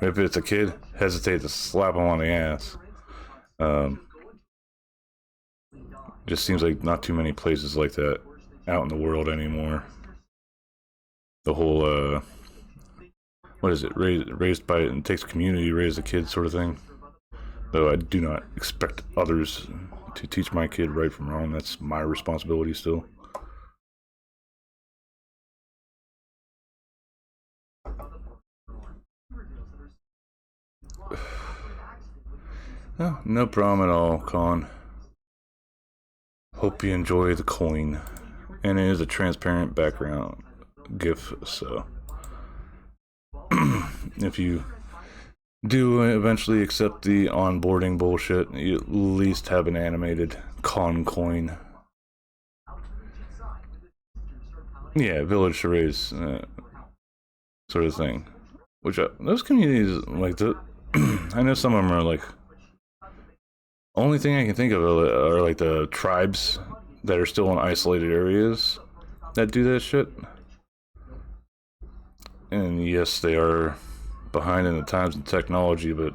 if it's a kid, hesitate to slap them on the ass. Just seems like not too many places like that out in the world anymore. The whole what is it, raised by it takes community to raise a kid sort of thing. Though I do not expect others to teach my kid right from wrong. That's my responsibility still. Oh, no problem at all, Con. Hope you enjoy the coin. And it is a transparent background GIF, so if you do eventually accept the onboarding bullshit, you at least have an animated Con coin. Yeah, village charades, sort of thing. Which those communities like the I know some of them are like. Only thing I can think of are like the tribes that are still in isolated areas that do that shit. And yes, they are behind in the times and technology, but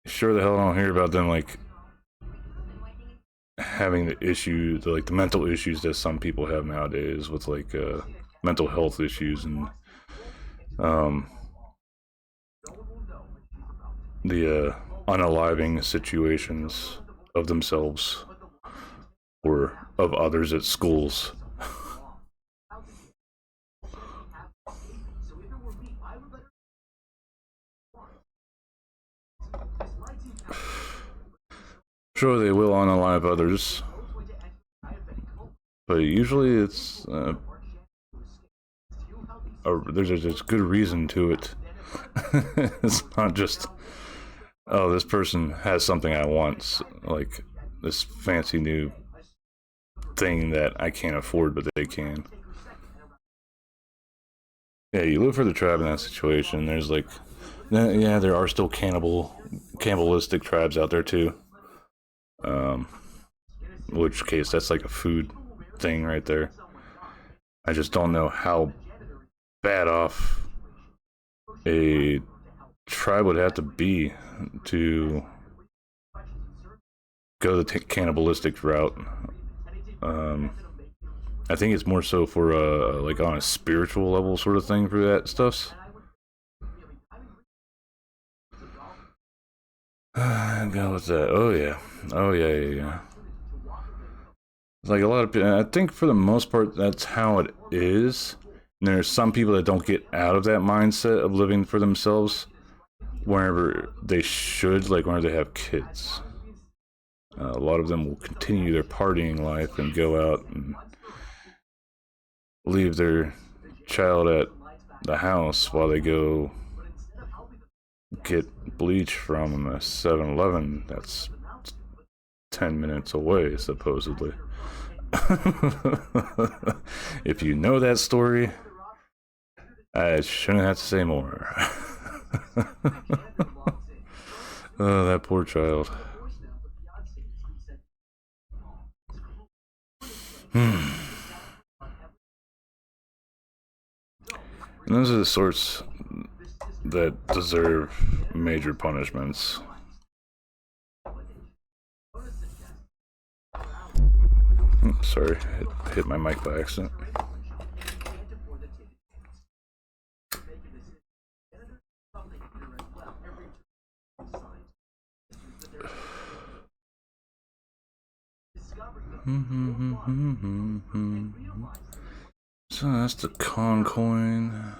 sure the hell I don't hear about them like having the issues, like the mental issues that some people have nowadays with like mental health issues and the unaliving situations of themselves or of others at schools. Sure, they will unalive others, but usually it's there's a good reason to it. It's not just, oh, this person has something I want, like this fancy new thing that I can't afford, but they can. Yeah, you live for the tribe in that situation. There's like, yeah, there are still cannibalistic tribes out there too. In which case, that's like a food thing right there. I just don't know how bad off a tribe would have to be to go the cannibalistic route. I think it's more so for like on a spiritual level sort of thing for that stuff. Go with that. Oh yeah. It's like a lot of people, I think for the most part that's how it is. And there's some people that don't get out of that mindset of living for themselves whenever they should, like whenever they have kids. A lot of them will continue their partying life and go out and leave their child at the house while they go get bleach from a 7-Eleven that's 10 minutes away, supposedly. If you know that story, I shouldn't have to say more. Oh, that poor child. And those are the sorts that deserve major punishments. Oops, sorry, hit my mic by accident. So that's the con coin.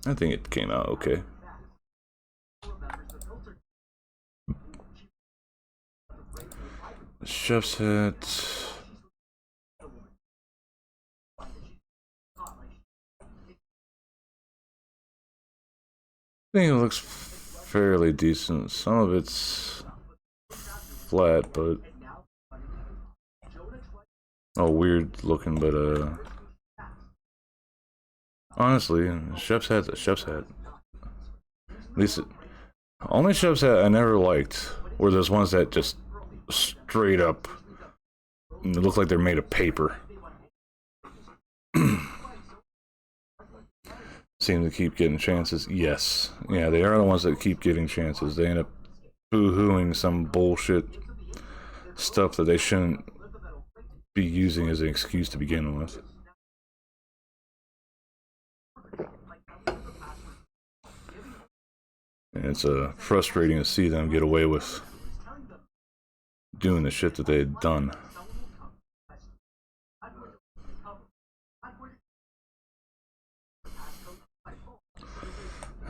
I think it came out okay. The chef's hat. I think it looks fairly decent. Some of it's flat, but weird looking. But honestly, chef's hat's a chef's hat. At least only chef's hat I never liked were those ones that just straight up look like they're made of paper. Seem to keep getting chances. Yes. Yeah, they are the ones that keep getting chances. They end up boo-hooing some bullshit stuff that they shouldn't be using as an excuse to begin with. And it's frustrating to see them get away with doing the shit that they had done.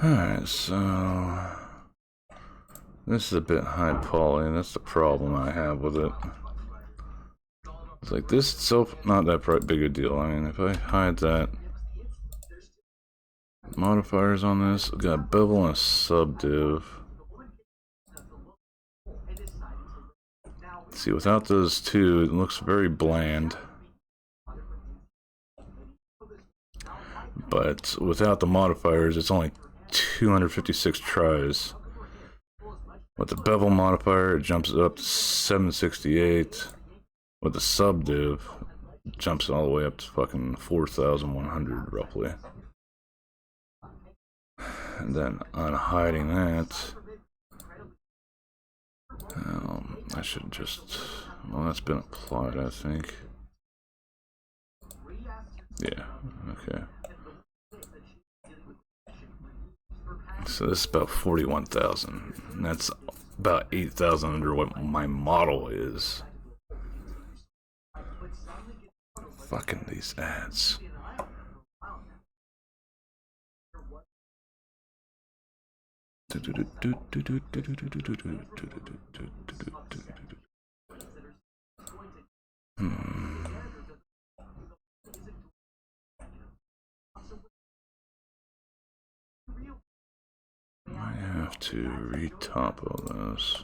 Alright, so this is a bit high poly, and that's the problem I have with it. It's like this itself, not that big a deal. I mean, if I hide that, modifiers on this, I've got bevel and a subdiv. See, without those two, it looks very bland. But without the modifiers, it's only 256 tries. With the bevel modifier, it jumps up to 768. With the subdiv, it jumps all the way up to fucking 4,100 roughly. And then on hiding that, I should just, well, that's been applied, I think. Yeah, okay. So this is about 41,000. And that's about 8,000 under what my model is. Fucking these ads. I have to re-topo this.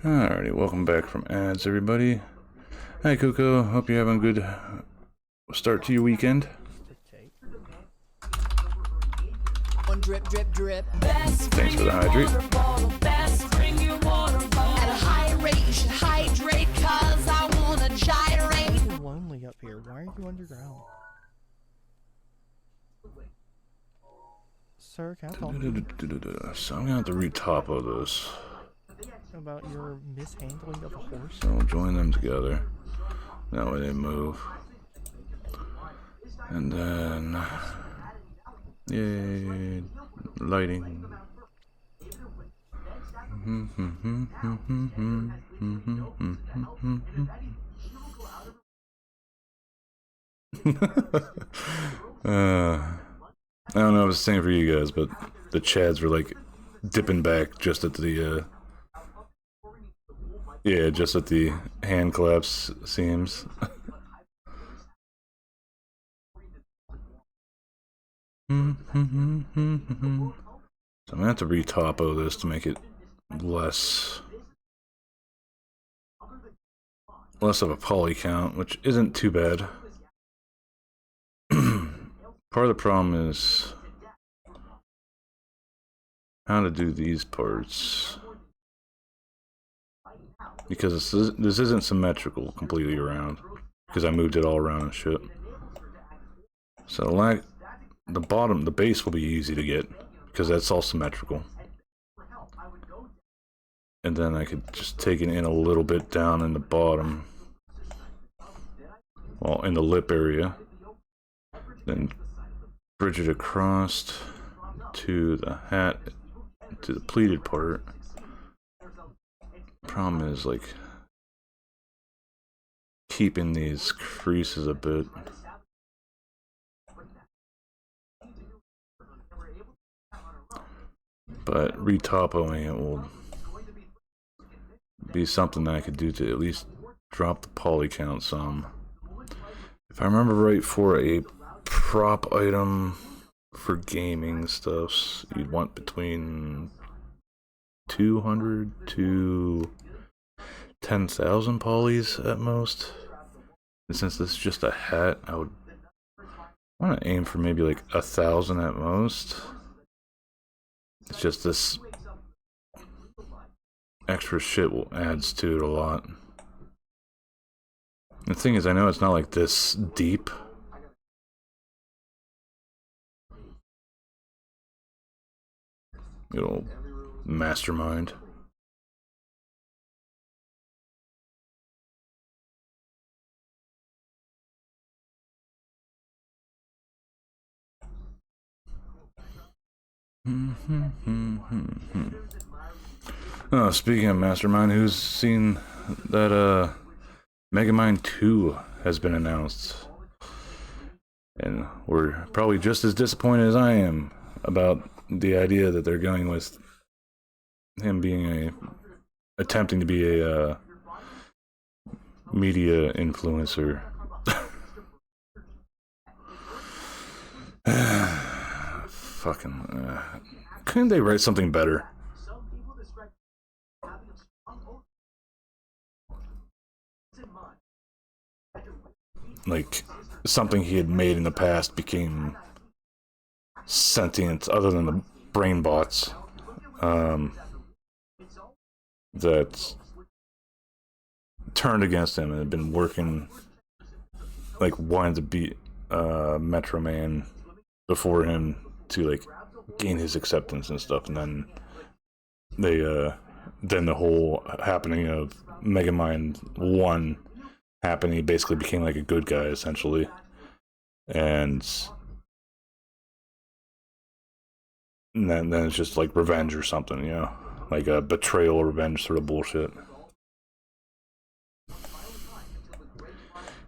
Alrighty, welcome back from ads, everybody. Hi, Coco. Hope you're having a good start to your weekend. Drip, drip, drip. Thanks for the hydrate. At a high rate, you should hydrate, cause I wanna gyrate. It's lonely up here. Why are you underground? Sir, can I talk to you So I'm gonna have to re-topo this. about your mishandling of a horse? So we'll join them together. That way they move. And then, yay, lighting. I don't know if it's the same for you guys, but the Chads were like dipping back just at the yeah, just at the hand collapse seams. So I'm gonna have to re-topo this to make it less of a poly count, which isn't too bad. Part of the problem is how to do these parts, because this isn't symmetrical completely around, because I moved it all around and shit. So the bottom, the base will be easy to get because that's all symmetrical, and then I could just take it in a little bit down in the bottom, well, in the lip area, then bridge it across to the hat, to the pleated part. Problem is, like, keeping these creases a bit. But retopoing it will be something that I could do to at least drop the poly count some. If I remember right, for a prop item for gaming stuffs, you'd want between 200 to 10,000 polys at most. And since this is just a hat, I would want to aim for maybe like 1,000 at most. It's just this extra shit adds to it a lot. The thing is, I know it's not like this deep. Good old mastermind. Oh, speaking of mastermind, who's seen that Megamind 2 has been announced? And we're probably just as disappointed as I am about the idea that they're going with him being attempting to be a media influencer. Fucking couldn't they write something better? Like something he had made in the past became sentient, other than the brain bots that turned against him and had been working, like wanted to beat Metro Man before him to like gain his acceptance and stuff, and then then the whole happening of Megamind 1 happened. He basically became like a good guy essentially, and then it's just like revenge or something, you know, like a betrayal revenge sort of bullshit.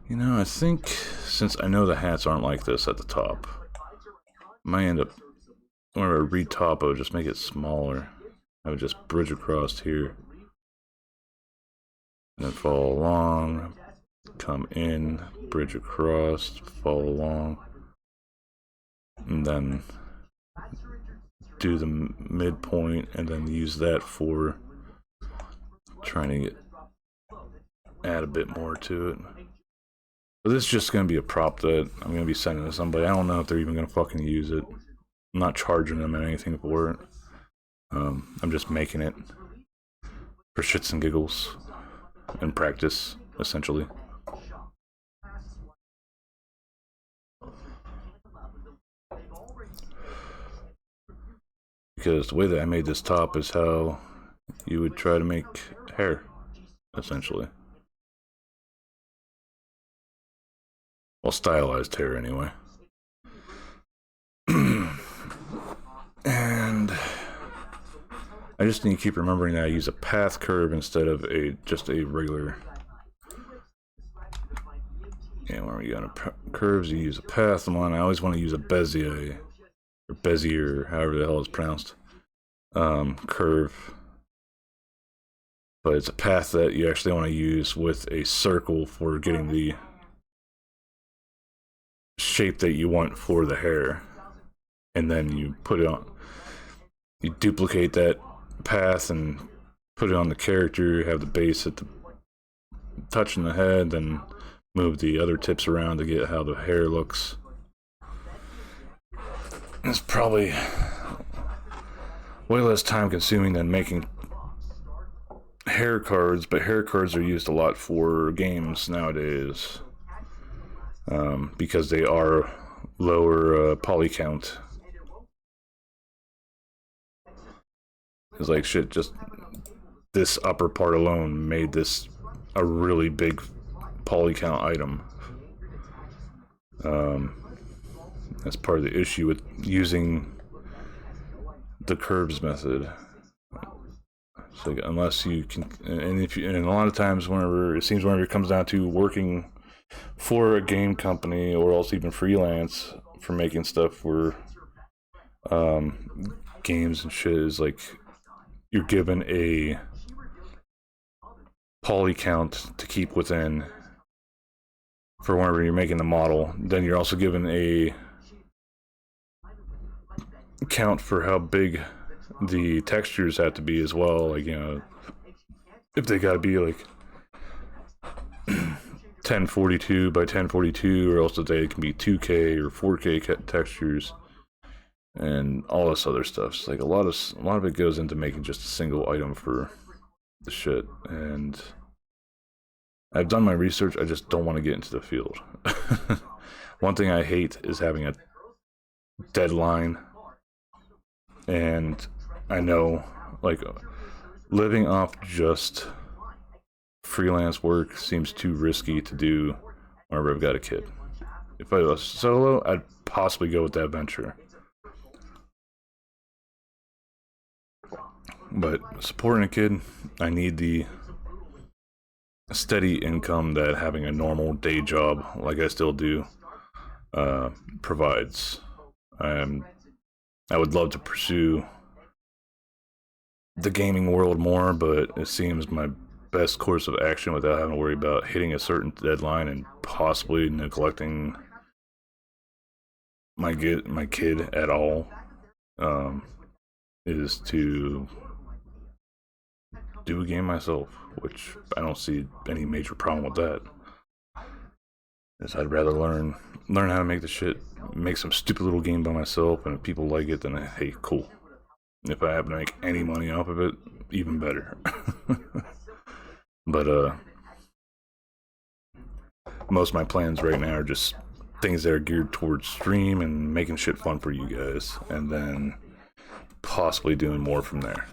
You know, I think since I know the hats aren't like this at the top, I might end up, whenever I re-topo, just make it smaller. I would just bridge across here, and then follow along, come in, bridge across, follow along, and then do the midpoint, and then use that for trying to add a bit more to it. But this is just going to be a prop that I'm going to be sending to somebody. I don't know if they're even going to fucking use it. I'm not charging them anything for it. I'm just making it for shits and giggles and practice, essentially. Because the way that I made this top is how you would try to make hair, essentially. Well, stylized hair, anyway. I just need to keep remembering that I use a path curve instead of just a regular. Yeah, when we got curves, you use a path one. I always want to use a Bezier, or Bezier, however the hell it's pronounced, curve. But it's a path that you actually want to use with a circle for getting the shape that you want for the hair. And then you put it on, you duplicate that path and put it on the character, have the base at the touching the head, then move the other tips around to get how the hair looks. It's probably way less time consuming than making hair cards, but hair cards are used a lot for games nowadays because they are lower poly count. It's like shit, just this upper part alone made this a really big poly count item. That's part of the issue with using the curves method. So unless you can, and a lot of times whenever it comes down to working for a game company or else even freelance for making stuff for games and shit, is like you're given a poly count to keep within for whenever you're making the model. Then you're also given a count for how big the textures have to be as well. Like, you know, if they gotta be like 1042 by 1042, or else if they can be 2K or 4K textures and all this other stuff. So like a lot of it goes into making just a single item for the shit. And I've done my research, I just don't want to get into the field. One thing I hate is having a deadline, and I know, like, living off just freelance work seems too risky to do whenever I've got a kid. If I was solo, I'd possibly go with that venture. But supporting a kid, I need the steady income that having a normal day job, like I still do, provides. I would love to pursue the gaming world more, but it seems my best course of action without having to worry about hitting a certain deadline and possibly neglecting my kid at all, is to do a game myself, which I don't see any major problem with that. Because I'd rather learn how to make the shit, make some stupid little game by myself, and if people like it, then hey, cool. If I happen to make any money off of it, even better. But most of my plans right now are just things that are geared towards stream and making shit fun for you guys, and then possibly doing more from there.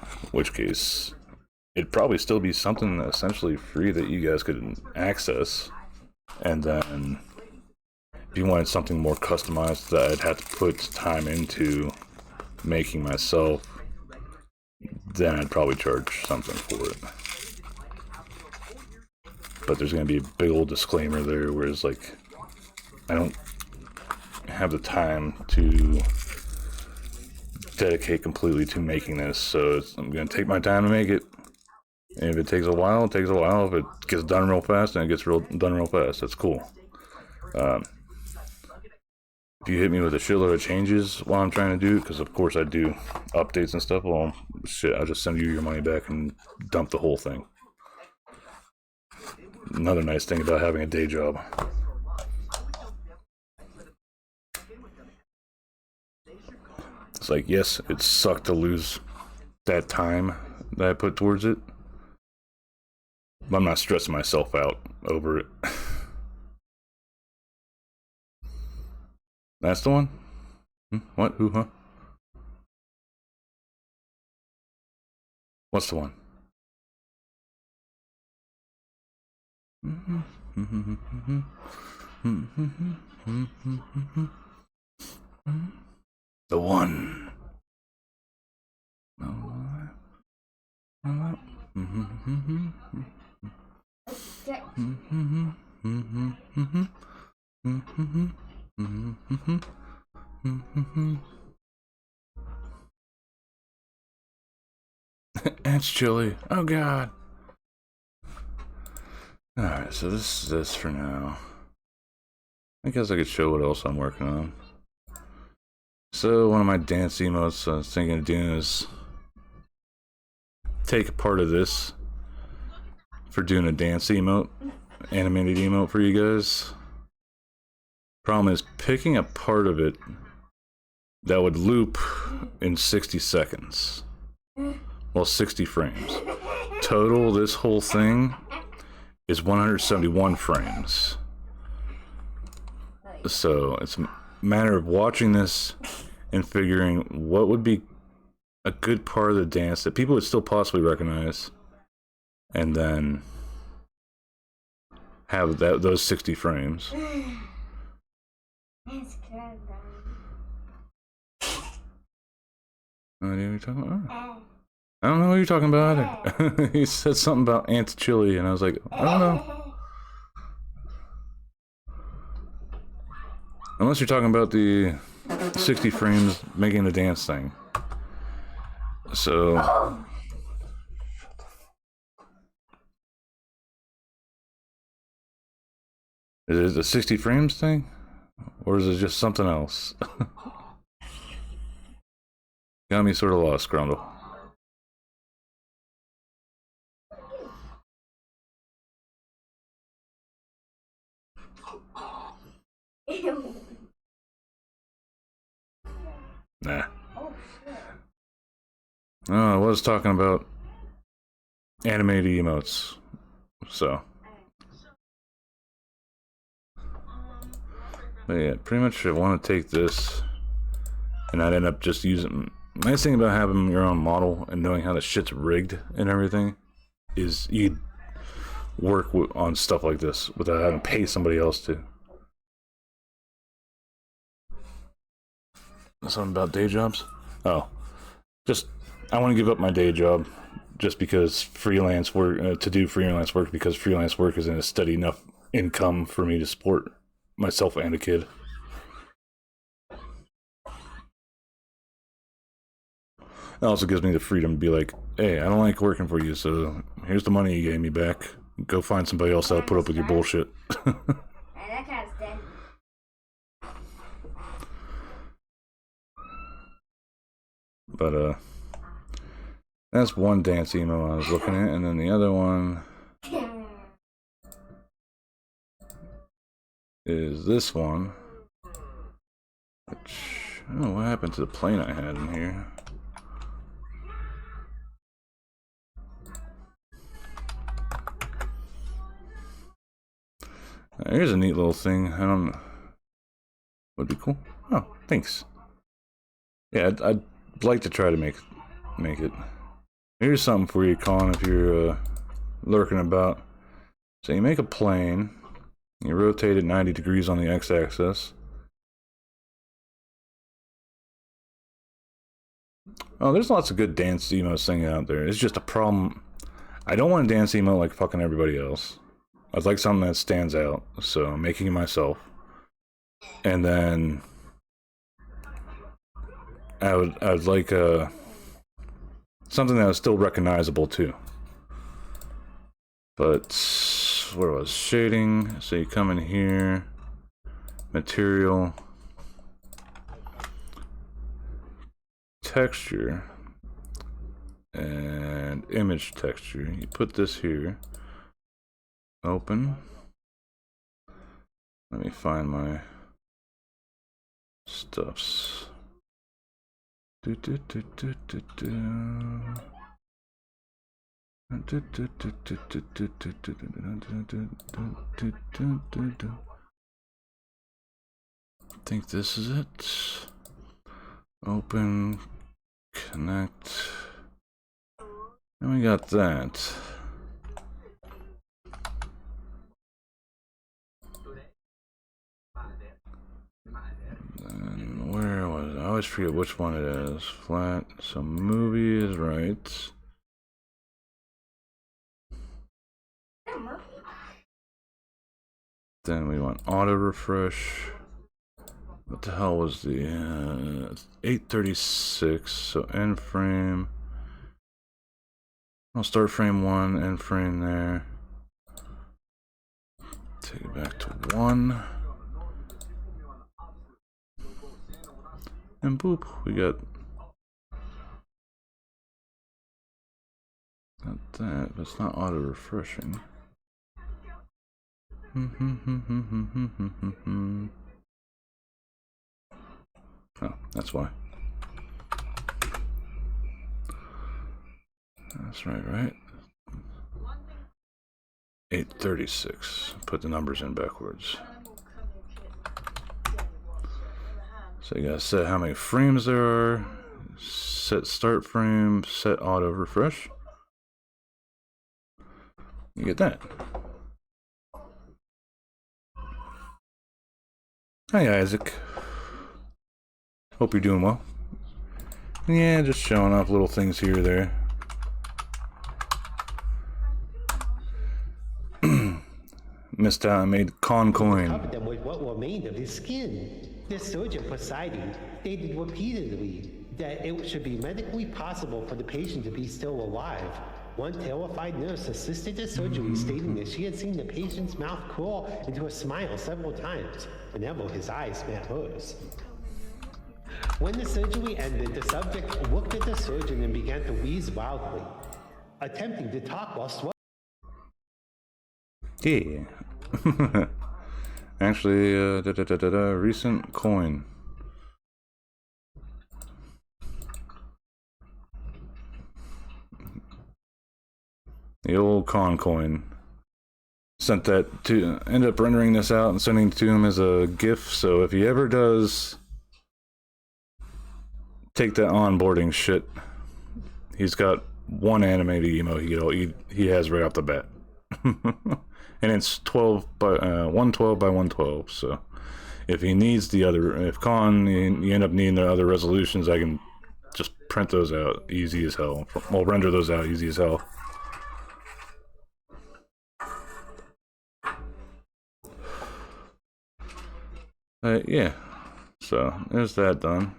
In which case, it'd probably still be something essentially free that you guys could access, and then if you wanted something more customized that I'd have to put time into making myself, then I'd probably charge something for it. But there's going to be a big old disclaimer there, where it's like, I don't have the time to dedicate completely to making this, so I'm going to take my time to make it. And if it takes a while, it takes a while. If it gets done real fast, then it gets done real fast. That's cool. If you hit me with a shitload of changes while I'm trying to do it, because of course I do updates and stuff, well, shit, I'll just send you your money back and dump the whole thing. Another nice thing about having a day job. It's like, yes, it sucked to lose that time that I put towards it, but I'm not stressing myself out over it. That's the one? What? Who? Huh? What's the one? The one. Ants chili. Oh god. Alright, so this is this for now. I guess I could show what else I'm working on. So one of my dance emotes I was thinking of doing is take a part of this for doing a dance emote, animated emote for you guys. Problem is picking a part of it that would loop in 60 seconds. Well, 60 frames. Total, this whole thing is 171 frames. So it's a matter of watching this and figuring what would be a good part of the dance that people would still possibly recognize, and then have those 60 frames. What are you talking about? I don't know what you're talking about either. He said something about ants chili, and I was like, I don't know. Unless you're talking about the 60 frames making the dance thing. So... is it the 60 frames thing? Or is it just something else? Got me sort of lost, Grundle. Nah. Oh, I was talking about animated emotes, so. But yeah, pretty much I want to take this, and I'd end up just using. Nice thing about having your own model and knowing how the shit's rigged and everything is you'd work on stuff like this without having to pay somebody else to. Something about day jobs? Oh, just I want to give up my day job just because freelance work to do freelance work because freelance work isn't a steady enough income for me to support myself and a kid. It also gives me the freedom to be like, hey, I don't like working for you, so here's the money you gave me back. Go find somebody else that'll put up with your bullshit. That guy's dead. But that's one dance emo I was looking at, and then the other one is this one, which I don't know what happened to the plane I had in here. Here's a neat little thing. I don't know. Would be cool. Oh, thanks. Yeah, I'd like to try to make it. Here's something for you, Colin, if you're lurking about. So you make a plane. You rotate it 90 degrees on the x-axis. Oh, there's lots of good dance emotes thing out there. It's just a problem. I don't want to dance emote like fucking everybody else. I'd like something that stands out, so I'm making it myself. And then I would like something that was still recognizable too. But what was shading? So you come in here, material, texture, and image texture. You put this here. Open. Let me find my stuffs. I think this is it. Open, connect, and we got that. And where was it? I always forget which one it is. Flat. So movie is right. Then we want auto refresh. What the hell was the 836? So end frame. I'll start frame 1, end frame there. Take it back to 1. And boop, we got not that, but it's not auto refreshing. Oh, that's why. That's right? 836. Put the numbers in backwards. So you gotta set how many frames there are, set start frame, set auto refresh. You get that. Hi Isaac. Hope you're doing well. Yeah, just showing off little things here or there. Missed out, I made con coin. Covered them with what remained of his skin. The surgeon Poseidon stated repeatedly that it should be medically possible for the patient to be still alive. One terrified nurse assisted the surgery, stating that she had seen the patient's mouth curl into a smile several times whenever his eyes met hers. When the surgery ended, the subject looked at the surgeon and began to wheeze loudly, attempting to talk while swallowing. Yeah. Actually, recent coin. The old con coin. Sent that to, ended up rendering this out and sending it to him as a GIF, so if he ever does take that onboarding shit, he's got one animated emo he has right off the bat. And it's 12 by 112 by 112. So if he needs the other, if you end up needing the other resolutions, I can just print those out easy as hell. Well, render those out easy as hell. Yeah. So there's that done.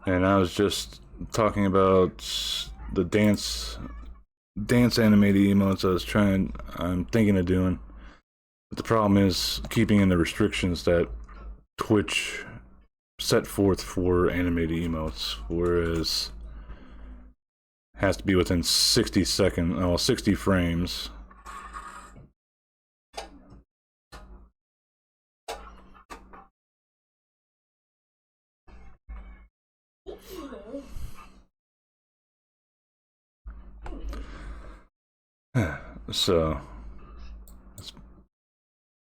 And I was just talking about the dance animated emotes I'm thinking of doing. But the problem is keeping in the restrictions that Twitch set forth for animated emotes, whereas it has to be within 60 frames. So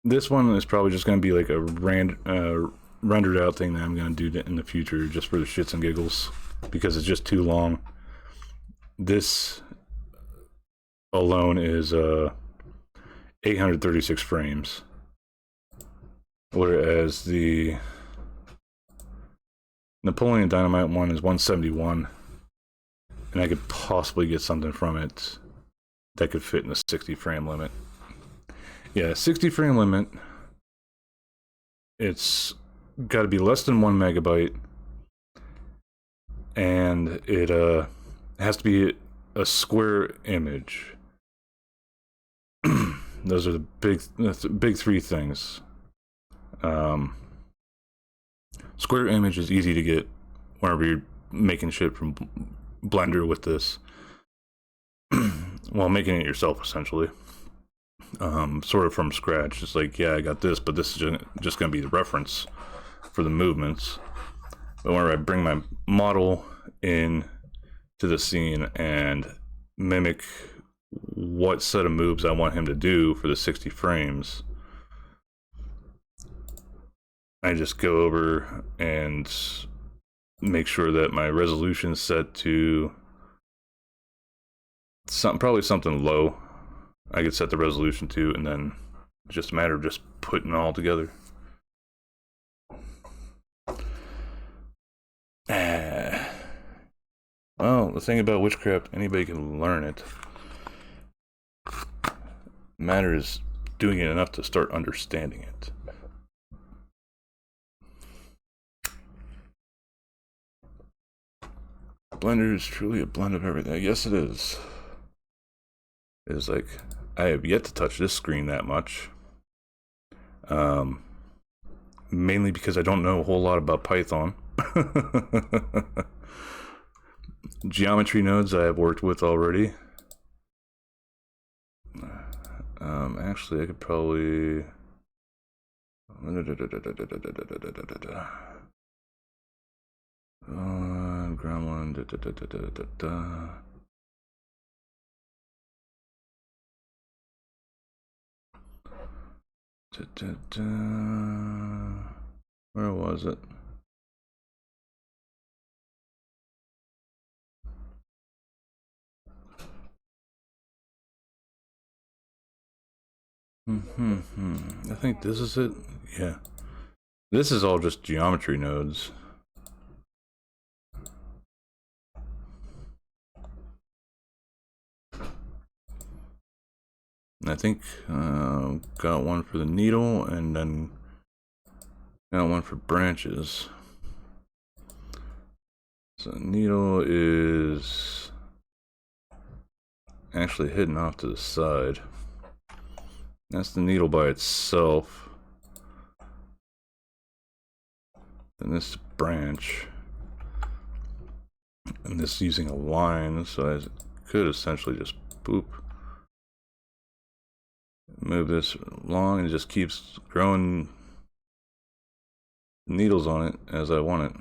this one is probably just going to be like a rendered out thing that I'm going to do in the future just for the shits and giggles, because it's just too long. This alone is 836 frames, whereas the Napoleon Dynamite one is 171, and I could possibly get something from it that could fit in the 60 frame limit. Yeah, 60 frame limit. It's got to be less than 1 megabyte, and it has to be a square image. Those are the big three things. Square image is easy to get whenever you're making shit from Blender with this. Well, making it yourself essentially, sort of from scratch. It's like, yeah, I got this, but this is just going to be the reference for the movements. But whenever I bring my model in to the scene and mimic what set of moves I want him to do for the 60 frames, I just go over and make sure that my resolution is set to probably something low. I could set the resolution to, and then it's just a matter of just putting it all together. Well, the thing about witchcraft, anybody can learn it. Matter is doing it enough to start understanding it. Blender is truly a blend of everything. Yes, it is. It is like, I have yet to touch this screen that much. Mainly because I don't know a whole lot about Python. Geometry nodes I have worked with already. Actually, I could probably... Gremlin. Where was it? I think this is it. Yeah. This is all just geometry nodes. I think got one for the needle and then got one for branches. So needle is actually hidden off to the side. That's the needle by itself. Then this branch. And this using a line, so I could essentially just boop. Move this along and it just keeps growing needles on it as I want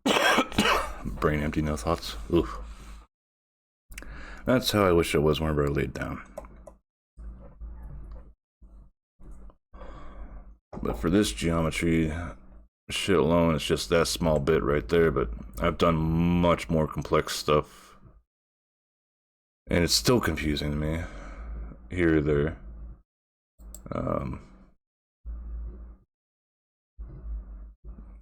it. Brain empty, no thoughts. Oof. That's how I wish I was whenever I laid down. But for this geometry shit alone, it's just that small bit right there, but I've done much more complex stuff. And it's still confusing to me. Here or there.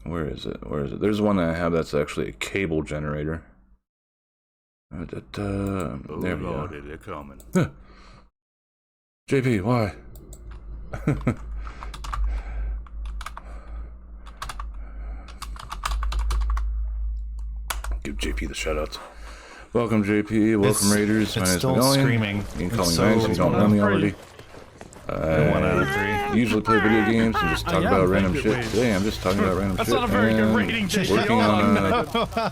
Where is it? Where is it? There's one that I have that's actually a cable generator. There we go. They're coming. JP, why? Give JP the shoutouts. Welcome, JP. Welcome, Raiders. My name is Magellan. Screaming. You can call me Max if you don't know me already. I usually play video games and just talk about random shit. Today I'm just talking about random shit. That's not a very good rating, JP. Working on I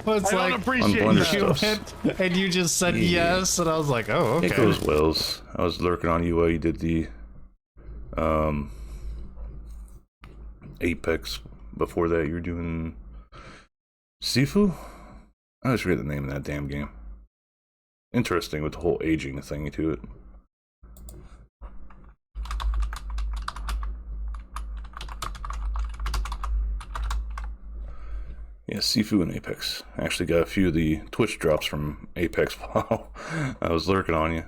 was on like, Blender you stuff. went, and you just said yes, and I was like, oh, okay. It goes Wells. I was lurking on you while you did the Apex. Before that, you were doing Sifu? I just forget the name of that damn game. Interesting with the whole aging thing to it. Yeah, Sifu and Apex. I actually got a few of the Twitch drops from Apex while I was lurking on you.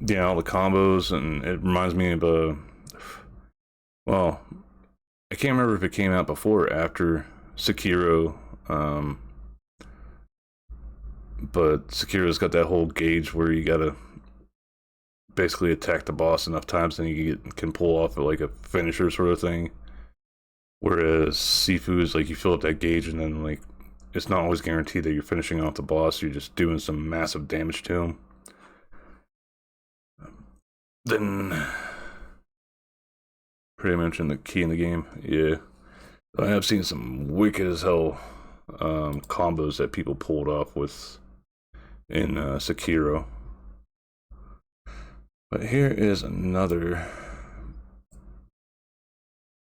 Yeah, all the combos, and it reminds me of well, I can't remember if it came out before or after Sekiro, but Sekiro's got that whole gauge where you gotta basically attack the boss enough times and you can pull off like a finisher sort of thing. Whereas Sifu is like you fill up that gauge and then like it's not always guaranteed that you're finishing off the boss, you're just doing some massive damage to him. Then pretty much in the key in the game, yeah. I have seen some wicked as hell combos that people pulled off with in Sekiro. But here is another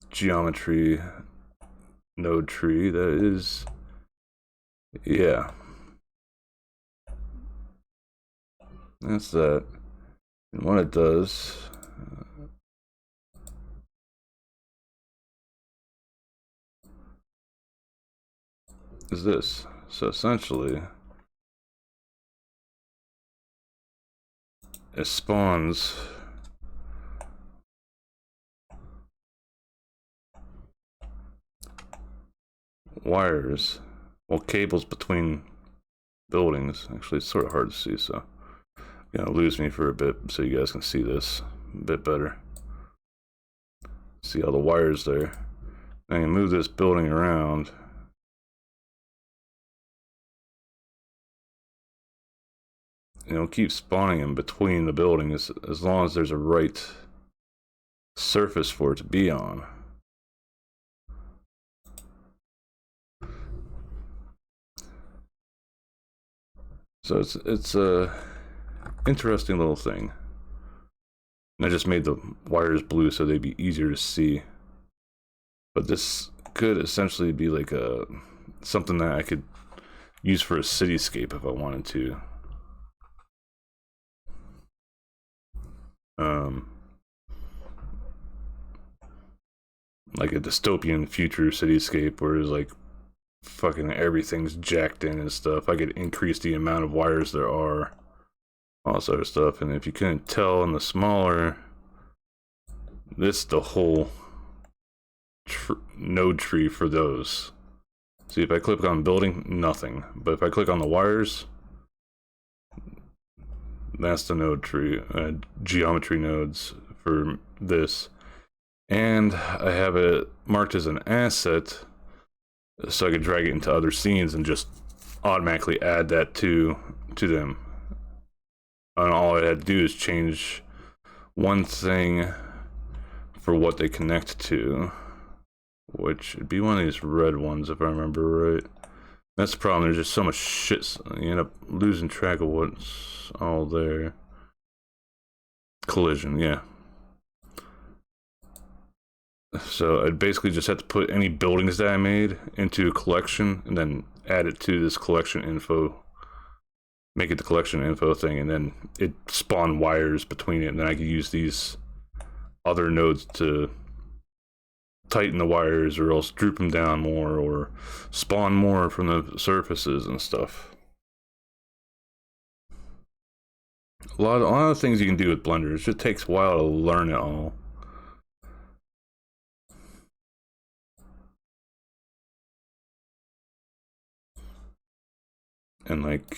geometry node tree that is, yeah. That's that. And what it does is this. So essentially it spawns wires, well, cables between buildings. Actually, it's sort of hard to see, so you're gonna lose me for a bit so you guys can see this a bit better. See all the wires there. Now you move this building around. Keep spawning in between the buildings as long as there's a right surface for it to be on. So it's a interesting little thing. And I just made the wires blue so they'd be easier to see. But this could essentially be like something that I could use for a cityscape if I wanted to. Like a dystopian future cityscape where it's like fucking everything's jacked in and stuff. I could increase the amount of wires there are, all sort of stuff. And if you couldn't tell in the smaller, this is the whole node tree for those. See, if I click on building, nothing. But if I click on the wires, that's the node tree, geometry nodes for this. And I have it marked as an asset, so I could drag it into other scenes and just automatically add that to them. And all I had to do is change one thing for what they connect to, which would be one of these red ones if I remember right. That's the problem, there's just so much shit, so you end up losing track of what's all there. Collision, yeah. So I'd basically just have to put any buildings that I made into a collection and then add it to this collection info. Make it the collection info thing, and then it spawn wires between it, and then I could use these other nodes to tighten the wires or else droop them down more or spawn more from the surfaces and stuff. A lot of things you can do with Blender. It just takes a while to learn it all. And like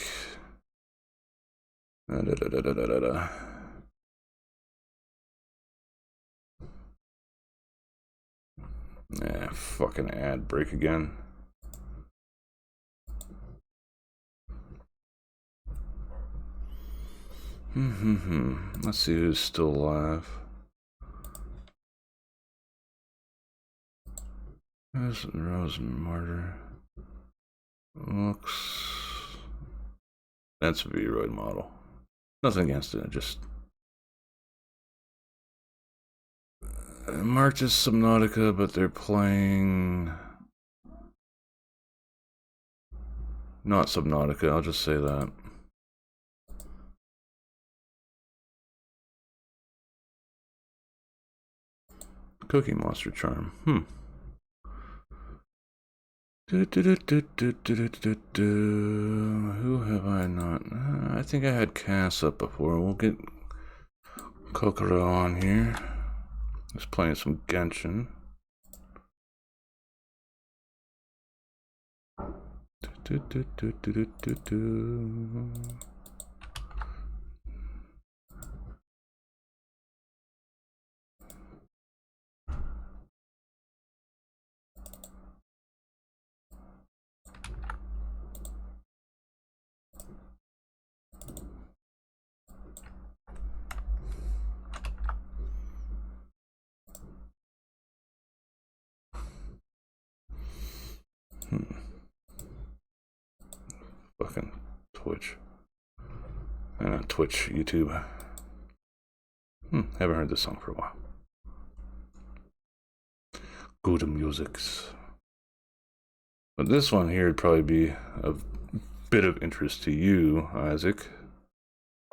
fucking ad break again. Let's see who's still alive. There's Rose Martyr. Looks. That's a V-Roid model. Nothing against it, just marked as Subnautica, but they're playing not Subnautica, I'll just say that. Cookie Monster Charm. Who have I not? I think I had Cass up before. We'll get Kokoro on here. He's playing some Genshin. Fucking Twitch. Not Twitch, YouTube. Haven't heard this song for a while. Good musics. But this one here would probably be a bit of interest to you, Isaac,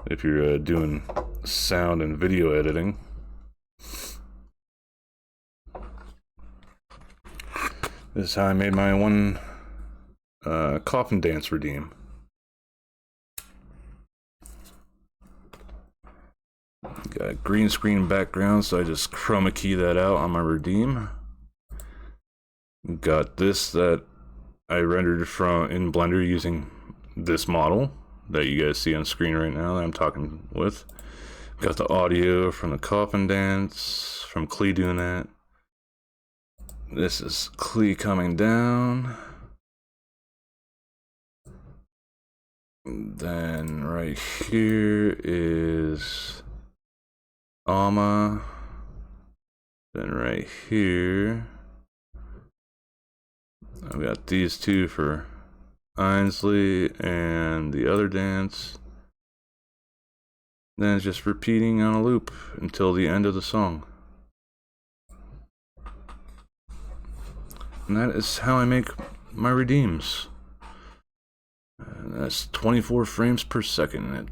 if you're doing sound and video editing. This is how I made my one coffin dance redeem. Got a green screen background, so I just chroma key that out on my redeem. Got this that I rendered from in Blender using this model that you guys see on screen right now that I'm talking with. Got the audio from the Coffin Dance, from Klee doing that. This is Klee coming down. Then right here is Alma. Then right here, I've got these two for Ainsley and the other dance. Then it's just repeating on a loop until the end of the song. And that is how I make my redeems. And that's 24 frames per second at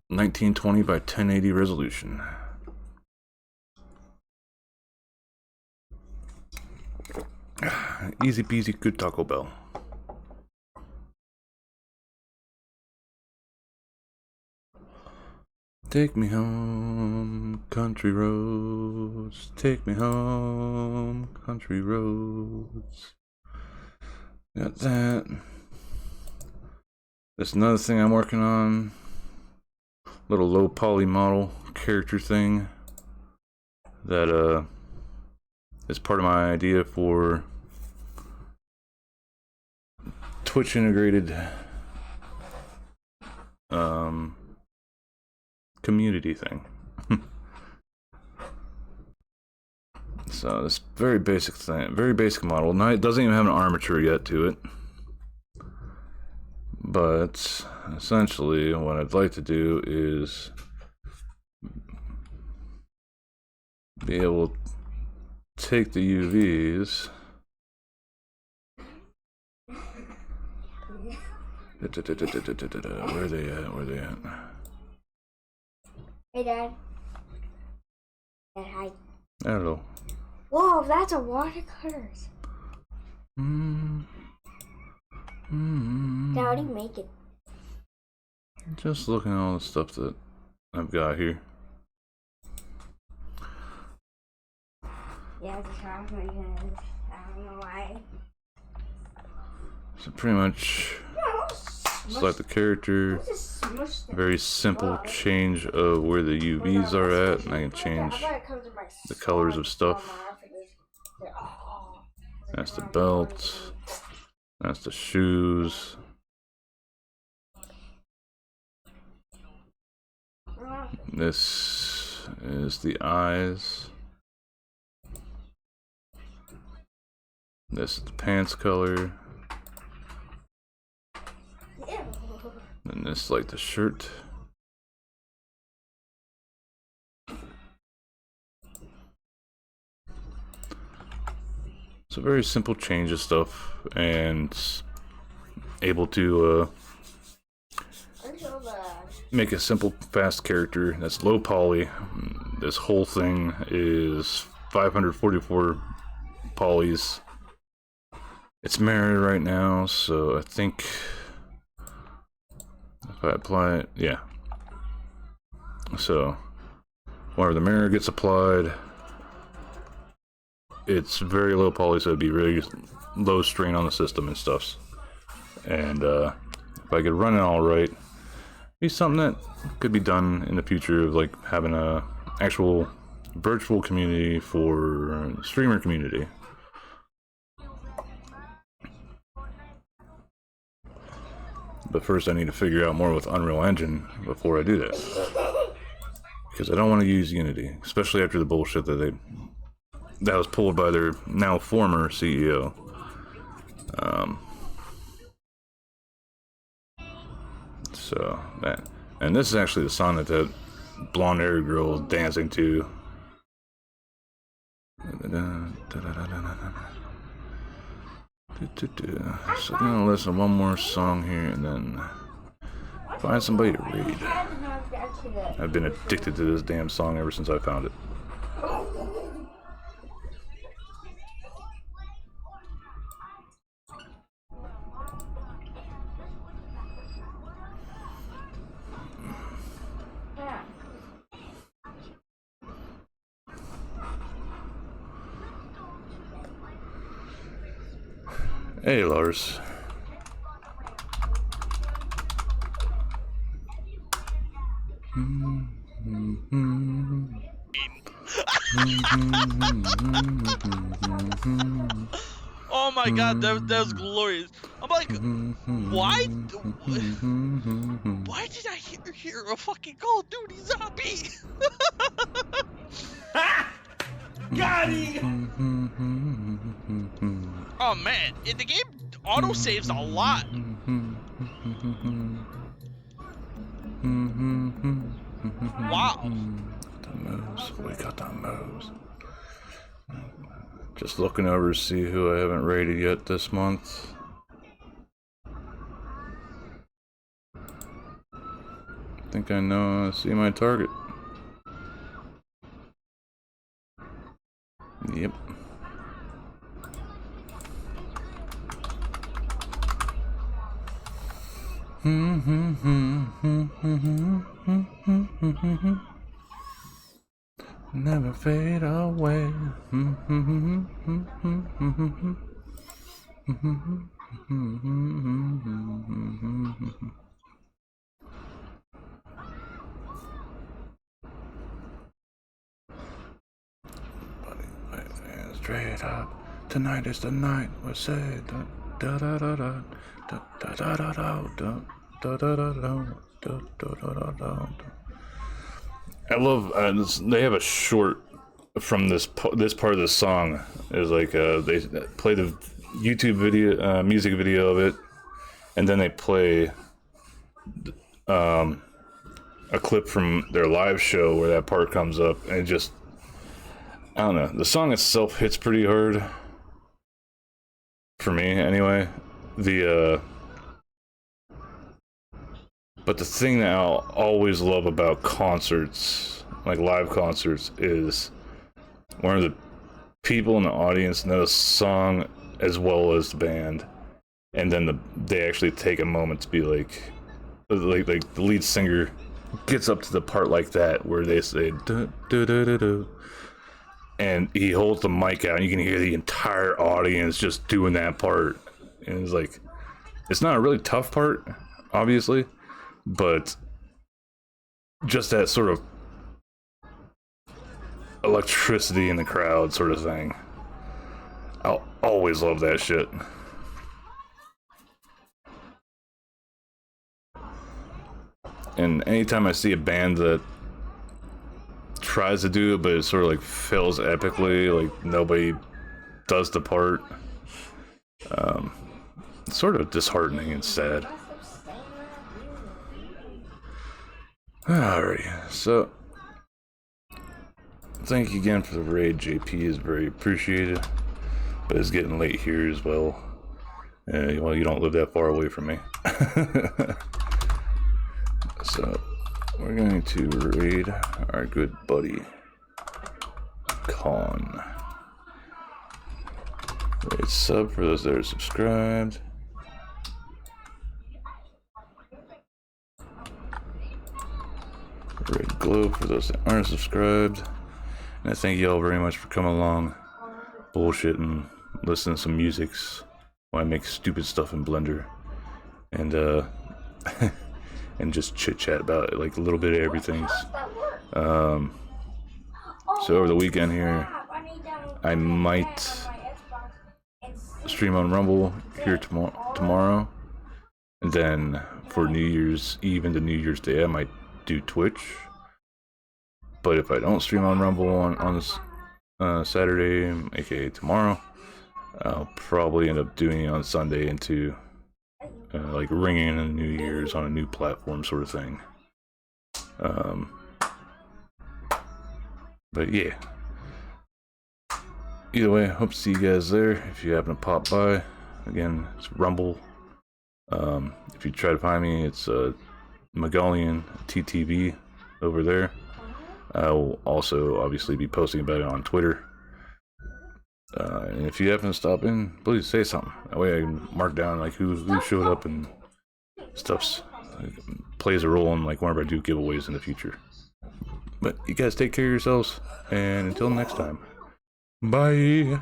1920 by 1080 resolution. Easy peasy, good Taco Bell. Take me home, country roads. Take me home, country roads. Got that. That's another thing I'm working on. Little low poly model character thing that is part of my idea for Twitch integrated community thing. So this very basic thing, very basic model. Now it doesn't even have an armature yet to it, but essentially what I'd like to do is be able to take the UVs where are they at? Where are they at? Hey, Dad. Dad, hi. I don't know. Whoa, that's a watercolors. Dad, how do you make it? Just looking at all the stuff that I've got here. Yeah, the shop making it. I don't know why. So pretty much select the character. Very simple change of where the UVs are at, and I can change the colors of stuff. That's the belt. That's the shoes. This is the eyes. This is the pants color. And this like the shirt. So very simple change of stuff, and able to make a simple fast character that's low poly. This whole thing is 544 polys. It's mirrored right now, so I think if I apply it, yeah. So whenever the mirror gets applied, it's very low poly, so it'd be really low strain on the system and stuff. And if I could run it all right, be something that could be done in the future of like having a actual virtual community for streamer community. But first I need to figure out more with Unreal Engine before I do that, because I don't want to use Unity, especially after the bullshit that was pulled by their now former CEO. So that, and this is actually the song that blonde-haired girl is dancing to. So I'm gonna listen to one more song here and then find somebody to read. I've been addicted to this damn song ever since I found it. Hey Lars. Oh my god, that was glorious. I'm like, why? Why did I hear a fucking Call of Duty zombie? Got him! Oh man, in the game, auto saves a lot. Wow. The moves, we got the moves. Just looking over to see who I haven't rated yet this month. I think I know, I see my target. Yep. Never fade away. Straight up, tonight is the night. We say da da da da da da da da da da da da da da da. I love they have a short from this part of the song is like they play the YouTube video music video of it, and then they play a clip from their live show where that part comes up, and it just, I don't know, the song itself hits pretty hard for me anyway. But the thing that I'll always love about concerts, like live concerts, is one of the people in the audience know the song as well as the band, and then they actually take a moment to be like the lead singer gets up to the part like that where they say do do do do do, and he holds the mic out and you can hear the entire audience just doing that part, and it's like, it's not a really tough part obviously, but just that sort of electricity in the crowd sort of thing. I'll always love that shit. And anytime I see a band that tries to do it but it sort of like fails epically, like nobody does the part, it's sort of disheartening and sad. Alrighty, so thank you again for the raid. JP is very appreciated, but it's getting late here as well. Well, you don't live that far away from me. So we're going to raid our good buddy Con. Raid sub for those that are subscribed. Red glow for those that aren't subscribed. And I thank you all very much for coming along, bullshitting, listening to some musics while I make stupid stuff in Blender, and and just chit chat about it, like a little bit of everything. So over the weekend here, I might stream on Rumble here tomorrow, and then for New Year's Eve into New Year's Day, I might do Twitch. But if I don't stream on Rumble on this Saturday, aka tomorrow, I'll probably end up doing it on Sunday into like ringing in New Year's on a new platform sort of thing. But yeah, either way, I hope to see you guys there if you happen to pop by. Again, it's Rumble. If you try to find me, it's Magallian TTV over there. I will also obviously be posting about it on Twitter. And if you happen to stop in, please say something. That way I can mark down like who showed up and stuff. Plays a role in like whenever I do giveaways in the future. But you guys take care of yourselves, and until next time, bye.